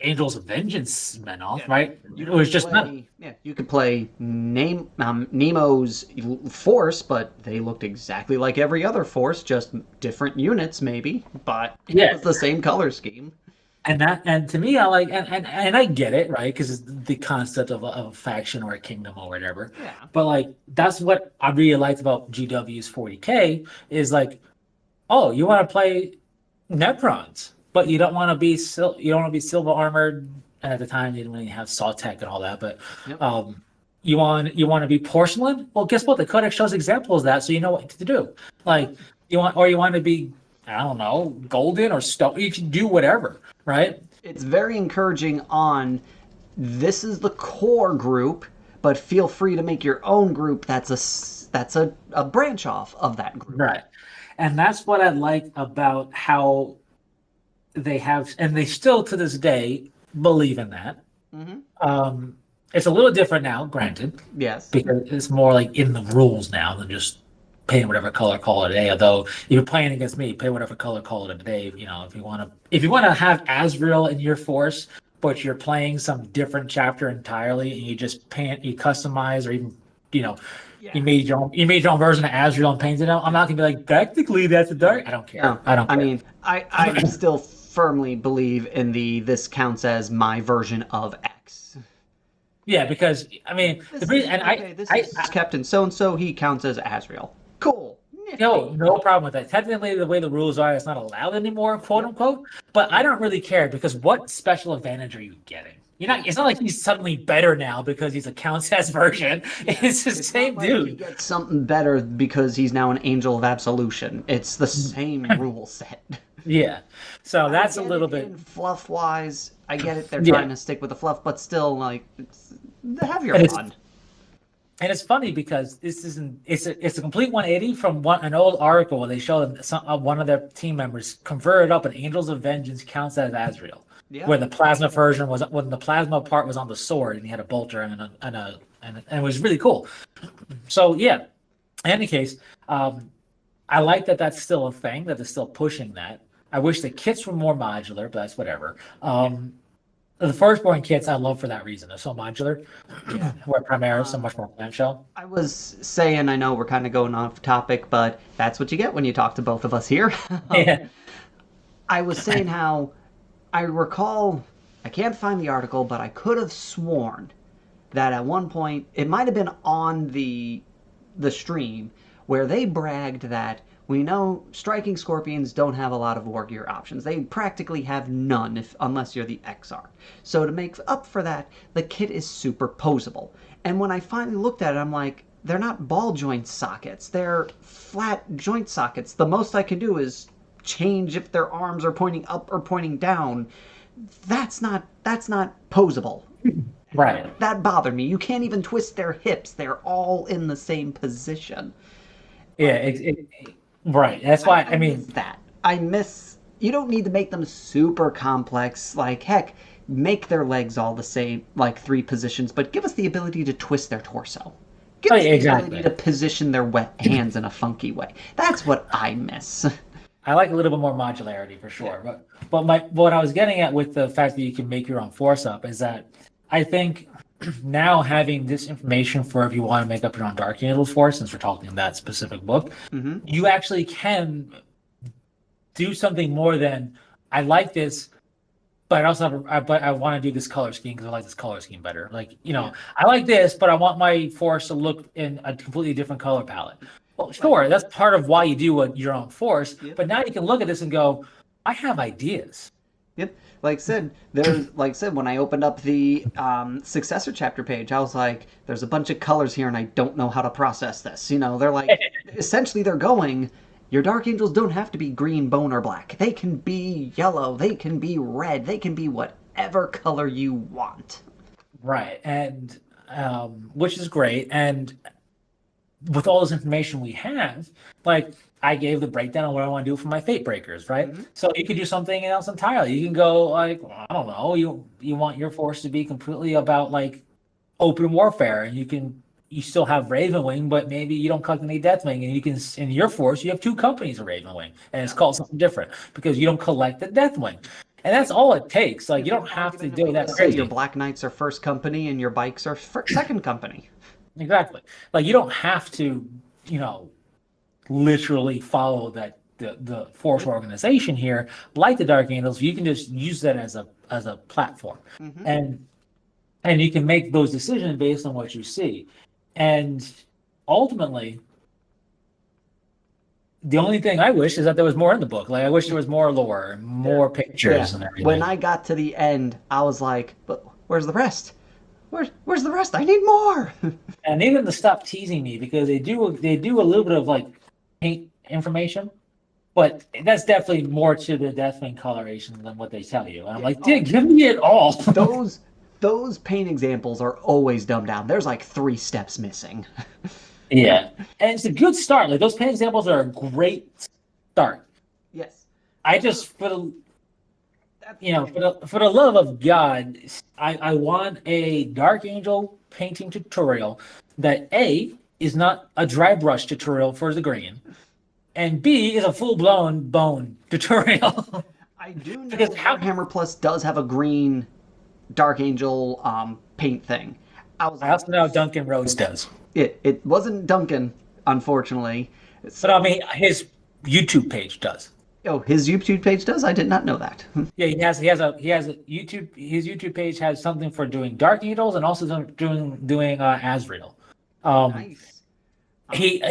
Angels of Vengeance Menoth, Yeah. right? You It was could just not. play, yeah, you could play Nemo's force, but they looked exactly like every other force, just different units, maybe. But it Yeah, was the same color scheme. and to me, I like and I get it, right? Because it's the concept of a faction or a kingdom or whatever. Yeah. But like, that's what I really liked about GW's 40K is like, oh, you want to play Necrons, but you don't want to be you don't want to be silver armored. And at the time, they didn't really have saw tech and all that. But Yep. you want to be porcelain. Well, guess what? The Codex shows examples of that, so you know what to do. Like you want to be, I don't know, golden or stone. You can do whatever, right? It's very encouraging on this is the core group, but feel free to make your own group that's a branch off of that group. Right. And that's what I like about how they have, and they still to this day believe in that. Mm-hmm. It's a little different now, granted, Yes. because it's more like in the rules now than just paying whatever color, call it a day. Although if you're playing against me, pay whatever color, call it a day. If you want to have Azrael in your force, but you're playing some different chapter entirely, and you just you customize, or even you know Yeah. you made your own version of Azrael and painted it out. I'm not gonna be like, technically that's a dark. I don't care. No, I don't I care. mean, I still firmly believe in this counts as my version of X. Yeah, because I mean This the reason, is, and okay, this is Captain So and So. He counts as Azrael. Cool. no problem with that. Technically, the way the rules are, it's not allowed anymore, quote unquote. But I don't really care because what special advantage are you getting? You're not. It's not like he's suddenly better now because he's a Count S version. It's the same not like he dude. gets something better because he's now an Angel of Absolution. It's the same rule set. Yeah. So that's a I get little it bit. in fluff wise. I get it. They're Yeah. trying to stick with the fluff, but still, like, have your And it's fun. and it's funny because this isn't. It's a complete 180 from an old article where they show one of their team members converted up an Angels of Vengeance counts as Azrael. Yeah. Where the plasma version was when the plasma part was on the sword and he had a bolter and it was really cool. So yeah, in any case, I like that that's still a thing, that they're still pushing that. I wish the kits were more modular, but that's whatever. The firstborn kits I love for that reason. They're so modular, where Primaris is so much more clamshell. I was saying, I know we're kind of going off topic, but that's what you get when you talk to both of us here. Yeah. I was saying how I recall, I can't find the article, but I could have sworn that at one point, it might have been on the stream, where they bragged that we know striking scorpions don't have a lot of war gear options. They practically have none unless you're the XR. So to make up for that, the kit is superposable. And when I finally looked at it, I'm like, they're not ball joint sockets. They're flat joint sockets. The most I can do is change if their arms are pointing up or pointing down. That's not posable. Right. That bothered me. You can't even twist their hips. They're all in the same position. Yeah. Like, Right. That's I, why. I I miss mean, that. I miss. You don't need to make them super complex. Like, heck, make their legs all the same, like three positions, but give us the ability to twist their torso. Give oh us yeah, the ability exactly. to position their wet hands in a funky way. That's what I miss. I like a little bit more modularity for Yeah. sure. But what I was getting at with the fact that you can make your own force up is that I think now having this information for if you want to make up your own Dark Angel force, since we're talking that specific book, Mm-hmm. you actually can do something more than I like this, but I also but I want to do this color scheme because I like this color scheme better. Like, Yeah. I like this, but I want my force to look in a completely different color palette. Well, Like, sure, that's part of why you do your own force, yep. but now you can look at this and go, I have ideas. Yep. Like I said, when I opened up the successor chapter page, I was like, there's a bunch of colors here and I don't know how to process this. They're like, essentially, they're going, your Dark Angels don't have to be green, bone, or black. They can be yellow, they can be red, they can be whatever color you want. Right. And which is great. And with all this information we have, like I gave the breakdown on what I want to do for my fate breakers, right? Mm-hmm. So you could do something else entirely. You can go like, well, I don't know, you want your force to be completely about like open warfare, and you still have Ravenwing, but maybe you don't collect any Deathwing, and you can in your force you have two companies of Ravenwing, and it's Yeah. called something different because you don't collect the Deathwing, and that's all it takes. Like you The don't have to argument do would that just say your crazy. Black Knights are first company and your bikes are second company. Exactly. Like you don't have to, you know, literally follow that the force Yep. organization here, like the Dark Angels. You can just use that as a platform, Mm-hmm. and you can make those decisions based on what you see, and ultimately, the only thing I wish is that there was more in the book. Like I wish there was more lore, Yeah. more Yeah. pictures, and When everything. I got to the end, I was like, but where's the rest? Where's the rest? I need more. And even to stop teasing me because they do a little bit of like paint information, but that's definitely more to the Deathwing coloration than what they tell you. And I'm Yeah. like, Oh, dude, give me it all. those those paint examples are always dumbed down. There's like three steps missing. Yeah, and it's a good start. Like those paint examples are a great start. Yes. I That's just for the that's you the know thing. for the love of God, I want a Dark Angel painting tutorial that A is not a dry brush tutorial for the green, and B is a full blown bone tutorial. I do know Because how Warhammer Plus does have a green Dark Angel paint thing. I was I like, also know Duncan Rhodes does, it wasn't Duncan, unfortunately. but I So, mean his YouTube page does. oh, his YouTube page does. I did not know that. Yeah, he has a YouTube. His YouTube page has something for doing Dark Needles and also doing Azrael. Um, Nice. he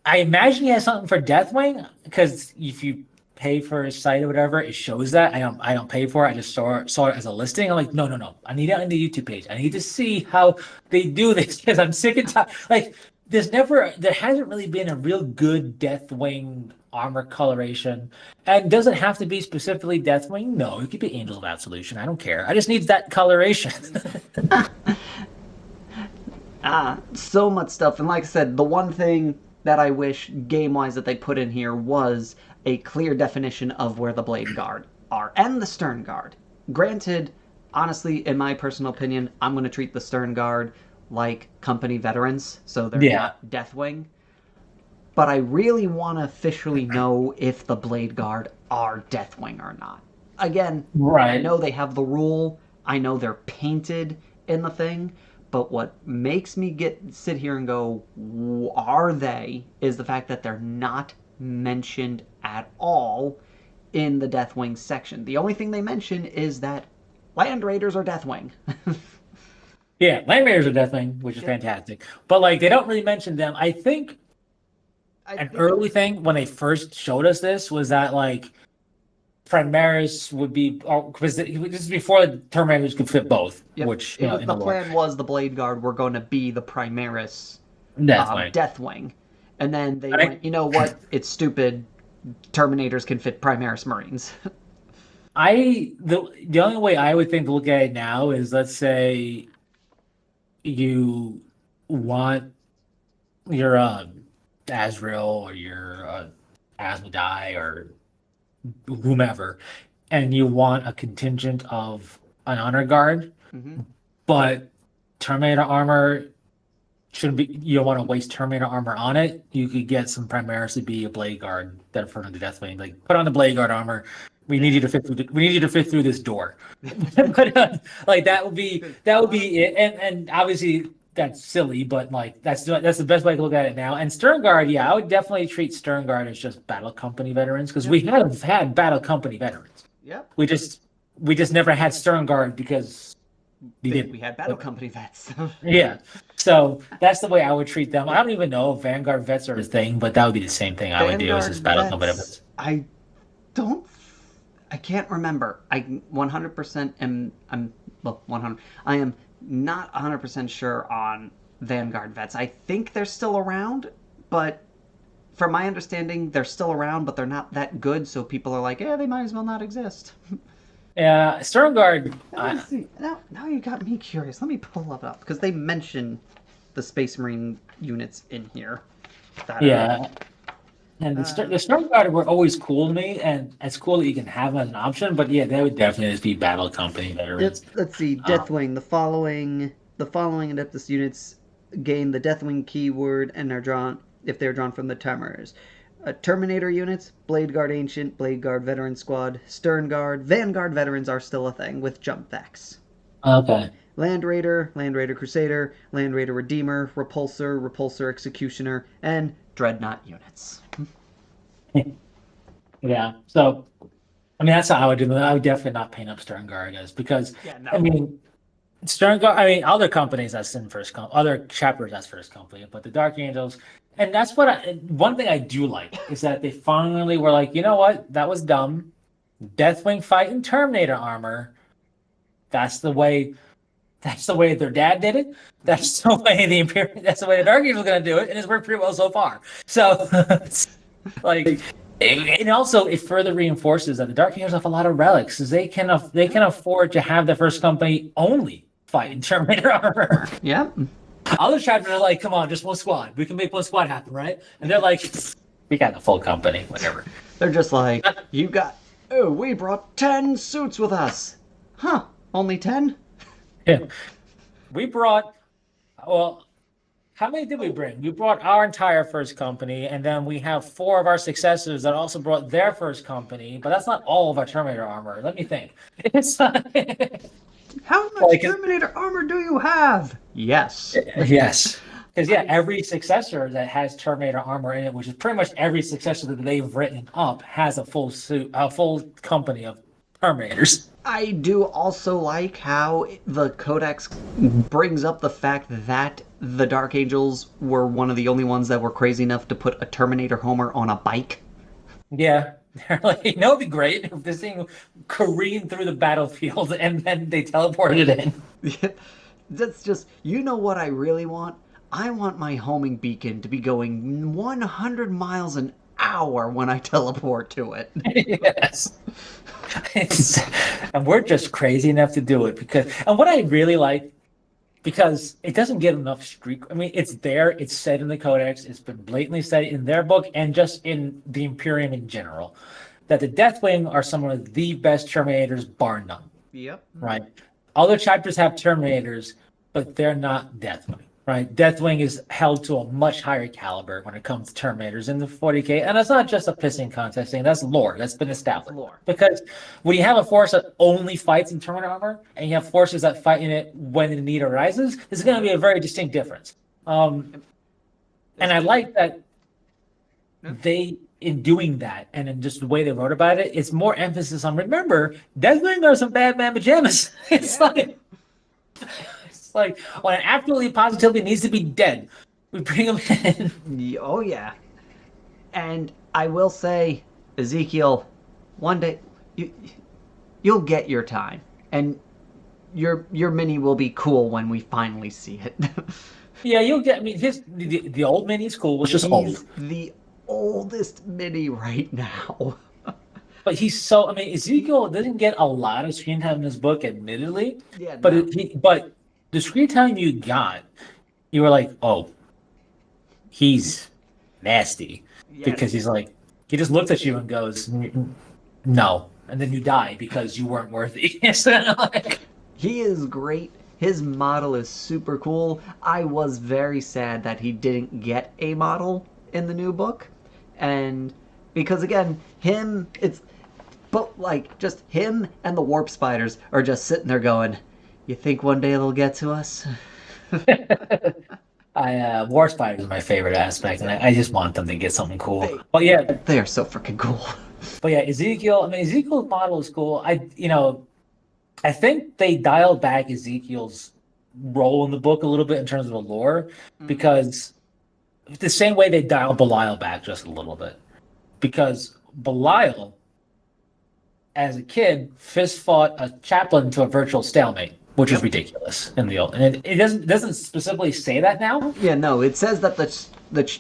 I imagine he has something for Deathwing because if you pay for his site or whatever, it shows that. I don't pay for it. I just saw it as a listing. I'm like, no. I need it on the YouTube page. I need to see how they do this because I'm sick and tired. Like there hasn't really been a real good Deathwing armor coloration. And does it have to be specifically Deathwing? No, it could be Angels of Absolution. I don't care. I just need that coloration. So much stuff. And like I said, the one thing that I wish game wise that they put in here was a clear definition of where the blade guard are and the stern guard. Granted, honestly, in my personal opinion, I'm going to treat the stern guard like company veterans, so they're Yeah, not Deathwing. But I really want to officially know if the blade guard are Deathwing or not. Again, I right. know they have the rule. I know they're painted in the thing, but what makes me sit here and go, are they? Is the fact that they're not mentioned at all in the Deathwing section. The only thing they mention is that Land Raiders are Deathwing. Yeah, Land Raiders are Deathwing, which is Yep. fantastic. But like they don't really mention them. I think I an think. early thing when they first showed us this was that like Primaris would be because this is before the Terminators could fit both, Yep. which It was in the the lore. plan was the Blade Guard were going to be the Primaris Deathwing. Deathwing, and then they I think went, you know what? It's stupid. Terminators can fit Primaris Marines. The only way I would think to look at it now is, let's say you want your Azrael or your Asmodai or whomever, and you want a contingent of an honor guard, Hmm. but Terminator armor shouldn't be. You don't want to waste Terminator armor on it. You could get some Primaris to be a blade guard that in front of the Deathwing. Like, put on the blade guard armor. We need you to fit through. We need you to fit through this door. But like that would be it. And obviously that's silly, but like that's the best way to look at it now. And Stern Guard, yeah, I would definitely treat Stern Guard as just Battle Company veterans because Yep. we have had Battle Company veterans. Yep. We just we just never had Stern Guard because we We didn't. had Battle Company vets. Yeah. So that's the way I would treat them. I don't even know if Vanguard vets are a thing, but that would be the same thing I would do as Vanguard just Battle Company vets. vets. Don't. I can't remember. I 100% am. I'm well 100. I am not 100% sure on Vanguard vets. I think they're still around, but from my understanding, they're still around, but they're not that good. So people are like, yeah, they might as well not exist. Yeah, Stern Guard. Let me see. Now you got me curious. Let me pull it up because they mention the Space Marine units in here. That Yeah, and uh, the Storm Guard were always cool to me, and it's cool that you can have them as an option. But yeah, they would definitely just be Battle Company Yep. veterans. Let's see. Um, Deathwing. The following Adeptus units gain the Deathwing keyword and are drawn if they're drawn from the Terminators. Terminator units, Blade Guard Ancient, Blade Guard Veteran Squad, Stern Guard, Vanguard veterans are still a thing with jump vacs. okay. Land Raider, Land Raider Crusader, Land Raider Redeemer, Repulsor, Repulsor Executioner, and Dreadnought units. Yeah. So I mean, that's how I would do it. I would definitely not paint up Stern Guard as because Yeah, I no. mean Stern Guard. I mean, other companies that's in first other chapters that's first company, but the Dark Angels. And that's what one thing I do like is that they finally were like, you know what, that was dumb. Deathwing fight in Terminator armor. That's the way. That's the way their dad did it. That's the way the Imperial. That's the way the Dark Angel was going to do it, and it's worked pretty well so far. So, like, and also it further reinforces that the Dark Angels have a lot of relics, because they can afford to have the first company only fight in Terminator armor. Yep. Other chapters are like, come on, just one squad. We can make one squad happen, right? And they're like, we got the full company, whatever. They're just like, you got. Oh, we brought 10 suits with us. Huh? Only 10? Yeah. We brought, well, how many did we bring? We brought our entire first company, and then we have four of our successors that also brought their first company, but that's not all of our Terminator armor. Let me think. It's How much like, Terminator armor do you have? Yes. yes. Because yeah, every successor that has Terminator armor in it, which is pretty much every successor that they've written up, has a full suit, a full company of Terminators. I do also like how the Codex brings up the fact that the Dark Angels were one of the only ones that were crazy enough to put a Terminator Homer on a bike. Yeah, they're like, you know, it'd be great if this thing careened through the battlefield and then they teleported it in. That's just, you know what I really want? I want my homing beacon to be going 100 miles an hour when I teleport to it. Yes. It's, and we're just crazy enough to do it because, and what I really like, because it doesn't get enough street. I mean, it's there, it's said in the Codex, it's been blatantly said in their book and just in the Imperium in general, that the Deathwing are some of the best Terminators, bar none. Yep. Right? Other chapters have Terminators, but they're not Deathwing. Right? Deathwing is held to a much higher caliber when it comes to Terminators in the 40K, and that's not just a pissing contest thing. That's lore. That's been established. Lore. Because when you have a force that only fights in Terminator armor, and you have forces that fight in it when the need arises, there's going to be a very distinct difference. And I like that they, in doing that, and in just the way they wrote about it, it's more emphasis on, remember, Deathwing are some bad man pajamas. It's like when it absolutely positively needs to be dead, we bring them in. Oh, yeah. And I will say, Ezekiel, one day you'll get your time, and your mini will be cool when we finally see it. Yeah, you'll get. I mean, the old mini is cool. It's just He's old. the oldest mini right now. But he's so. I mean, Ezekiel doesn't get a lot of screen time in this book, admittedly. Yeah, But no. but the screen time you got, you were like, oh, he's nasty because Yes. he's like, he just looks at you and goes, no, and then you die because you weren't worthy. So, like, He is great. His model is super cool. I was very sad that he didn't get a model in the new book. And because again, him, it's, but like, just him and the warp spiders are just sitting there going, you think one day they'll get to us? I War Spider is my favorite aspect, and I just want them to get something cool. They, But yeah, they are so freaking cool. but yeah, Ezekiel. I mean, Ezekiel's model is cool. I think they dialed back Ezekiel's role in the book a little bit in terms of the lore, Mm-hmm. because the same way they dialed Belial back just a little bit. Because Belial, as a kid, fist fought a chaplain to a virtual stalemate, which is Yep. ridiculous in the old. And it doesn't specifically say that now. Yeah, no, it says that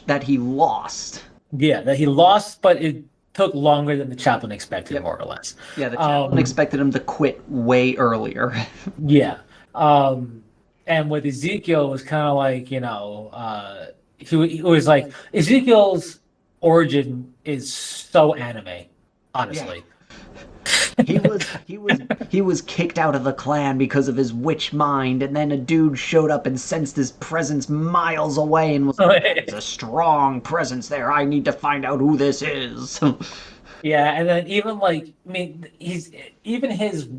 that he lost. Yeah, that he lost, but it took longer than the chaplain expected, Yep. more or less. Yeah, the chaplain Um, expected him to quit way earlier. Yeah. Um, and with Ezekiel, it was kind of like, he was like, Ezekiel's origin is so anime, Yeah. honestly. He was kicked out of the clan because of his witch mind, and then a dude showed up and sensed his presence miles away and was like, "That is a strong presence there. I need to find out who this is." Yeah, and then even like, I mean, he's even his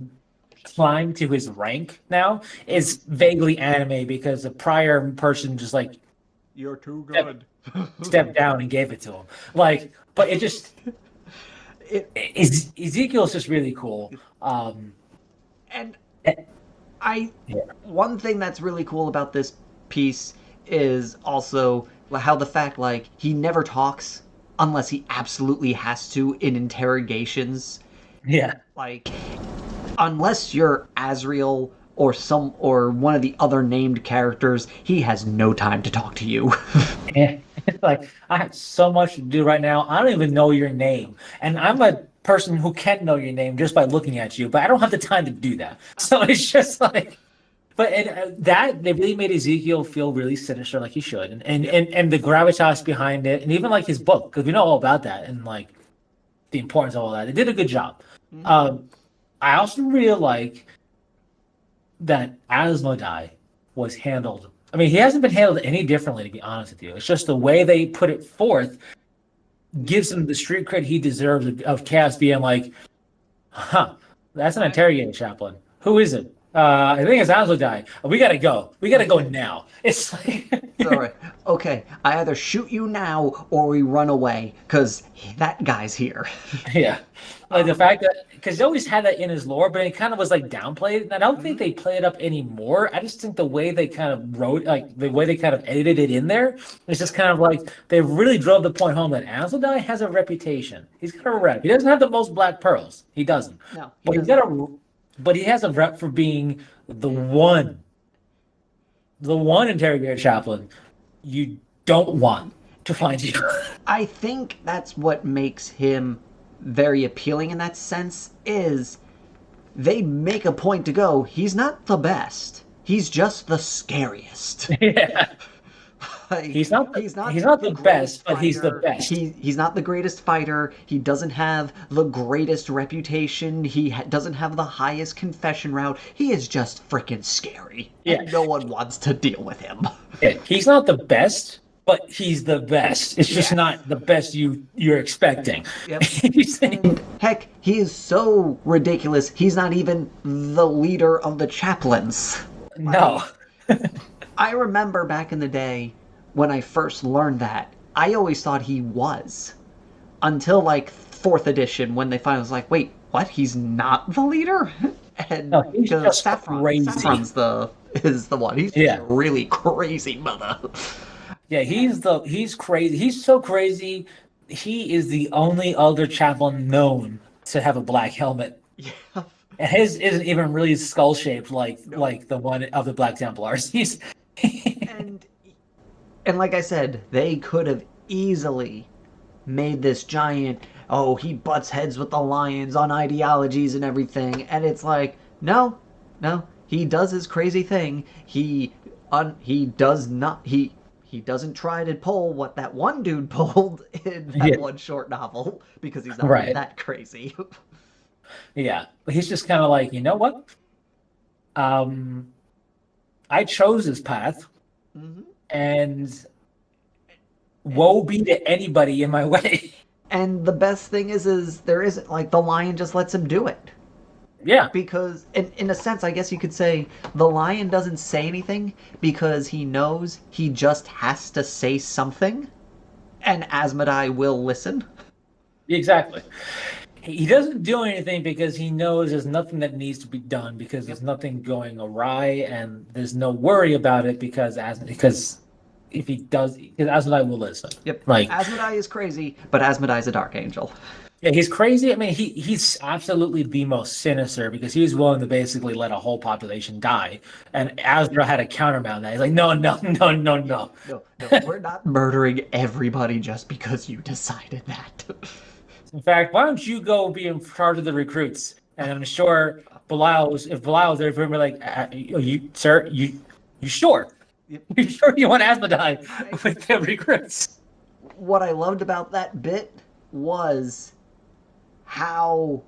climb to his rank now is vaguely anime because the prior person just like You're too stepped, good. stepped down and gave it to him. Like, but it just It Ezekiel's just really cool. and Eh, I yeah, one thing that's really cool about this piece is also how the fact like he never talks unless he absolutely has to in interrogations. yeah. Like unless you're Azriel or one of the other named characters, he has no time to talk to you. Yeah. It's like, I have so much to do right now. I don't even know your name. And I'm a person who can know your name just by looking at you, but I don't have the time to do that. So it's just like, but that they really made Ezekiel feel really sinister, like he should, Yep. and the gravitas behind it, and even like his book, because we know all about that and like the importance of all that. They did a good job. Mhm. Um, I also really like that Asmodai was handled. I mean, he hasn't been handled any differently, to be honest with you. It's just the way they put it forth gives him the street cred he deserves of Cass being like, huh, that's an I, interrogating chaplain. Who is it? I think it's Asmodai. We gotta go. We gotta go now. It's like, it's all right. Okay, I either shoot you now or we run away because that guy's here. yeah, like the Um, fact that because he always had that in his lore, but it kind of was like downplayed. And I don't think mhm. they play it up anymore. I just think the way they kind of wrote, like the way they kind of edited it in there, it's just Yep. kind of like they really drove the point home that Azadai has a reputation. He's got a rep. He doesn't have the most black pearls. He doesn't, No, he but he's doesn't. got a, but he has a rep for being the one interrogator chaplain you don't want to And find you. I think that's what makes him very appealing in that sense is they make a point to go, he's not the best. He's just the scariest. Yeah. Like he's He's not not the the greatest best, but he's the fighter. best. He's not the greatest fighter. He doesn't have the greatest reputation. Doesn't have the highest confession route. He is just freaking scary, Yeah. and no one wants to deal with him. Yeah. He's not the best, but he's the best. It's just Yes. not the best you're expecting. Yep. And heck, he is so ridiculous. He's not even the leader of the chaplains. No. Like I remember back in the day when I first learned that, I always thought he was. Until like fourth edition when they finally was like, wait, what? He's not the leader? And No, he's because just Saffron crazy. Saffron's the is the one. He's just Yeah. a really crazy mother. Yeah, he's crazy. He's so crazy. He is the only other chaplain known to have a black helmet. Yeah. And his isn't even really skull shaped like Nope. the one of the Black Templars. He's And and like I said, they could have easily made this giant oh, he butts heads with the lions on ideologies and everything, and it's like, no, no, he does his crazy thing. He does not he doesn't try to pull what that one dude pulled in that Yeah, one short novel because he's not really right. that crazy. Yeah, but he's just kind of like, you know what? Um, I chose this path, Hmm. and And woe be to anybody in my way. and the best thing is there isn't like the lion just lets him do it. Yeah, Because in a sense I guess you could say the lion doesn't say anything because he knows he just has to say something and Asmodai will listen. exactly. He doesn't do anything because he knows there's nothing that needs to be done because Yep. there's nothing going awry and there's no worry about it because if he does, because Azulai will listen. Yep. Like, Asmodai is crazy, but Asmodai's a dark angel. yeah, he's crazy. I mean, he's absolutely the most sinister because he was willing to basically let a whole population die, and Azra had a countermount that. He's like, no, no, no, no, no. No, no, we're not murdering everybody just because you decided that. In fact, why don't you go be in charge of the recruits? And I'm sure if Belial was there, he'd be like, you, sir, you sure? Yep. You sure you want Asmodai I with the recruits? What I loved about that bit was how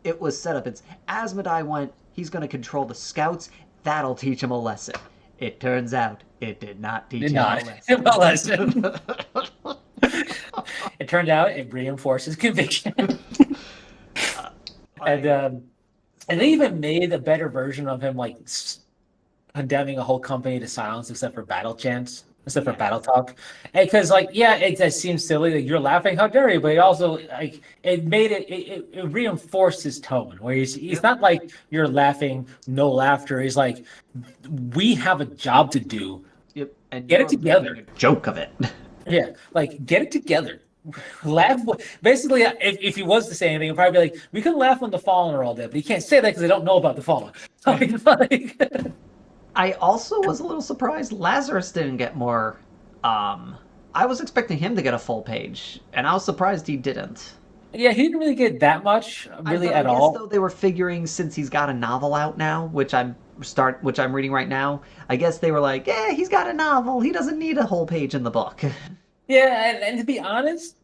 it was set up. It's Asmodai went, he's going to control the scouts. That'll teach him a lesson. It turns out it did not teach Did him a not. lesson. Well, listen. It turned out it reinforces conviction. and I, um, and they even made a better version of him, like condemning a whole company to silence except for battle chants, except for yeah. battle talk. Because, like, yeah, it seems silly. Like, you're laughing, how dare you? But it also, like, it made it reinforced his tone, where he's Yep. not like you're laughing, no laughter. He's like, we have a job to do. Yep. And Get it you're making together. a joke of it. Yeah, like get it together. Laugh. Basically, if he was to say anything, he'd probably be like, "We can laugh when the fallen are all dead," but he can't say that because they don't know about the fallen. I also was a little surprised Lazarus didn't get more. Um, I was expecting him to get a full page, and I was surprised he didn't. Yeah, he didn't really get that much, really But I at guess though all. they were figuring since he's got a novel out now, which I'm reading right now. I guess they were like, yeah, he's got a novel. He doesn't need a whole page in the book. Yeah, and to be honest,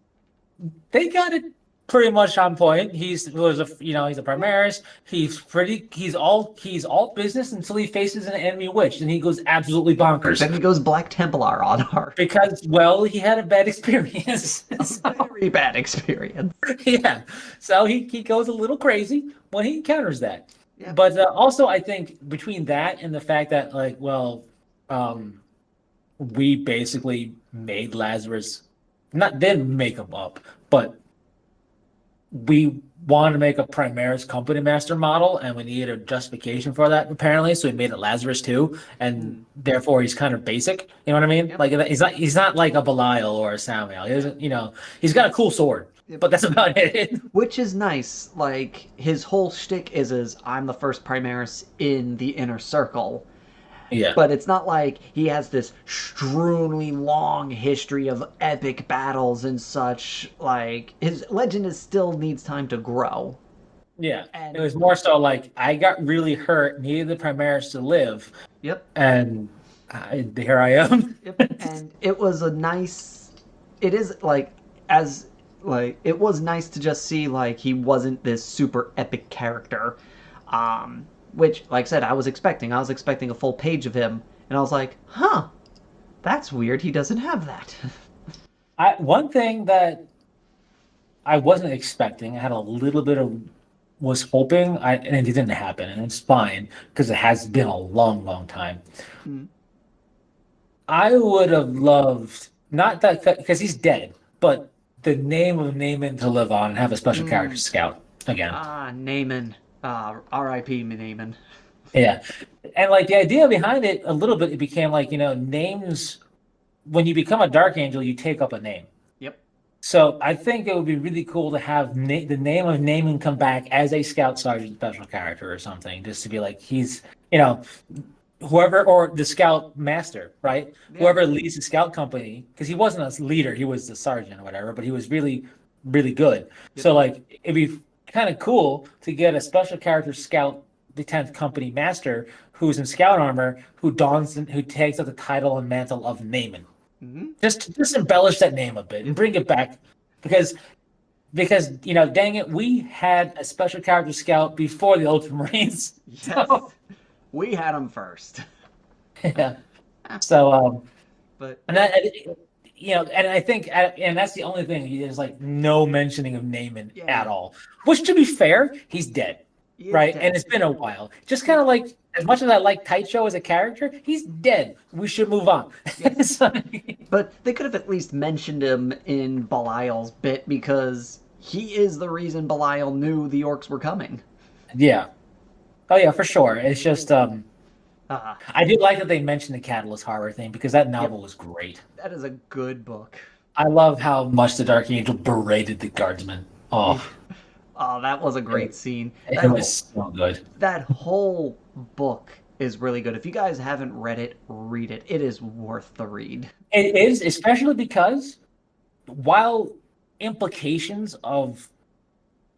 they got it pretty much on point. He's a Yeah. Primaris. He's all business until he faces an enemy witch, and he goes absolutely bonkers Then he goes Black Templar on her. because, well, he had a bad experience. A So, very bad experience. yeah, so he goes a little crazy when he encounters that. Yep. But also, I think between that and the fact that, like, well, um, we basically made Lazarus, not didn't make him up, but we wanted to make a Primaris company master model, and we needed a justification for that apparently. So we made it Lazarus too, and Hmm. therefore he's kind of basic. You know what I mean? Yep. Like he's not like a Belial or a Samuel. He doesn't. He's got a cool sword, Yep. but that's about it. Which is nice. Like his whole shtick is I'm the first Primaris in the inner circle. Yeah. But it's not like he has this extremely long history of epic battles and such. Like his legend is still needs time to grow. Yeah, it And was more so like I got really hurt, needed the Primaris to live, yep, and here I am. yep. And it was a nice. It is like as like it was nice to just see like he wasn't this super epic character. Which, like I said, I was expecting. I was expecting a full page of him, and I was like, huh, that's weird. He doesn't have that. One thing that I wasn't expecting, I had a little bit of was hoping, and it didn't happen, and it's fine because it has been a long, long time. Mm. I would have loved not that because he's dead, but the name of Naaman to live on and have a special character Mm. scout again. Naaman. R.I.P. Naaman. Yeah. And like the idea behind it, a little bit, it became like, names, when you become a Dark Angel, you take up a name. Yep. So I think it would be really cool to have the name of Naaman come back as a Scout Sergeant special character or something, just to be like, he's, whoever, or the Scout Master, right? Yeah. Whoever leads the Scout company, because he wasn't a leader, he was the sergeant or whatever, but he was really really good. Yep. So like it'd be kind of cool to get a special character scout, the 10th company master, who's in scout armor, who takes up the title and mantle of Naaman. Hmm. Just embellish that name a bit and Yep. bring it back because dang it, we had a special character scout before the Ultramarines. So Yes. We had them first. yeah. So But and yeah, that and I think and that's the only thing. There's like no mentioning of Naaman at yeah, all. Which, to be fair, he's dead, he is right? And dead. it's been a while. Just kind Yep. of like as much as I like Taicho as a character, he's dead. We should move on. Yes. So, But they could have at least mentioned him in Belial's bit because he is the reason Belial knew the orcs were coming. yeah. Oh yeah, for sure. It's just Ah, I do like that they mentioned the Catalyst Harbor thing because that yep. novel was great. That is a good book. I love how much the Dark Angel berated the guardsmen. Yeah. Oh, Oh, that was a it, great scene. it was so good. That whole book is really good. If you guys haven't read it, read it. It is worth the read. It is, especially because while implications of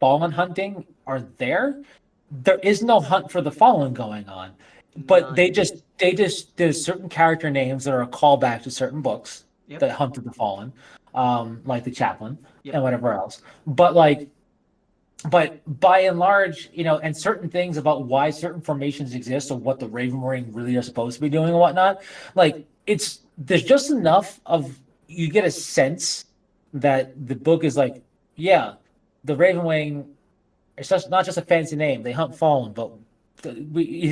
fallen hunting are there, there is no hunt for the fallen going on. But None. there's certain character names that are a callback to certain books Yep. that hunted the fallen, like the chaplain Yep. and whatever else. But by and large, and certain things about why certain formations exist or what the Raven Wing really are supposed to be doing and whatnot, like there's just enough of you get a sense that the book is like, yeah, the Raven Wing, it's just not just a fancy name. They hunt fallen, but we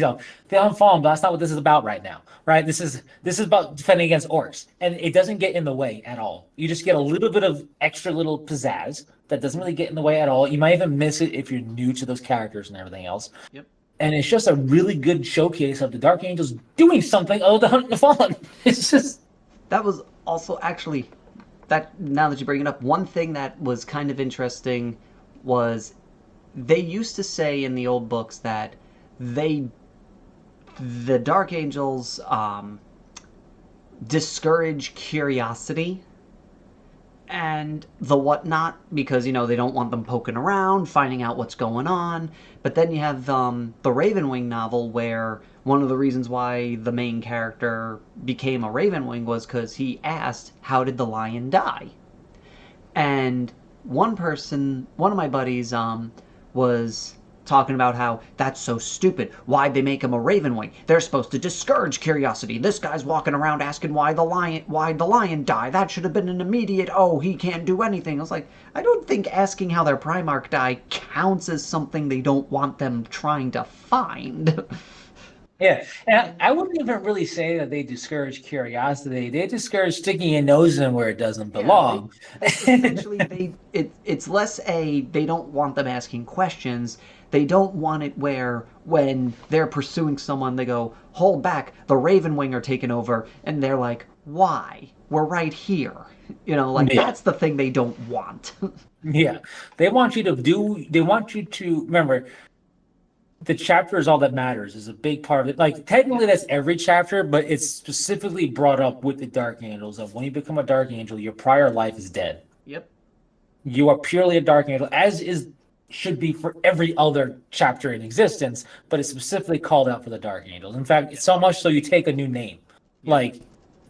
they hunt fallen, but that's not what this is about right now, right? This is about defending against orcs, and it doesn't get in the way at all. You just get a little bit of extra little pizzazz that doesn't really get in the way at all. You might even miss it if you're new to those characters and everything else. Yep. And it's just a really good showcase of the Dark Angels doing something other than hunting the fallen. It's just That was also actually that now that you bring it up, one thing that was kind of interesting was they used to say in the old books that they the Dark Angels discourage curiosity and the whatnot because they don't want them poking around, finding out what's going on. But then you have the Ravenwing novel where one of the reasons why the main character became a Ravenwing was because he asked, "How did the lion die?" And one of my buddies, was talking about how that's so stupid. Why'd they make him a Ravenwing? They're supposed to discourage curiosity. This guy's walking around asking why the lion died. That should have been an immediate, oh, he can't do anything. I was like, I don't think asking how their Primarch died counts as something they don't want them trying to find. yeah. And I wouldn't even really say that they discourage curiosity. They discourage sticking your nose in where it doesn't Yeah, they belong. they essentially it's less a they don't want them asking questions. They don't want it where when they're pursuing someone they go, "Hold back, the Ravenwing are taking over," and they're like, "Why? We're right here." Like Yeah. that's the thing they don't want. Yeah. They want you to remember the chapter is all that matters, is a big part of it. Like, Yep. technically, that's every chapter, but it's specifically brought up with the Dark Angels of when you become a Dark Angel, your prior life is dead. Yep. You are purely a Dark Angel, as is should be for every other chapter in existence, but it's specifically called out for the Dark Angels. In fact, Yep. so much so you take a new name. Yep. Like,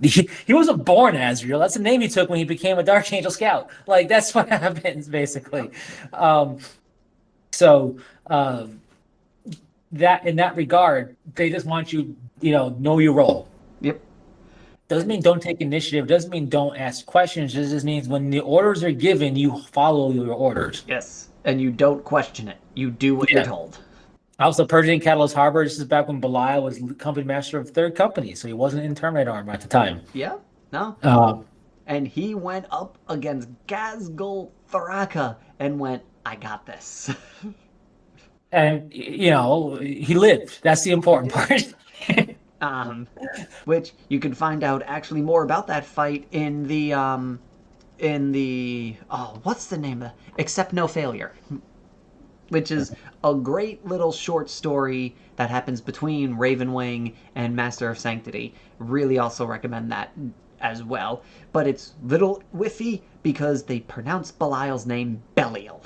he wasn't born Azrael. That's the name he took when he became a Dark Angel Scout. Like, that's what happens, basically. Yep. Um, so, that in that regard, they just want you, know your role. Yep. Doesn't mean don't take initiative. Doesn't mean don't ask questions. It just means when the orders are given, you follow your orders. Yes. And you don't question it. You do what you're Yeah. told. Also, purging Catalyst Harbor. This is back when Belial was company master of Third Company, so he wasn't in Terminator armor at the time. Yeah. No. Uh, And he went up against Gazgul Tharaka and went, "I got this." and he lived. That's the He important did. part. Um, which you can find out actually more about that fight in the what's the name of Accept No Failure, which is a great little short story that happens between Ravenwing and Master of Sanctity. Really also recommend that. as well, but it's little whiffy because they pronounce Belial's name Belial.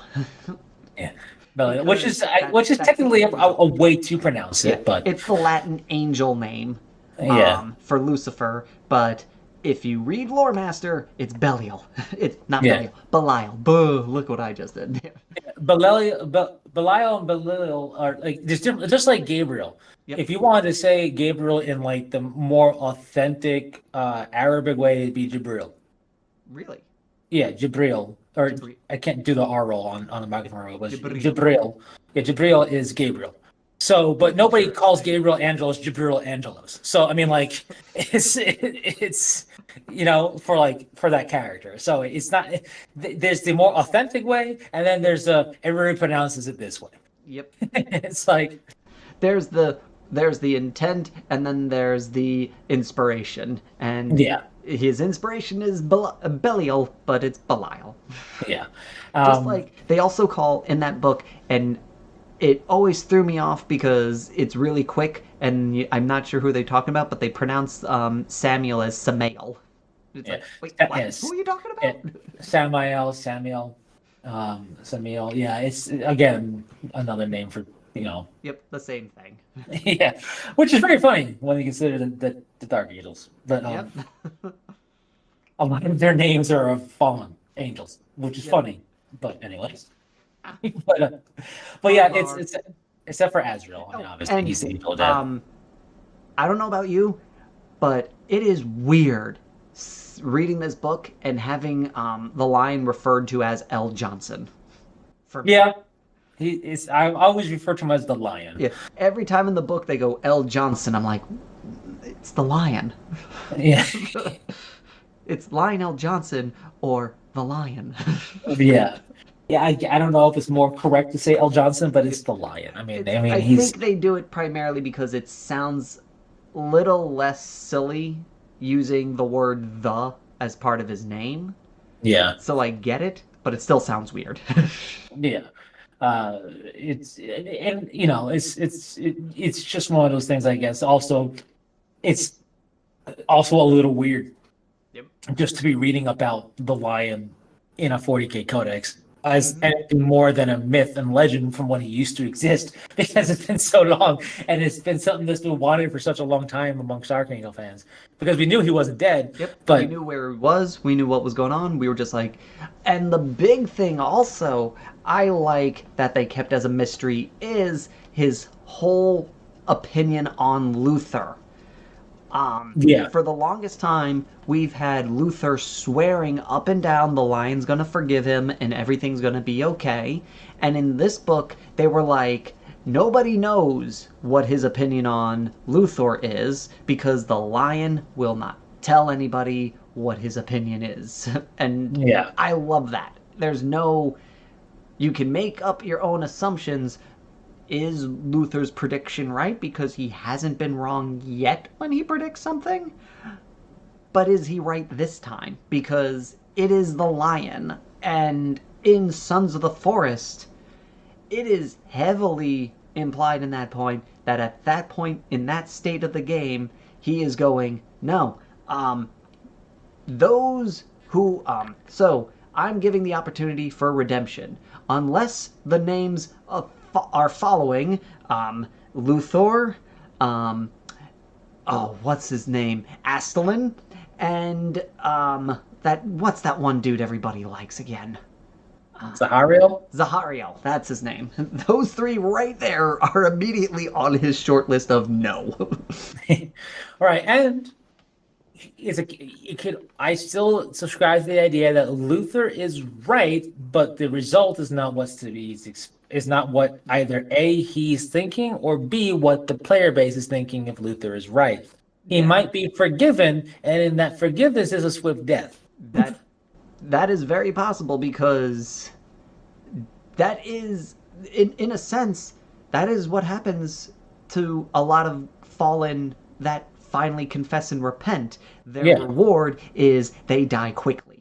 Yeah, Belial, Because which is that's technically a way to pronounce yeah, it, but it's the Latin angel name yeah, for Lucifer, but if you read Lore Master, it's Belial. It's not yeah. Belial, Belial. Boo! Look what I just did. Belial and Belial are like there's different, just like Gabriel. Yep. If you wanted to say Gabriel in like the more authentic Arabic way, it'd be Jibril. Really? Yeah, Jibril. Or Jabri- I can't do the R roll on the microphone roll, but Jabril. Jibril. Yeah, Jibril is Gabriel. So, but nobody calls Interesting. Gabriel Angelos Jibril Angelos. So, I mean, like, it's for that character. So it's not. There's the more authentic way, and then there's everybody pronounces it this way. Yep. It's like, There's the intent, and then there's the inspiration, and yeah, his inspiration is Belial, but it's Belial. yeah, Just um, like they also call in that book, and it always threw me off because it's really quick, and I'm not sure who they're talking about, but they pronounce Samuel as Samael. It's yeah, like, wait, what? Who yes, are you talking yeah. about? Samuel, Samuel. Yeah, it's again another name for you know Yep, the same thing. yeah, which is very funny when you consider the Dark Angels. But Yep. a lot of their names are of fallen angels, which is Yep. funny. But anyways, but uh, but yeah, Sidebar. it's except for Azrael. I mean, Oh, obviously and he's the angel of death. I don't know about you, but it is weird reading this book and having the line referred to as L. Johnson for me. Yeah, he is. I always refer to him as the Lion. Yeah, every time in the book they go L. Johnson, I'm like, it's the lion. Yeah, It's Lionel Johnson or the lion. yeah, yeah. I don't know if it's more correct to say L. Johnson, but it's the Lion. I mean, I he's think they do it primarily because it sounds a little less silly using the word the as part of his name. yeah. So I get it, but it still sounds weird. Yeah. It's and you know it's just one of those things, I guess. Also, it's also a little weird Yep. just to be reading about the lion in a 40K codex as Mm-hmm. anything more than a myth and legend from when he used to exist because it's been so long and it's been something that's been wanted for such a long time amongst Archangel fans because we knew he wasn't dead, Yep, we but knew where he was. We knew what was going on. We were just like, and the big thing also I like that they kept as a mystery is his whole opinion on Luther. yeah, For the longest time, we've had Luther swearing up and down the lion's gonna forgive him and everything's gonna be okay. And in this book, they were like, nobody knows what his opinion on Luthor is because the lion will not tell anybody what his opinion is. And yeah, I love that. There's no. You can make up your own assumptions, is Luther's prediction right? Because he hasn't been wrong yet when he predicts something. But is he right this time? Because it is the lion. And in Sons of the Forest, it is heavily implied in that point that at that point in that state of the game, he is going, no, those who so I'm giving the opportunity for redemption unless the names are following Luthor, um, oh, what's his name, Astelin, and that what's that one dude everybody likes again? Zahariel. Zahariel, that's his name. Those three right there are immediately on his short list of no. All right, and it could I still subscribe to the idea that Luther is right, but the result is not what's to be is not what either A he's thinking or B what the player base is thinking if Luther is right. He Yeah, might be forgiven, and in that forgiveness is a swift death. that that is very possible because that is in a sense that is what happens to a lot of fallen that finally confess and repent. Their Yeah, reward is they die quickly.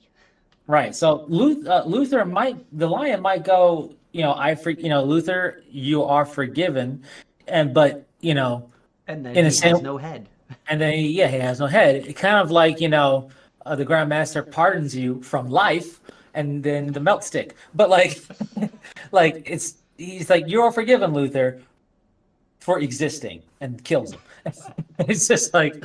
right. So Luther might the lion might go. Luther, you are forgiven, and but And then in a he has sense, no head. and then he has no head. Kind of like the Grandmaster pardons you from life, and then the melt stick. But like, like he's like, you're forgiven, Luther, for existing, and kills him. It's just like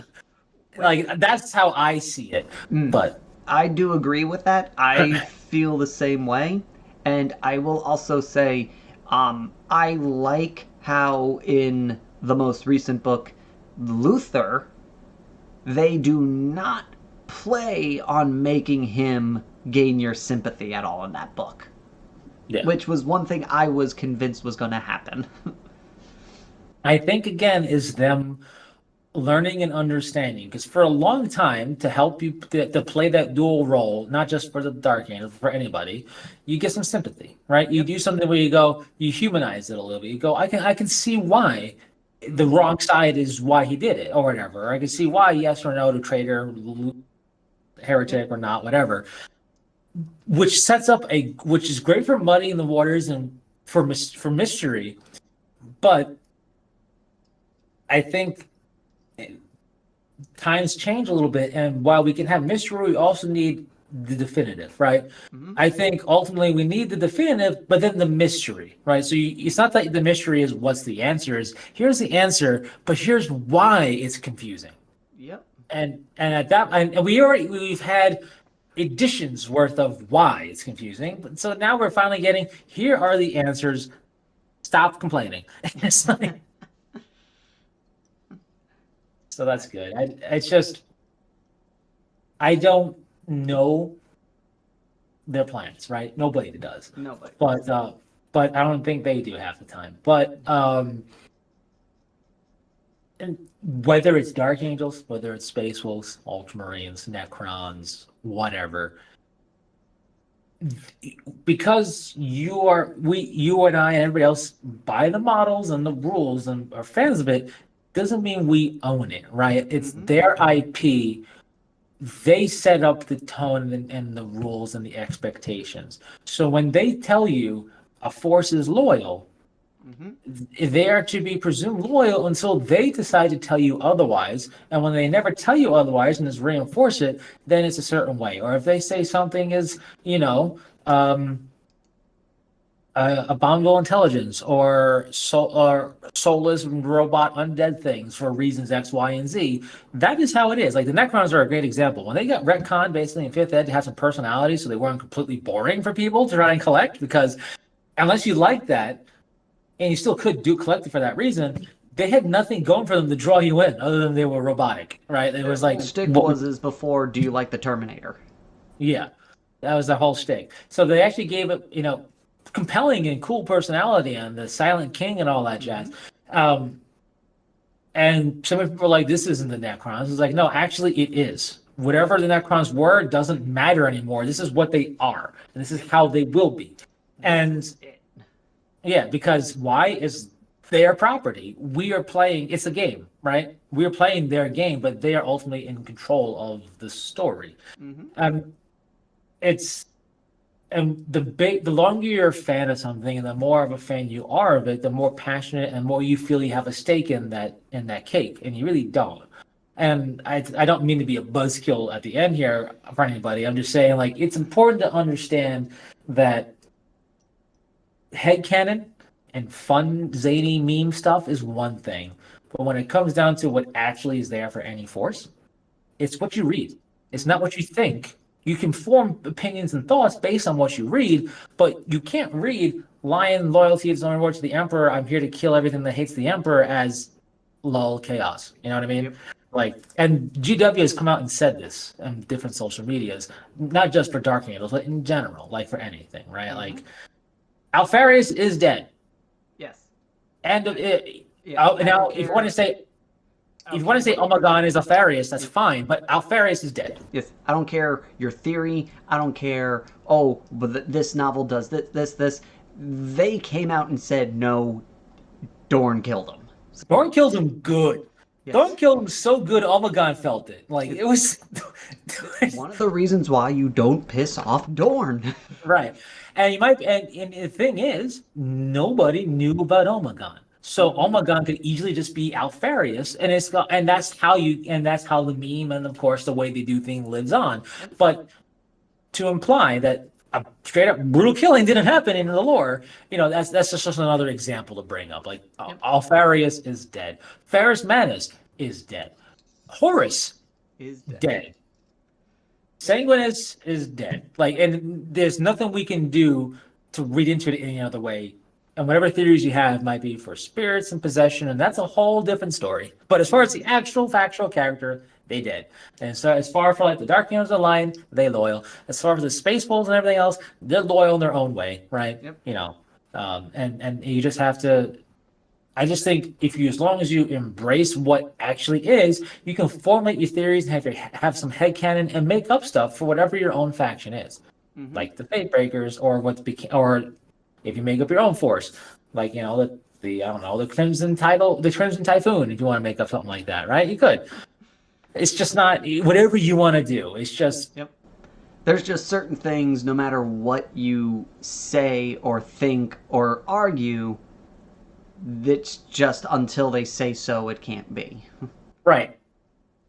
that's how I see it. But I do agree with that. I feel the same way. And I will also say, I like how in the most recent book, Luther, they do not play on making him gain your sympathy at all in that book, yeah, which was one thing I was convinced was going to happen. I think again is them learning and understanding, because for a long time, to help you to play that dual role, not just for the Dark Angel, for anybody, you get some sympathy, right? You Yep. do something where you go, you humanize it a little bit. You go, I can see why the Mm-hmm. wrong side is why he did it or whatever. I can see why yes or no to traitor, Yep. heretic or not, whatever. Which sets up which is great for muddying the waters and for mystery, but I think times change a little bit, and while we can have mystery, we also need the definitive, right? Mm-hmm. I think ultimately we need the definitive, but then the mystery, right? So it's not that the mystery is what's the answer is. Here's the answer, but here's why it's confusing. Yep. And at that, and we've had editions worth of why it's confusing. But so now we're finally getting here are the answers. Stop complaining. It's like, so that's good. It's just I don't know their plans, right? Nobody does. Nobody does. But I don't think they do half the time. But and whether it's Dark Angels, whether it's Space Wolves, Ultramarines, Necrons, whatever, because you and I and everybody else buy the models and the rules and are fans of it, doesn't mean we own it, right? It's Mm-hmm. their IP. They set up the tone and the rules and the expectations. So when they tell you a force is loyal, Mm-hmm. they are to be presumed loyal until they decide to tell you otherwise. And when they never tell you otherwise and just reinforce it, then it's a certain way. Or if they say something is, um, abominable intelligence or soulless robot undead things for reasons X, Y, and Z. That is how it is. Like the Necrons are a great example. When they got retconned basically in fifth ed to have some personality, so they weren't completely boring for people to try and collect, because unless you like that, and you still could do collect it for that reason, they had nothing going for them to draw you in other than they were robotic, right? It Their was whole like shtick was is before. Do you like the Terminator? yeah, that was the whole shtick. So they actually gave it, compelling and cool personality and the Silent King and all that Mm-hmm. jazz. Um, and some people were like, "This isn't the Necrons." It's like, no, actually, it is. Whatever the Necrons were doesn't matter anymore. This is what they are, and this is how they will be. This And is it. yeah, because why is their property? We are playing. It's a game, right? We are playing their game, but they are ultimately in control of the story. Mm-hmm. Um, it's and the longer you're a fan of something and the more of a fan you are of it, the more passionate and more you feel you have a stake in that cake, and you really don't. And I don't mean to be a buzzkill at the end here for anybody. I'm just saying, like, it's important to understand that headcanon and fun zany meme stuff is one thing, but when it comes down to what actually is there for any force, it's what you read. It's Mm-hmm. not what you think. You can form opinions and thoughts based on what you read, but you can't read lion loyalty is only reward to the emperor. I'm here to kill everything that hates the emperor as lol chaos. You know what I mean? Yep. Like, and GW has come out and said this on different social medias, not just for Dark Angels, but in general, like for anything, right? Mm-hmm. Like, Alpharius is dead. Yes. And it, Yeah. I don't now, if you want care. to say I if don't you want to care say what. Omegon is Alpharius, that's Yes. fine, but Alpharius is dead. Yes. I don't care your theory. I don't care. Oh, but this novel does this. This. They came out and said no. Dorn killed him. Thorn killed him good. Thorn Yes. killed him so good, Omegon felt it. Like, it was. One of the reasons why you don't piss off Dorn. Right. And you might, and the thing is, nobody knew about Omegon. So Omegon could easily just be Alfarius, and that's how the meme and of course the way they do things lives on. Yep. But to imply that a straight up brutal killing didn't happen in the lore, that's just another example to bring up. Like Yep. Alfarius is dead, Ferrus Manus is dead, Horus Is dead. dead, Yep. Sanguinus is dead. Like, and there's nothing we can do to read into it any other way. And whatever theories you have might be for spirits and possession, and that's a whole different story. But as far as the actual factual character, they did. And so as far for like the Dark Angels of the Line, they loyal. As far as the Space Wolves and everything else, they're loyal in their own way, right? Yep. And you just have to. I just think if you, as long as you embrace what actually is, you can formulate your theories and have some headcanon and make up stuff for whatever your own faction is, like the Fate Breakers or if you make up your own force, like the I don't know, the Crimson Typhoon, if you want to make up something like that, right? You could. It's just not whatever you want to do. It's just Yep. There's just certain things, no matter what you say or think or argue, that's just until they say so, it can't be. right.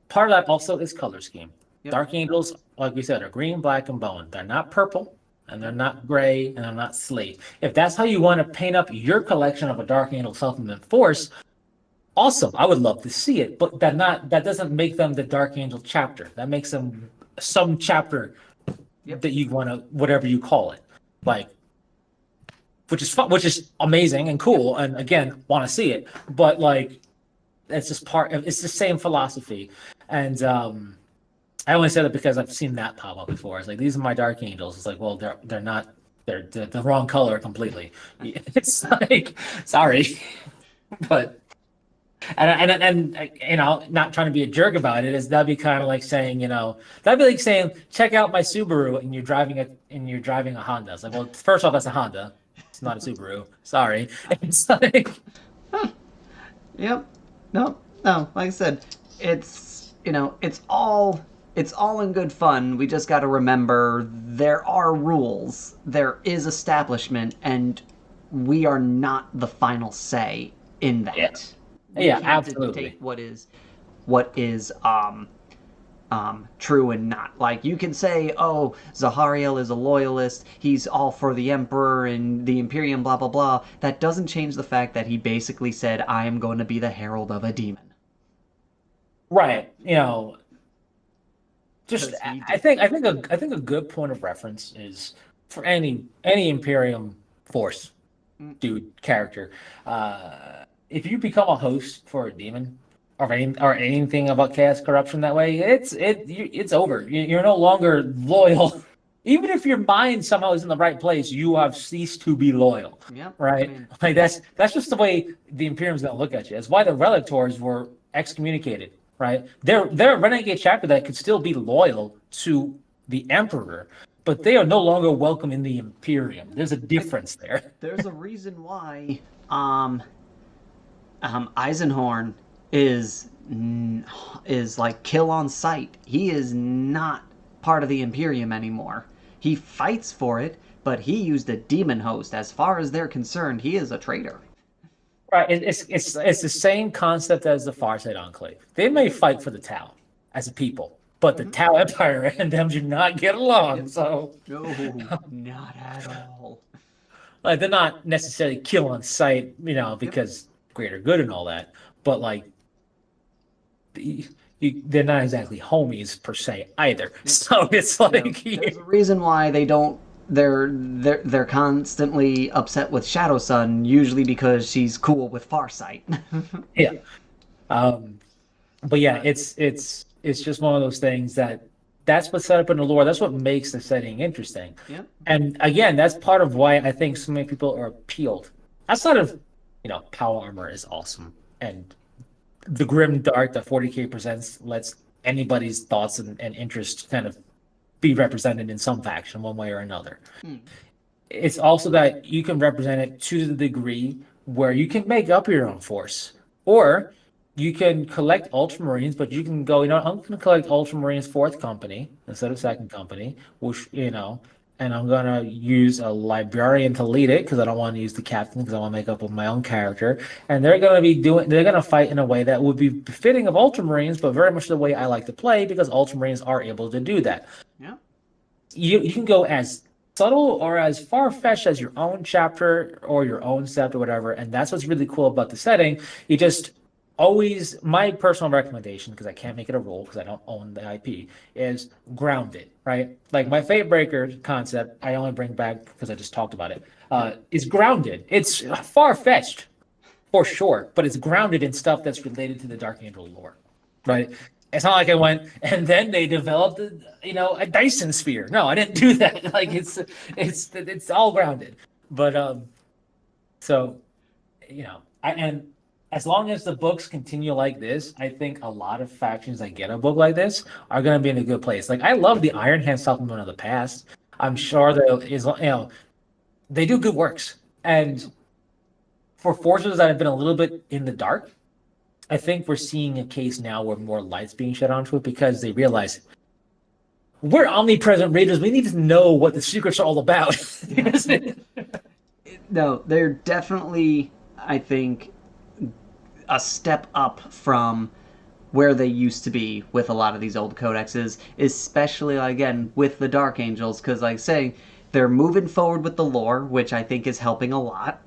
Part of that also is color scheme. Yep. Dark Angels, like we said, are green, black, and bone. They're not purple, and they're not gray, and they're not slate. If that's how you want to paint up your collection of a Dark Angel supplement force, awesome. I would love to see it, but that doesn't make them the Dark Angel chapter. That makes them some chapter that you want to, whatever you call it, like, which is fun, which is amazing and cool, and again, want to see it. But like, it's just it's the same philosophy, and I only say that because I've seen that pop up before. It's like, these are my Dark Angels. It's like, well, they're not. They're the wrong color completely. It's like, sorry, but and not trying to be a jerk about it, is that'd be kind of like saying, that'd be like saying, check out my Subaru, and you're driving a Honda. It's like, well, first off, that's a Honda. It's not a Subaru. Sorry. It's like, Yep. No. No. Like I said, it's all in good fun. We just got to remember there are rules. There is establishment, and we are not the final say in that. Yeah. We Yeah, can't absolutely. dictate what is true and not. Like, you can say, oh, Zahariel is a loyalist, he's all for the Emperor and the Imperium, blah blah blah. That doesn't change the fact that he basically said, I am going to be the herald of a demon. Right. Just Because he I did. think a good point of reference is for any Imperium force dude character. If you become a host for a demon or anything about chaos corruption that way, it's over. You're no longer loyal. Even if your mind somehow is in the right place, you have ceased to be loyal. Yeah. Right? Like that's just the way the Imperium's gonna look at you. It's why the Relictors were excommunicated. Right? They're a renegade chapter that could still be loyal to the Emperor, but they are no longer welcome in the Imperium. There's a difference there. There's a reason why Eisenhorn is like kill on sight. He is not part of the Imperium anymore. He fights for it, but he used a demon host. As far as they're concerned, he is a traitor. Right. It's the same concept as the Farsight Enclave. They may fight for the Tau as a people, but the Tau Empire and them do not get along. So No, not at all. like, they're not necessarily kill on sight, because greater good and all that. But like, they're not exactly homies per se either. So it's like, There's a reason why they don't. They're constantly upset with Shadow Sun, usually because she's cool with Farsight. yeah. But yeah, it's just one of those things that's what's set up in the lore. That's what makes the setting interesting. Yep. And again, that's part of why I think so many people are appealed. Outside of, power armor is awesome, and the grim dark that 40k presents lets anybody's thoughts and interest kind of be represented in some faction one way or another. It's also that you can represent it to the degree where you can make up your own force, or you can collect Ultramarines, but you can go, I'm going to collect Ultramarines 4th Company instead of 2nd Company, which, and and I'm gonna use a librarian to lead it because I don't want to use the captain because I want to make up with my own character. And they're gonna fight in a way that would be befitting of Ultramarines, but very much the way I like to play because Ultramarines are able to do that. Yeah. You can go as subtle or as far fetched as your own chapter or your own set or whatever, and that's what's really cool about the setting. You just always my personal recommendation, because I can't make it a rule because I don't own the IP, is grounded, right? Like my Fate Breaker concept, I only bring back because I just talked about it. Is grounded. It's far fetched for sure, but it's grounded in stuff that's related to the Dark Angel lore, right? It's not like I went and then they developed, a Dyson sphere. No, I didn't do that. Like it's all grounded. But so and as long as the books continue like this, I think a lot of factions that get a book like this are going to be in a good place. Like I love the Iron Hand supplement of the past. I'm sure that they do good works, and for forces that have been a little bit in the dark, I think we're seeing a case now where more light's being shed onto it because they realize we're omnipresent readers. We need to know what the secrets are all about. No, they're definitely, I think, a step up from where they used to be with a lot of these old codexes, especially again with the Dark Angels, because like I say, they're moving forward with the lore, which I think is helping a lot,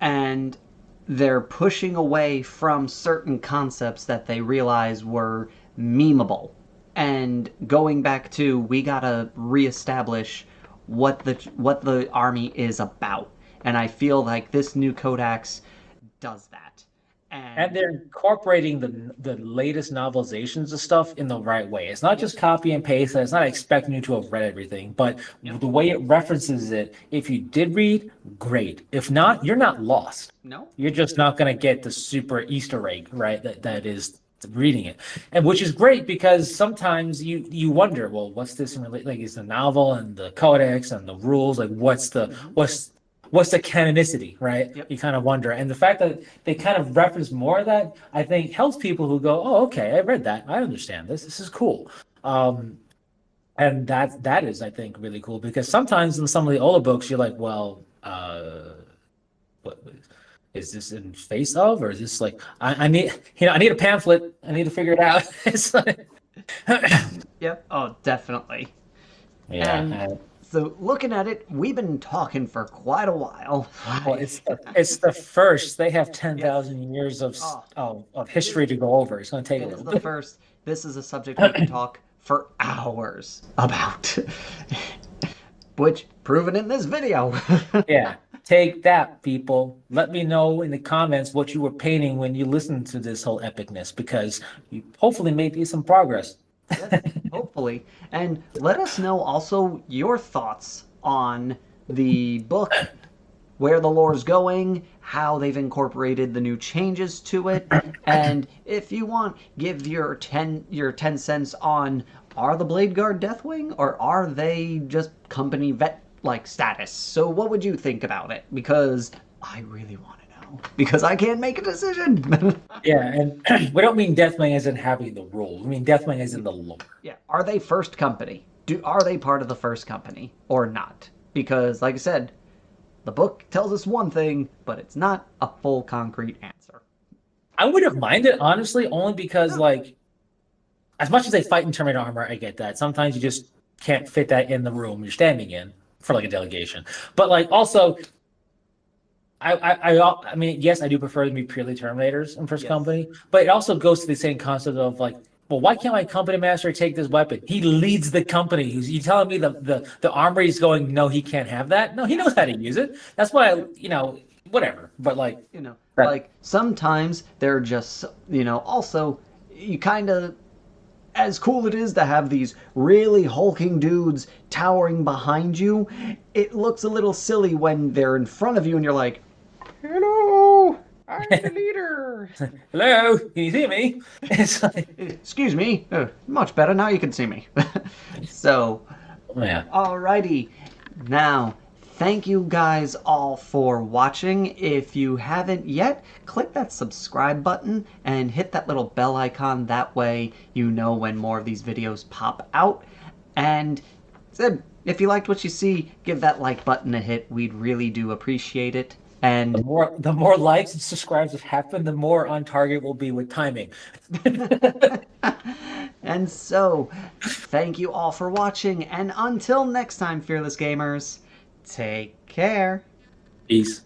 and they're pushing away from certain concepts that they realize were memeable, and going back to we gotta reestablish what the army is about, and I feel like this new codex does that. And And they're incorporating the latest novelizations of stuff in the right way. It's not yep, just copy and paste, and it's not expecting you to have read everything, but yep, the way it references it, if you did read, great. If not, you're not lost. no, You're just not going to get the super Easter egg, right? That is reading it, and which is great because sometimes you wonder, well, what's this in like is the novel and the codex and the rules like mm-hmm. what's the canonicity, right? Yep, You kind of wonder. And the fact that they kind of reference more of that, I think helps people who go, oh, okay, I read that. I understand this. This is cool. And that is, I think, really cool because sometimes in some of the older books, you're like, well, what is this in face of, or is this like I need I need a pamphlet. I need to figure it out. It's like, yep, oh, definitely. And yeah. so looking at it, we've been talking for quite a while. Well, Like, it's the first. They have yes. 10,000 years Oh, of it, history to go over. It's going to take a it is little the bit. first. This is a subject we could talk for hours about, which proven in this video. Yeah, take that, people. Let me know in the comments what you were painting when you listened to this whole epicness, because you hopefully made some progress. Yes, hopefully. And let us know also your thoughts on the book, where the lore's going, how they've incorporated the new changes to it, and if you want, give your ten cents on are the Blade Guard Deathwing or are they just company vet like status? So what would you think about it? Because I really want to know because I can't make a decision. Yeah, and we don't mean Deathwing as in having the rules. We mean Deathwing as in the lore. Yeah, are they first company? Are they part of the first company or not? Because like I said, the book tells us one thing, but it's not a full concrete answer. I wouldn't mind it, honestly, only because, No. like, as much as they fight in Terminator armor, I get that. Sometimes you just can't fit that in the room you're standing in for like a delegation. But like, also, I mean, yes, I do prefer them to be purely Terminators in First Yes. Company, but it also goes to the same concept of like, well, why can't my company master take this weapon? He leads the company. You telling me the armory is going? No, he can't have that. No, he knows how to use it. That's why whatever. But like that, Like sometimes they're just, also you kind of as cool it is to have these really hulking dudes towering behind you, it looks a little silly when they're in front of you and you're like, "Hello, I'm the leader." hello, can you see me? It's like, Excuse me. Much better. Now you can see me. So, yeah. alrighty. Now, thank you guys all for watching. If you haven't yet, click that subscribe button and hit that little bell icon. That way you know when more of these videos pop out. And said, If you liked what you see, give that like button a hit. We'd really do appreciate it. And The more likes and subscribes happen, the more on target we'll be with timing. and so, thank you all for watching, and until next time, Fearless Gamers, take care. Peace.